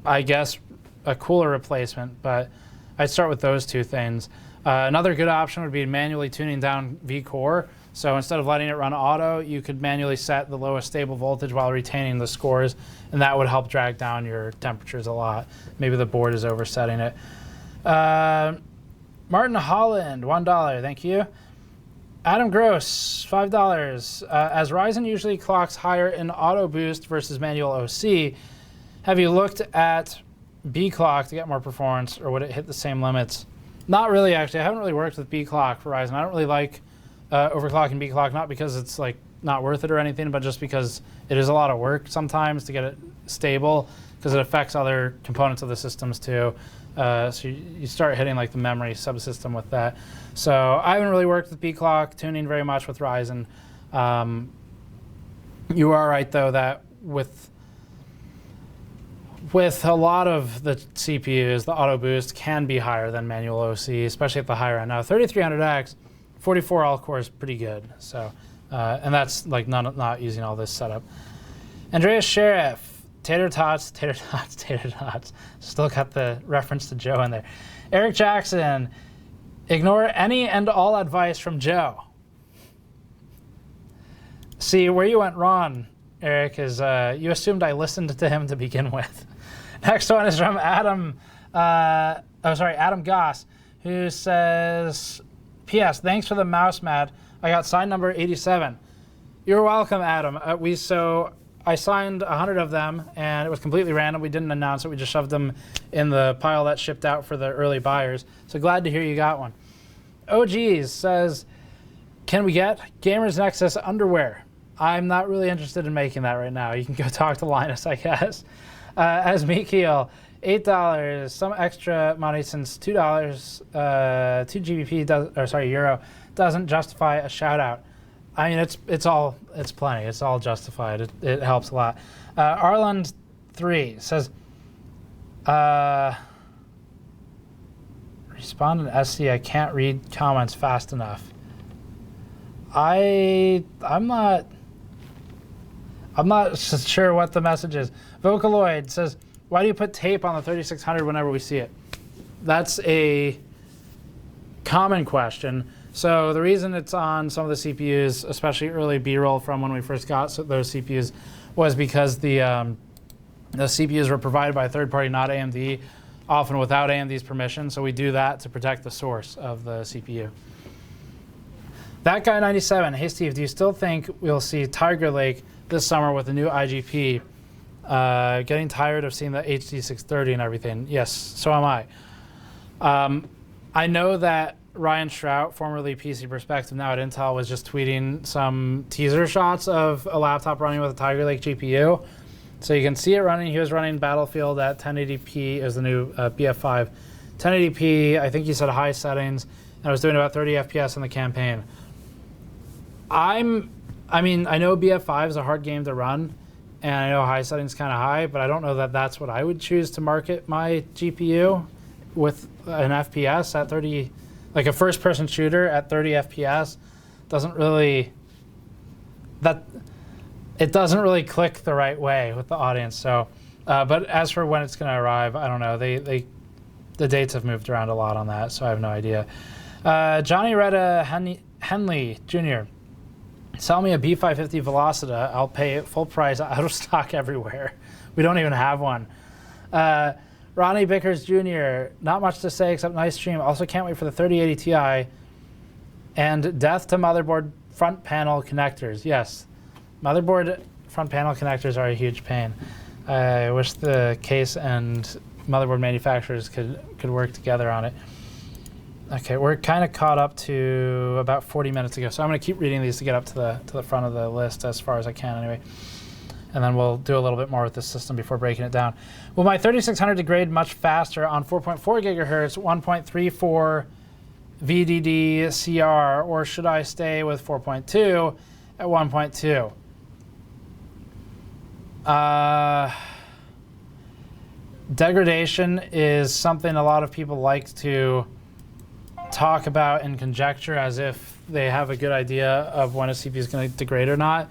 I guess, a cooler replacement, but I'd start with those two things. Another good option would be manually tuning down vCore. So instead of letting it run auto, you could manually set the lowest stable voltage while retaining the scores, and that would help drag down your temperatures a lot. Maybe the board is oversetting it. Martin Holland, $1, thank you. Adam Gross, $5. As Ryzen usually clocks higher in auto boost versus manual OC, have you looked at B-clock to get more performance, or would it hit the same limits? Not really, actually. I haven't really worked with B-clock for Ryzen. I don't really like overclocking B-clock, not because it's like not worth it or anything, but just because it is a lot of work sometimes to get it stable, because it affects other components of the systems too. So you start hitting like the memory subsystem with that. So I haven't really worked with B-clock tuning very much with Ryzen. You are right though that with a lot of the CPUs, the auto boost can be higher than manual OC, especially at the higher end. Now 3300X, 44 all-core is pretty good. So, and that's like not using all this setup. Andreas Sheriff, Tater tots, tater tots, tater tots. Still got the reference to Joe in there. Eric Jackson, ignore any and all advice from Joe. See, where you went wrong, Eric, is you assumed I listened to him to begin with. Next one is from Adam, Adam Goss, who says, P.S. Thanks for the mouse mat. I got sign number 87. You're welcome, Adam. I signed 100 of them, and it was completely random. We didn't announce it. We just shoved them in the pile that shipped out for the early buyers. So glad to hear you got one. OGs says, can we get Gamers Nexus underwear? I'm not really interested in making that right now. You can go talk to Linus, I guess. As Mikhail, $8, some extra money since $2, 2 GBP euro doesn't justify a shout out. I mean, it's plenty. It's all justified. It helps a lot. Arland 3 says, respond in SC. I can't read comments fast enough. I'm not sure what the message is. Vocaloid says, why do you put tape on the 3600 whenever we see it? That's a common question. So the reason it's on some of the CPUs, especially early B-roll from when we first got those CPUs, was because the CPUs were provided by a third party, not AMD, often without AMD's permission. So we do that to protect the source of the CPU. That guy 97, hey Steve, do you still think we'll see Tiger Lake this summer with the new IGP? Getting tired of seeing the HD 630 and everything. Yes, so am I. I know that Ryan Shrout, formerly PC Perspective, now at Intel, was just tweeting some teaser shots of a laptop running with a Tiger Lake GPU. So you can see it running. He was running Battlefield at 1080p as the new BF5. 1080p, I think he said high settings, and I was doing about 30 FPS in the campaign. I know BF5 is a hard game to run, and I know high settings kind of high, but I don't know that that's what I would choose to market my GPU with an FPS at 30, like a first-person shooter at 30 FPS doesn't really click the right way with the audience. So, but as for when it's going to arrive, I don't know. The dates have moved around a lot on that, so I have no idea. Johnny Retta Henley Jr. Sell me a B550 Velocita. I'll pay it full price, out of stock everywhere. We don't even have one. Ronnie Bickers Jr. Not much to say except nice stream. Also can't wait for the 3080 Ti. And death to motherboard front panel connectors. Yes, motherboard front panel connectors are a huge pain. I wish the case and motherboard manufacturers could work together on it. Okay, we're kind of caught up to about 40 minutes ago, so I'm going to keep reading these to get up to the front of the list as far as I can anyway. And then we'll do a little bit more with this system before breaking it down. Will my 3600 degrade much faster on 4.4 gigahertz, 1.34 VDD CR, or should I stay with 4.2 at 1.2? Degradation is something a lot of people like to talk about and conjecture as if they have a good idea of when a CPU is going to degrade or not.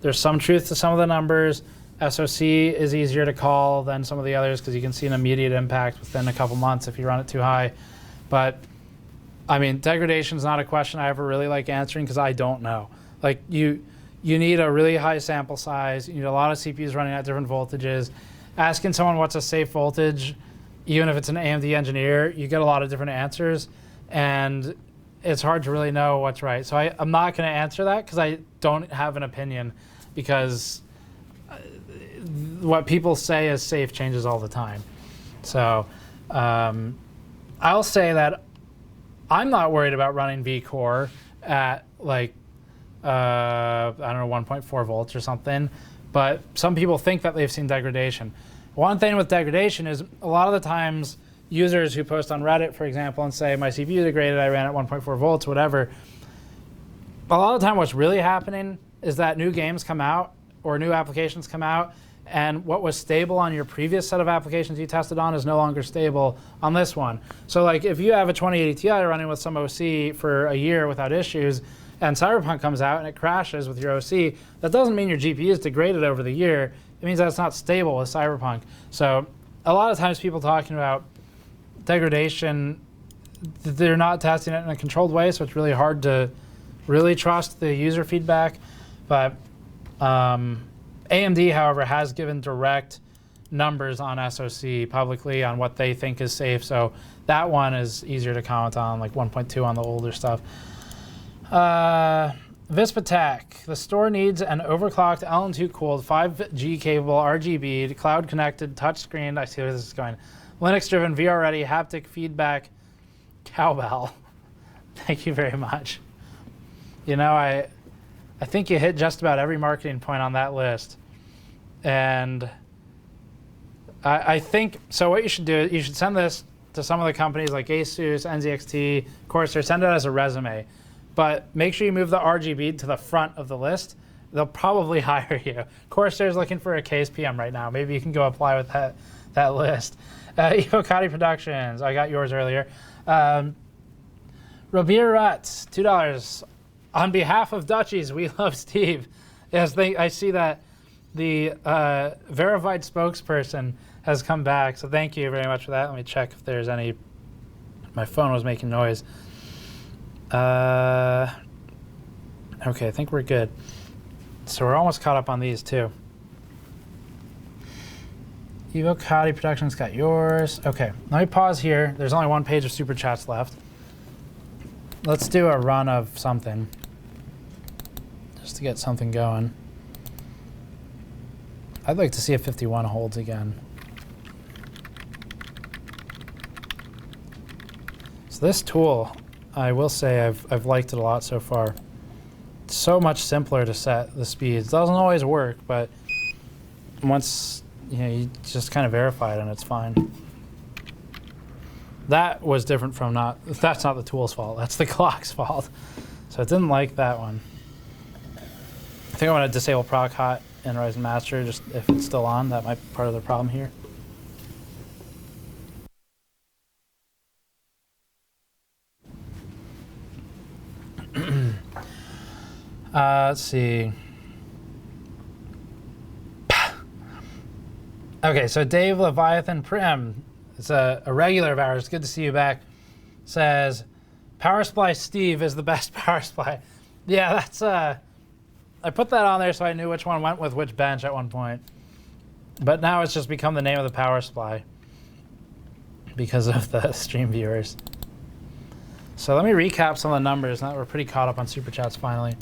There's some truth to some of the numbers. SoC is easier to call than some of the others because you can see an immediate impact within a couple months if you run it too high. But I mean, degradation is not a question I ever really like answering because I don't know. Like you need a really high sample size. You need a lot of CPUs running at different voltages. Asking someone what's a safe voltage, even if it's an AMD engineer, you get a lot of different answers, and it's hard to really know what's right. So I'm not going to answer that because I don't have an opinion, because what people say is safe changes all the time. So I'll say that I'm not worried about running vCore at like, I don't know, 1.4 volts or something, but some people think that they've seen degradation. One thing with degradation is a lot of the times users who post on Reddit, for example, and say, my CPU degraded, I ran at 1.4 volts, whatever. A lot of the time what's really happening is that new games come out or new applications come out, and what was stable on your previous set of applications you tested on is no longer stable on this one. So like if you have a 2080 Ti running with some OC for a year without issues, and Cyberpunk comes out and it crashes with your OC, that doesn't mean your GPU is degraded over the year. It it means that it's not stable with Cyberpunk. So a lot of times people talking about degradation, they're not testing it in a controlled way, so it's really hard to really trust the user feedback. But AMD, however, has given direct numbers on SoC publicly on what they think is safe, so that one is easier to comment on, like 1.2 on the older stuff. Vispatech, the store needs an overclocked LN2 cooled 5G capable RGB cloud connected touchscreen. I see where this is going. Linux driven VR ready haptic feedback cowbell. Thank you very much. You know, I think you hit just about every marketing point on that list. And I think, so what you should do, you should send this to some of the companies like Asus, NZXT, Corsair, send it as a resume. But make sure you move the RGB to the front of the list. They'll probably hire you. Corsair's looking for a case PM right now. Maybe you can go apply with that list. Evocati Productions, I got yours earlier. Rabir Rutz, $2. On behalf of Dutchies, we love Steve. Yes, I see that the verified spokesperson has come back, so thank you very much for that. Let me check if there's any. My phone was making noise. Okay, I think we're good. So we're almost caught up on these too. Evocati Productions got yours. Okay, let me pause here. There's only one page of super chats left. Let's do a run of something, just to get something going. I'd like to see if 51 holds again. So this tool, I will say I've liked it a lot so far. It's so much simpler to set the speeds. Doesn't always work, but once you just kind of verify it and it's fine. That was different from that's not the tool's fault, that's the clock's fault. So it didn't like that one. I think I want to disable proc hot in Ryzen Master, just if it's still on. That might be part of the problem here. Let's see. Okay, so Dave Leviathan Prim, it's a regular of ours, good to see you back, says, Power Supply Steve is the best power supply. Yeah, that's, I put that on there so I knew which one went with which bench at one point. But now it's just become the name of the power supply because of the stream viewers. So let me recap some of the numbers now that we're pretty caught up on Super Chats finally.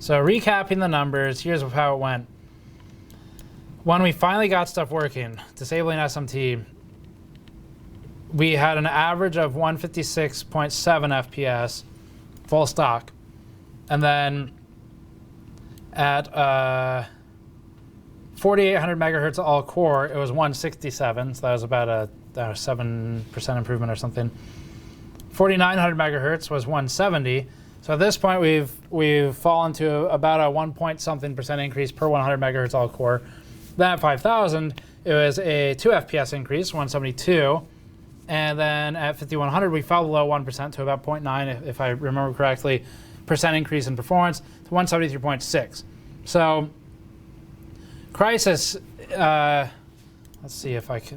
So recapping the numbers, here's how it went. When we finally got stuff working, disabling SMT, we had an average of 156.7 FPS, full stock. And then at 4800 megahertz all core, it was 167, so that was about a 7% improvement or something. 4900 megahertz was 170. So at this point, we've fallen to about a 1 point something percent increase per 100 megahertz all core. Then at 5000, it was a 2 FPS increase, 172. And then at 5100, we fell below 1% to about 0.9, if I remember correctly, percent increase in performance to 173.6. So Crysis, let's see if I do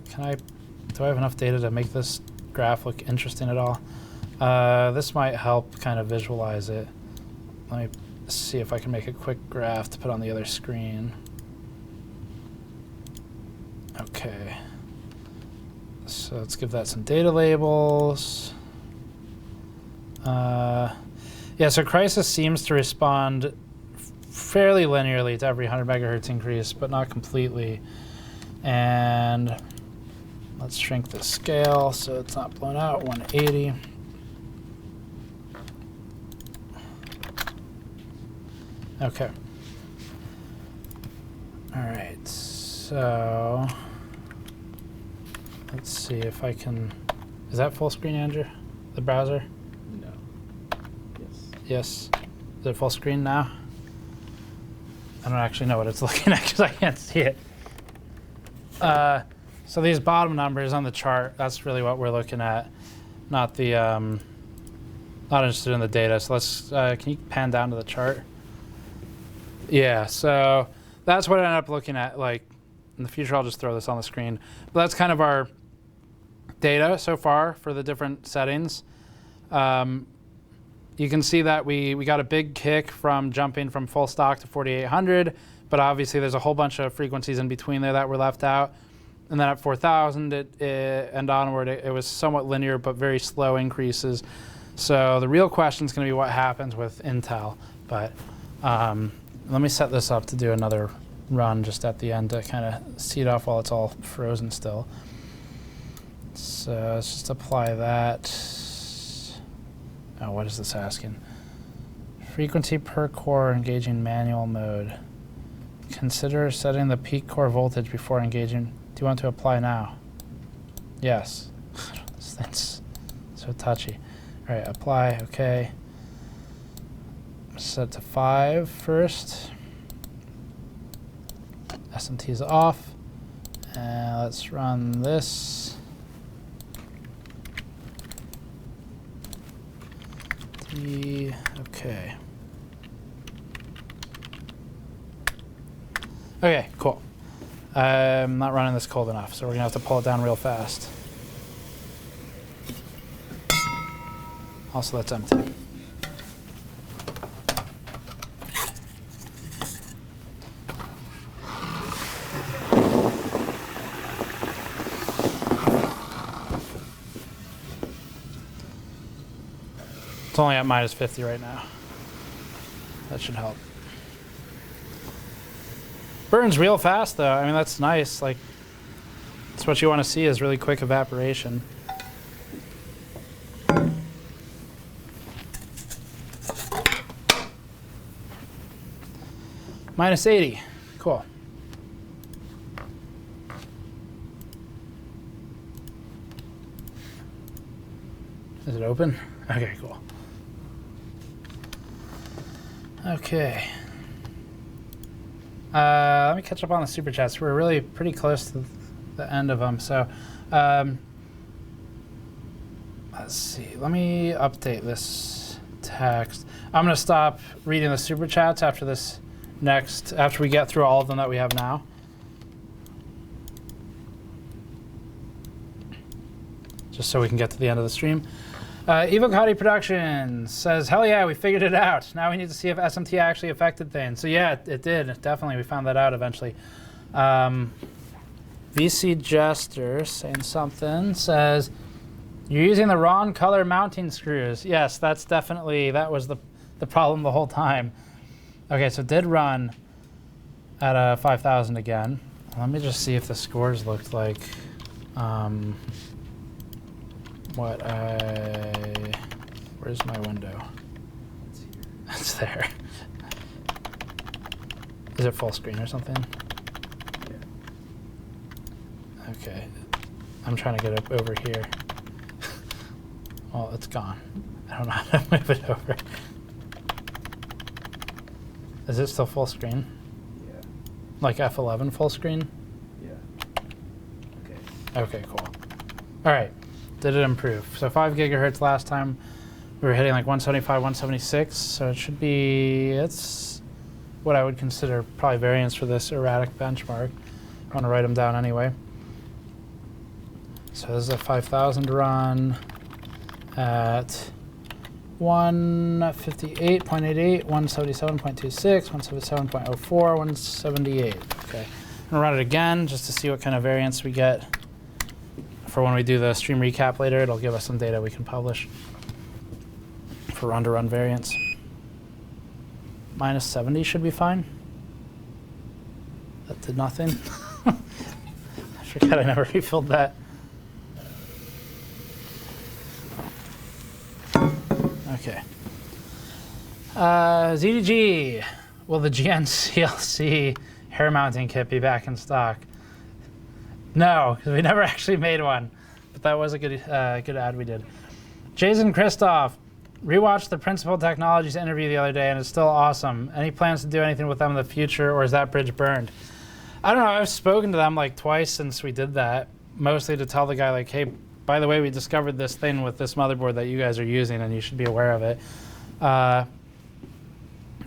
I have enough data to make this graph look interesting at all? This might help kind of visualize it. Let me see if I can make a quick graph to put on the other screen. Okay. So let's give that some data labels. Yeah, so Crysis seems to respond fairly linearly to every 100 megahertz increase, but not completely. And let's shrink the scale so it's not blown out, 180. Okay. All right, so let's see if I can, is that full screen, Andrew? The browser? No. Yes. Yes. Is it full screen now? I don't actually know what it's looking at because I can't see it. So these bottom numbers on the chart, that's really what we're looking at, not the, not interested in the data. So let's, can you pan down to the chart? Yeah, so that's what I ended up looking at, like In the future, I'll just throw this on the screen. But that's kind of our data so far for the different settings. You can see that we got a big kick from jumping from full stock to 4800, but obviously there's a whole bunch of frequencies in between there that were left out. And then at 4000 and onward, it was somewhat linear, but very slow increases. So the real question is going to be what happens with Intel. But let me set this up to do another run just at the end to kind of see it off while it's all frozen still. So let's just apply that. Oh, what is this asking? Frequency per core engaging manual mode. Consider setting the peak core voltage before engaging. Do you want to apply now? Yes. This thing's so touchy. All right, apply, okay. Set to 5 first. SMT is off. And let's run this. Okay. Okay, cool. I'm not running this cold enough, so we're gonna have to pull it down real fast. Also, that's empty. It's only at minus 50 right now. That should help. Burns real fast though. I mean, that's nice. Like, that's what you want to see is really quick evaporation. Minus 80. Cool. Is it open? Okay, cool. Okay. Let me catch up on the super chats. We're really pretty close to the end of them. So let's see. Let me update this text. I'm going to stop reading the super chats after this after we get through all of them that we have now. Just so we can get to the end of the stream. Evocati Productions says, hell yeah, we figured it out. Now we need to see if SMT actually affected things. So yeah, it did. Definitely, we found that out eventually. VC Jester saying something, says, you're using the wrong color mounting screws. Yes, that's definitely, that was the problem the whole time. Okay, so it did run at 5000 again. Let me just see if the scores looked like where's my window? It's here. It's there. Is it full screen or something? Yeah. Okay. I'm trying to get it over here. Well, it's gone. I don't know how to move it over. Is it still full screen? Yeah. Like F11 full screen? Yeah. Okay. Okay, cool. All right. Did it improve? So 5 gigahertz last time. We were hitting like 175, 176. So it should be, it's what I would consider probably variance for this erratic benchmark. I want to write them down anyway. So this is a 5000 run at 158.88, 177.26, 177.04, 178. Okay. I'm gonna run it again just to see what kind of variance we get. For when we do the stream recap later, it'll give us some data we can publish for run-to-run variance. Minus 70 should be fine. That did nothing. I forgot I never refilled that. Okay. ZDG, will the GNCLC hair mounting kit be back in stock? No, because we never actually made one, but that was a good ad we did. Jason Christoph, rewatched the Principal Technologies interview the other day, and it's still awesome. Any plans to do anything with them in the future, or is that bridge burned? I don't know. I've spoken to them like twice since we did that, mostly to tell the guy like, hey, by the way, we discovered this thing with this motherboard that you guys are using, and you should be aware of it. I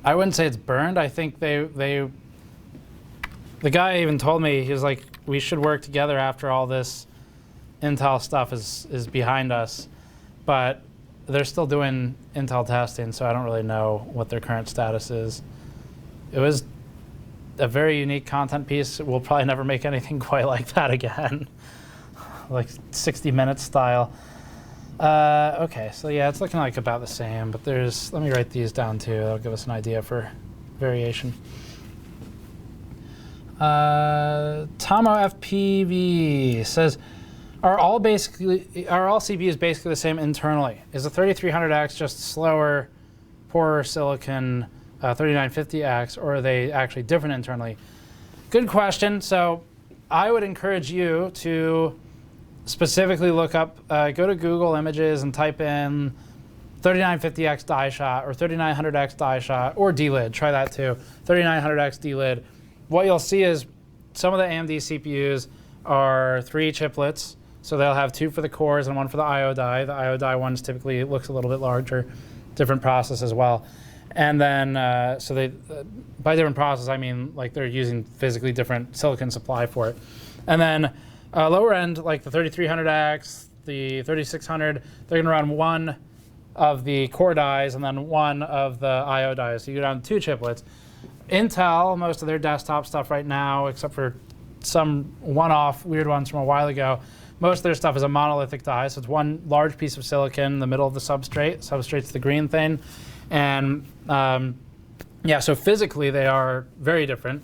wouldn't say it's burned. I think they the guy even told me, he was like, we should work together after all this Intel stuff is behind us. But they're still doing Intel testing, so I don't really know what their current status is. It was a very unique content piece. We'll probably never make anything quite like that again. Like 60 Minutes style. Okay, so yeah, it's looking like about the same, but there's, let me write these down too. That'll give us an idea for variation. Tomo FPV says, are all CPUs basically the same internally? Is the 3300X just slower, poorer silicon 3950X, or are they actually different internally? Good question. So I would encourage you to specifically look up, go to Google Images and type in 3950X die shot or 3900X die shot or D-lid. Try that too. 3900X D-lid. What you'll see is some of the AMD CPUs are 3 chiplets. So they'll have 2 for the cores and 1 for the I/O die. The I/O die ones typically looks a little bit larger, different process as well. And then, so they, by different process, I mean like they're using physically different silicon supply for it. And then lower end, like the 3300X, the 3600, they're gonna run 1 of the core dies and then 1 of the I/O dies. So you go down to 2 chiplets. Intel, most of their desktop stuff right now, except for some one-off weird ones from a while ago, most of their stuff is a monolithic die, so it's 1 large piece of silicon in the middle of the substrate. Substrate's the green thing. And yeah, so physically they are very different.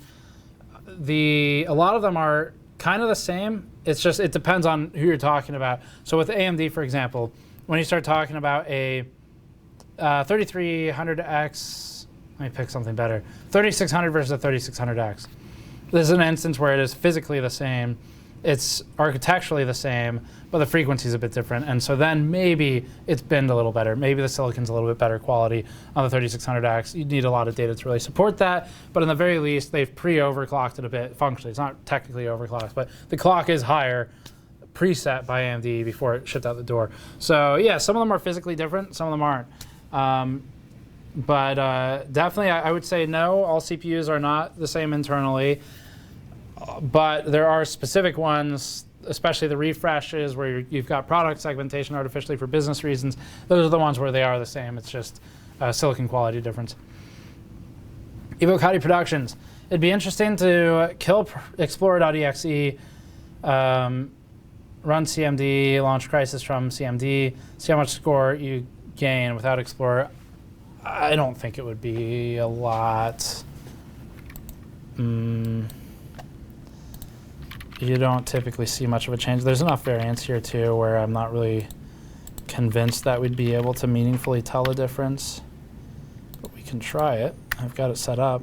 A lot of them are kind of the same. It's just, it depends on who you're talking about. So with AMD, for example, when you start talking about a 3300X, let me pick something better, 3600 versus a 3600X. This is an instance where it is physically the same. It's architecturally the same, but the frequency is a bit different. And so then maybe it's binned a little better. Maybe the silicon's a little bit better quality on the 3600X. You need a lot of data to really support that. But in the very least, they've pre-overclocked it a bit functionally. It's not technically overclocked, but the clock is higher, preset by AMD before it shipped out the door. So yeah, some of them are physically different, some of them aren't. But definitely, I would say no, all CPUs are not the same internally. But there are specific ones, especially the refreshes where you've got product segmentation artificially for business reasons. Those are the ones where they are the same. It's just silicon quality difference. Evocati Productions. It'd be interesting to kill Explorer.exe, run CMD, launch Crysis from CMD, see how much score you gain without Explorer. I don't think it would be a lot. You don't typically see much of a change. There's enough variance here too where I'm not really convinced that we'd be able to meaningfully tell a difference. But we can try it. I've got it set up.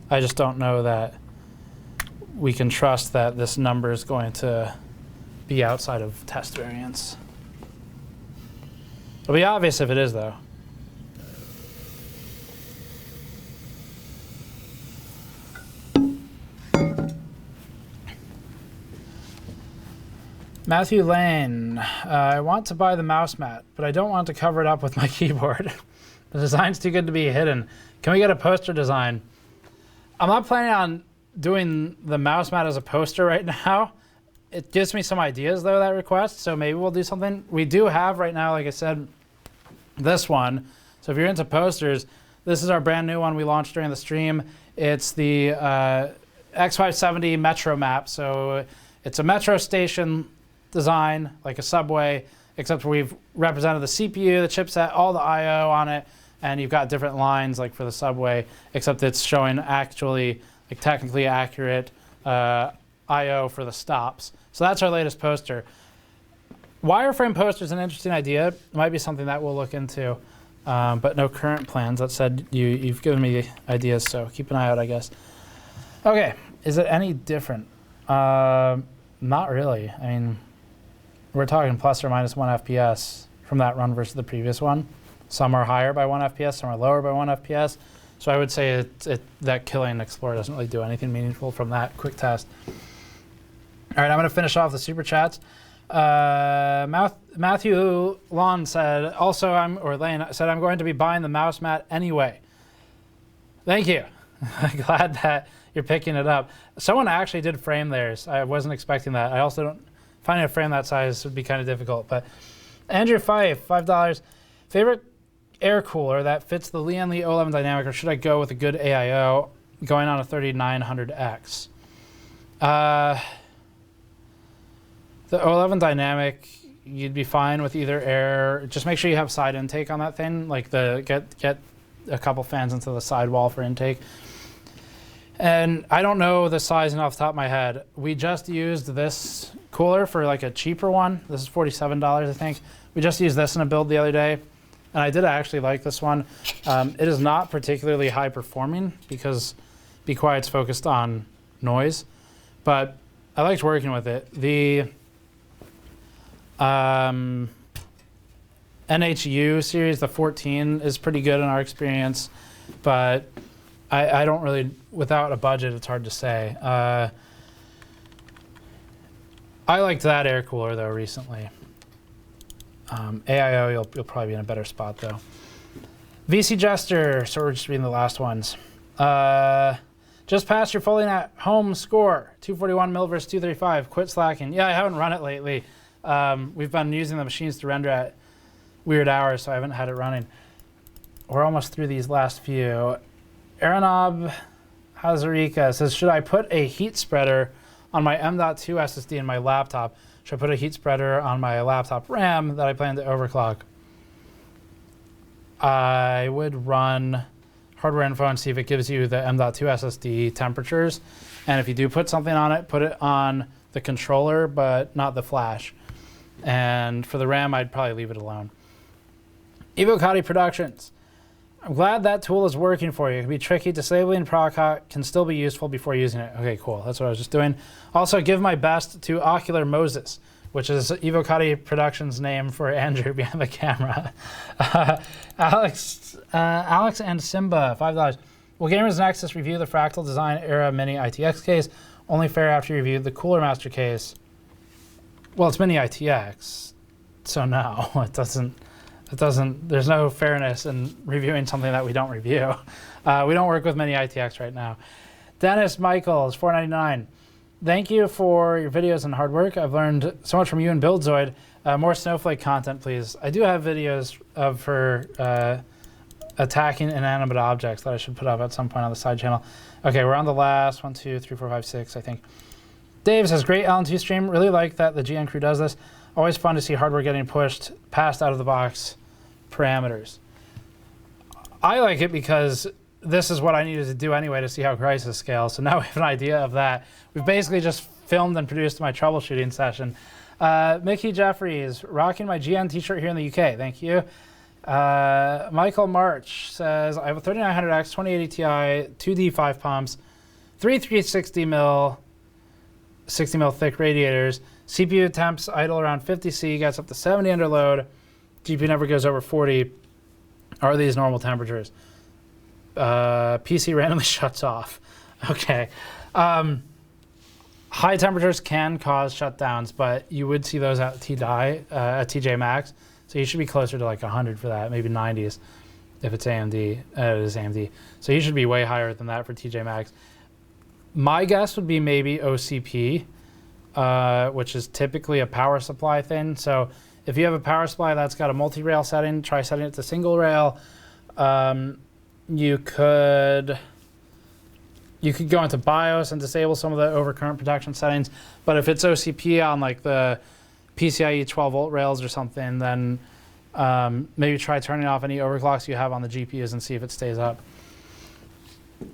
I just don't know that we can trust that this number is going to be outside of test variance. It'll be obvious if it is though. Matthew Lane, I want to buy the mouse mat, but I don't want to cover it up with my keyboard. The design's too good to be hidden. Can we get a poster design? I'm not planning on doing the mouse mat as a poster right now. It gives me some ideas though, that request, so maybe we'll do something. We do have right now, like I said, this one. So if you're into posters, this is our brand new one we launched during the stream. It's the X570 Metro map. So it's a metro station design, like a subway, except we've represented the CPU, the chipset, all the I/O on it, and you've got different lines like for the subway, except it's showing actually like technically accurate I/O for the stops. So that's our latest poster. Wireframe poster is an interesting idea. It might be something that we'll look into, but no current plans. That said, you've given me ideas, so keep an eye out, I guess. Okay, is it any different? Not really. I mean, we're talking plus or minus 1 FPS from that run versus the previous one. Some are higher by 1 FPS, some are lower by 1 FPS. So I would say that killing Explorer doesn't really do anything meaningful from that quick test. All right, I'm going to finish off the super chats. Matthew Lon said, Lane said, I'm going to be buying the mouse mat anyway. Thank you. Glad that you're picking it up. Someone actually did frame theirs. I wasn't expecting that. I also don't finding a frame that size would be kind of difficult. But Andrew Fife, $5. Favorite air cooler that fits the Lian Li O11 Dynamic, or should I go with a good AIO going on a 3900X? The O11 Dynamic, you'd be fine with either air. Just make sure you have side intake on that thing. Like get a couple fans into the sidewall for intake. And I don't know the sizing off the top of my head. We just used this cooler for like a cheaper one. This is $47, I think. We just used this in a build the other day. And I did actually like this one. It is not particularly high performing because Be Quiet's focused on noise. But I liked working with it. The NHU series, the 14, is pretty good in our experience. But I don't really, without a budget, it's hard to say. I liked that air cooler, though, recently. AIO, you'll probably be in a better spot, though. VC Jester, so we're just reading the last ones. Just passed your fully at home score, 241 mil versus 235. Quit slacking. Yeah, I haven't run it lately. We've been using the machines to render at weird hours, so I haven't had it running. We're almost through these last few. Aeronob Hazarika says, should I put a heat spreader on my M.2 SSD in my laptop? Should I put a heat spreader on my laptop RAM that I plan to overclock? I would run hardware info and see if it gives you the M.2 SSD temperatures. And if you do put something on it, put it on the controller, but not the flash. And for the RAM, I'd probably leave it alone. Evocati Productions. I'm glad that tool is working for you. It can be tricky. Disabling Proc can still be useful before using it. Okay, cool. That's what I was just doing. Also, give my best to Ocular Moses, which is Evocati Productions' name for Andrew behind the camera. Alex and Simba, $5. Will Gamers Nexus review the Fractal Design Era Mini ITX case? Only fair after you reviewed the Cooler Master case. Well, it's Mini ITX, so no, it doesn't. There's no fairness in reviewing something that we don't review. We don't work with Mini ITX right now. Dennis Michaels, $4.99. Thank you for your videos and hard work. I've learned so much from you and BuildZoid. More Snowflake content, please. I do have videos of her attacking inanimate objects that I should put up at some point on the side channel. Okay, we're on the last 1, 2, 3, 4, 5, 6, I think. Dave says, great LN2 stream. Really like that the GN crew does this. Always fun to see hardware getting pushed past out of the box parameters. I like it because this is what I needed to do anyway to see how Crysis scales. So now we have an idea of that. We've basically just filmed and produced my troubleshooting session. Mickey Jeffries, rocking my GN t-shirt here in the UK. Thank you. Michael March says, I have a 3900X 2080 Ti, 2D5 pumps, 3 360 mil, 60 mil thick radiators. CPU temps idle around 50C, gets up to 70 under load. GPU never goes over 40. Are these normal temperatures? PC randomly shuts off. Okay. High temperatures can cause shutdowns, but you would see those at at TJ Maxx. So you should be closer to like 100 for that, maybe 90s if it's AMD. It is AMD. So you should be way higher than that for TJ Maxx. My guess would be maybe OCP, which is typically a power supply thing. So if you have a power supply that's got a multi-rail setting, try setting it to single rail. You could go into BIOS and disable some of the overcurrent protection settings. But if it's OCP on like the PCIe 12 volt rails or something, then maybe try turning off any overclocks you have on the GPUs and see if it stays up.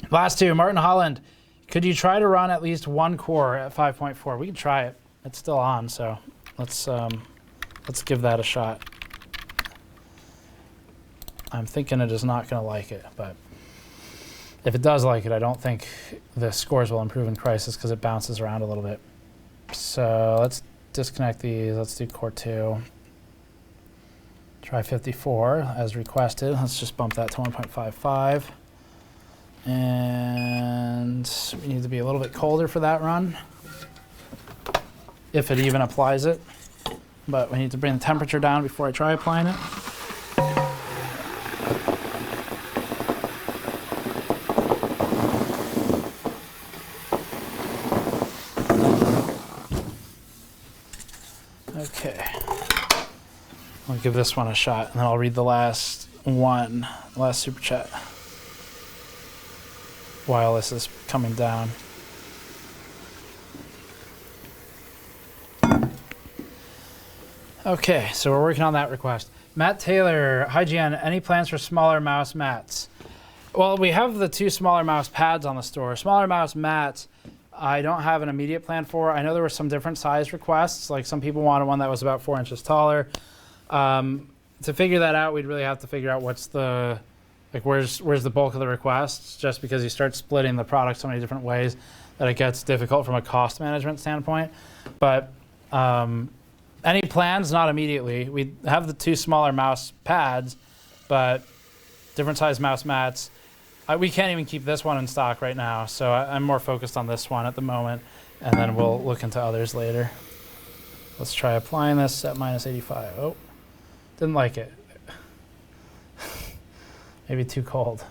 Last two, Martin Holland. Could you try to run at least one core at 5.4? We can try it. It's still on, so let's give that a shot. I'm thinking it is not going to like it, but if it does like it, I don't think the scores will improve in Crysis because it bounces around a little bit. So let's disconnect these. Let's do core 2. Try 54 as requested. Let's just bump that to 1.55. And we need to be a little bit colder for that run, if it even applies it. But we need to bring the temperature down before I try applying it. Okay. I'll give this one a shot, and then I'll read the last super chat while this is coming down. Okay, so we're working on that request. Matt Taylor, hi GN, any plans for smaller mouse mats? Well, we have the 2 smaller mouse pads on the store. Smaller mouse mats, I don't have an immediate plan for. I know there were some different size requests, like some people wanted one that was about 4 inches taller. To figure that out, we'd really have to figure out what's the, like where's the bulk of the requests, just because you start splitting the product so many different ways that it gets difficult from a cost management standpoint. But any plans? Not immediately. We have the 2 smaller mouse pads, but different size mouse mats. We can't even keep this one in stock right now, so I'm more focused on this one at the moment, and then we'll look into others later. Let's try applying this at -85. Oh, didn't like it. Maybe too cold.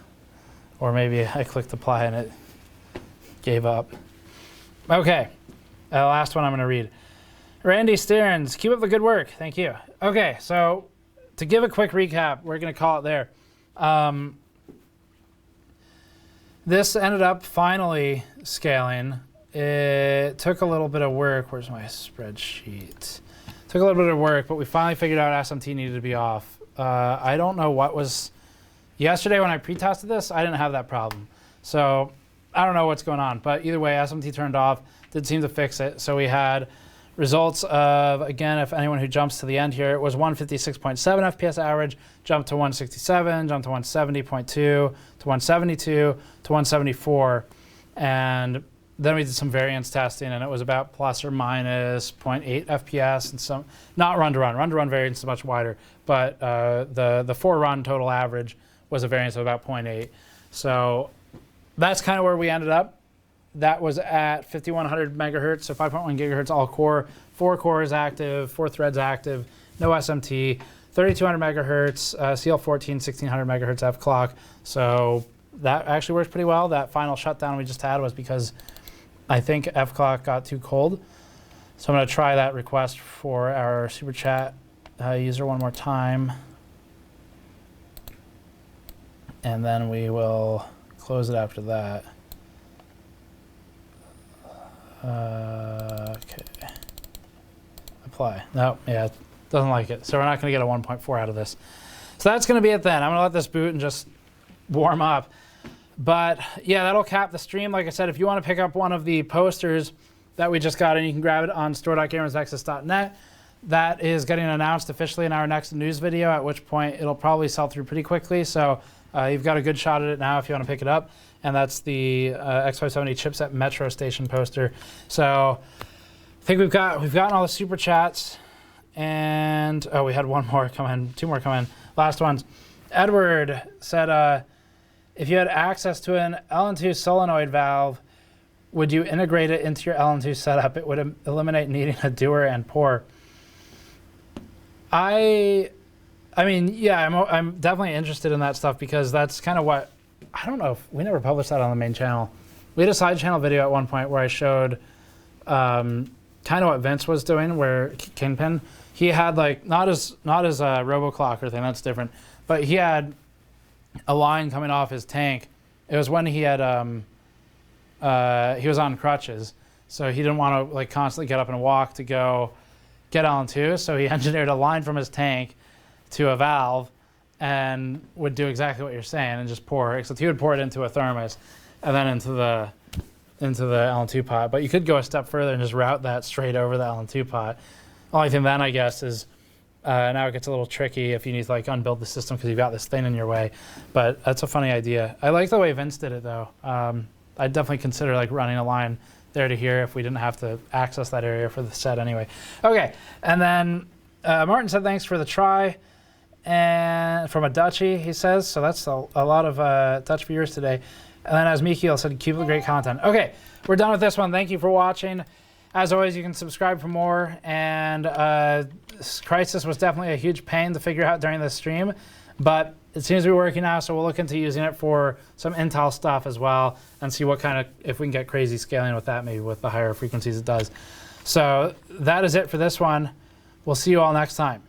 Or maybe I clicked apply and it gave up. Okay, last one I'm going to read. Randy Stearns, keep up the good work. Thank you. Okay, so to give a quick recap, we're going to call it there. This ended up finally scaling. It took a little bit of work. Where's my spreadsheet? Took a little bit of work, but we finally figured out SMT needed to be off. I don't know what was... Yesterday when I pre-tested this, I didn't have that problem. So I don't know what's going on, but either way, SMT turned off, did seem to fix it. So we had results of, again, if anyone who jumps to the end here, it was 156.7 FPS average, jumped to 167, jumped to 170.2, to 172, to 174. And then we did some variance testing, and it was about plus or minus 0.8 FPS, and some, not run-to-run. Run-to-run variance is much wider, but the 4-run total average was a variance of about 0.8. So that's kind of where we ended up. That was at 5100 megahertz, so 5.1 gigahertz all core, 4 cores active, 4 threads active, no SMT, 3200 megahertz, CL14, 1600 megahertz F-clock. So that actually works pretty well. That final shutdown we just had was because I think F-clock got too cold. So I'm going to try that request for our super chat user one more time. And then we will close it after that. Okay. Apply. No, yeah, it doesn't like it. So we're not going to get a 1.4 out of this. So that's going to be it then. I'm going to let this boot and just warm up. But yeah, that'll cap the stream. Like I said, if you want to pick up one of the posters that we just got, and you can grab it on store.gamersnexus.net. That is getting announced officially in our next news video, at which point it'll probably sell through pretty quickly. So you've got a good shot at it now if you want to pick it up. And that's the X570 chipset Metro Station poster. So I think we've gotten all the super chats. And oh, we had one more come in, 2 more come in. Last ones. Edward said, if you had access to an LN2 solenoid valve, would you integrate it into your LN2 setup? It would eliminate needing a doer and pour. I mean, yeah, I'm definitely interested in that stuff, because that's kind of what, I don't know if we never published that on the main channel. We had a side channel video at one point where I showed kind of what Vince was doing, where Kingpin, he had like, not as Roboclock or thing, that's different, but he had a line coming off his tank. It was when he had, he was on crutches, so he didn't want to like constantly get up and walk to go get LN2, so he engineered a line from his tank to a valve and would do exactly what you're saying and just pour, except he would pour it into a thermos and then into the LN2 pot. But you could go a step further and just route that straight over the LN2 pot. Only thing then, I guess, is now it gets a little tricky if you need to like unbuild the system because you've got this thing in your way. But that's a funny idea. I like the way Vince did it though. I'd definitely consider like running a line there to here if we didn't have to access that area for the set anyway. Okay, and then Martin said thanks for the try, and from a Dutchie, he says, so that's a lot of Dutch viewers today. And then as Mikiel said, keep up the great content. Okay, we're done with this one. Thank you for watching. As always, you can subscribe for more, and Crysis was definitely a huge pain to figure out during this stream, but it seems to be working now, so we'll look into using it for some Intel stuff as well and see what kind of, if we can get crazy scaling with that, maybe with the higher frequencies it does. So that is it for this one. We'll see you all next time.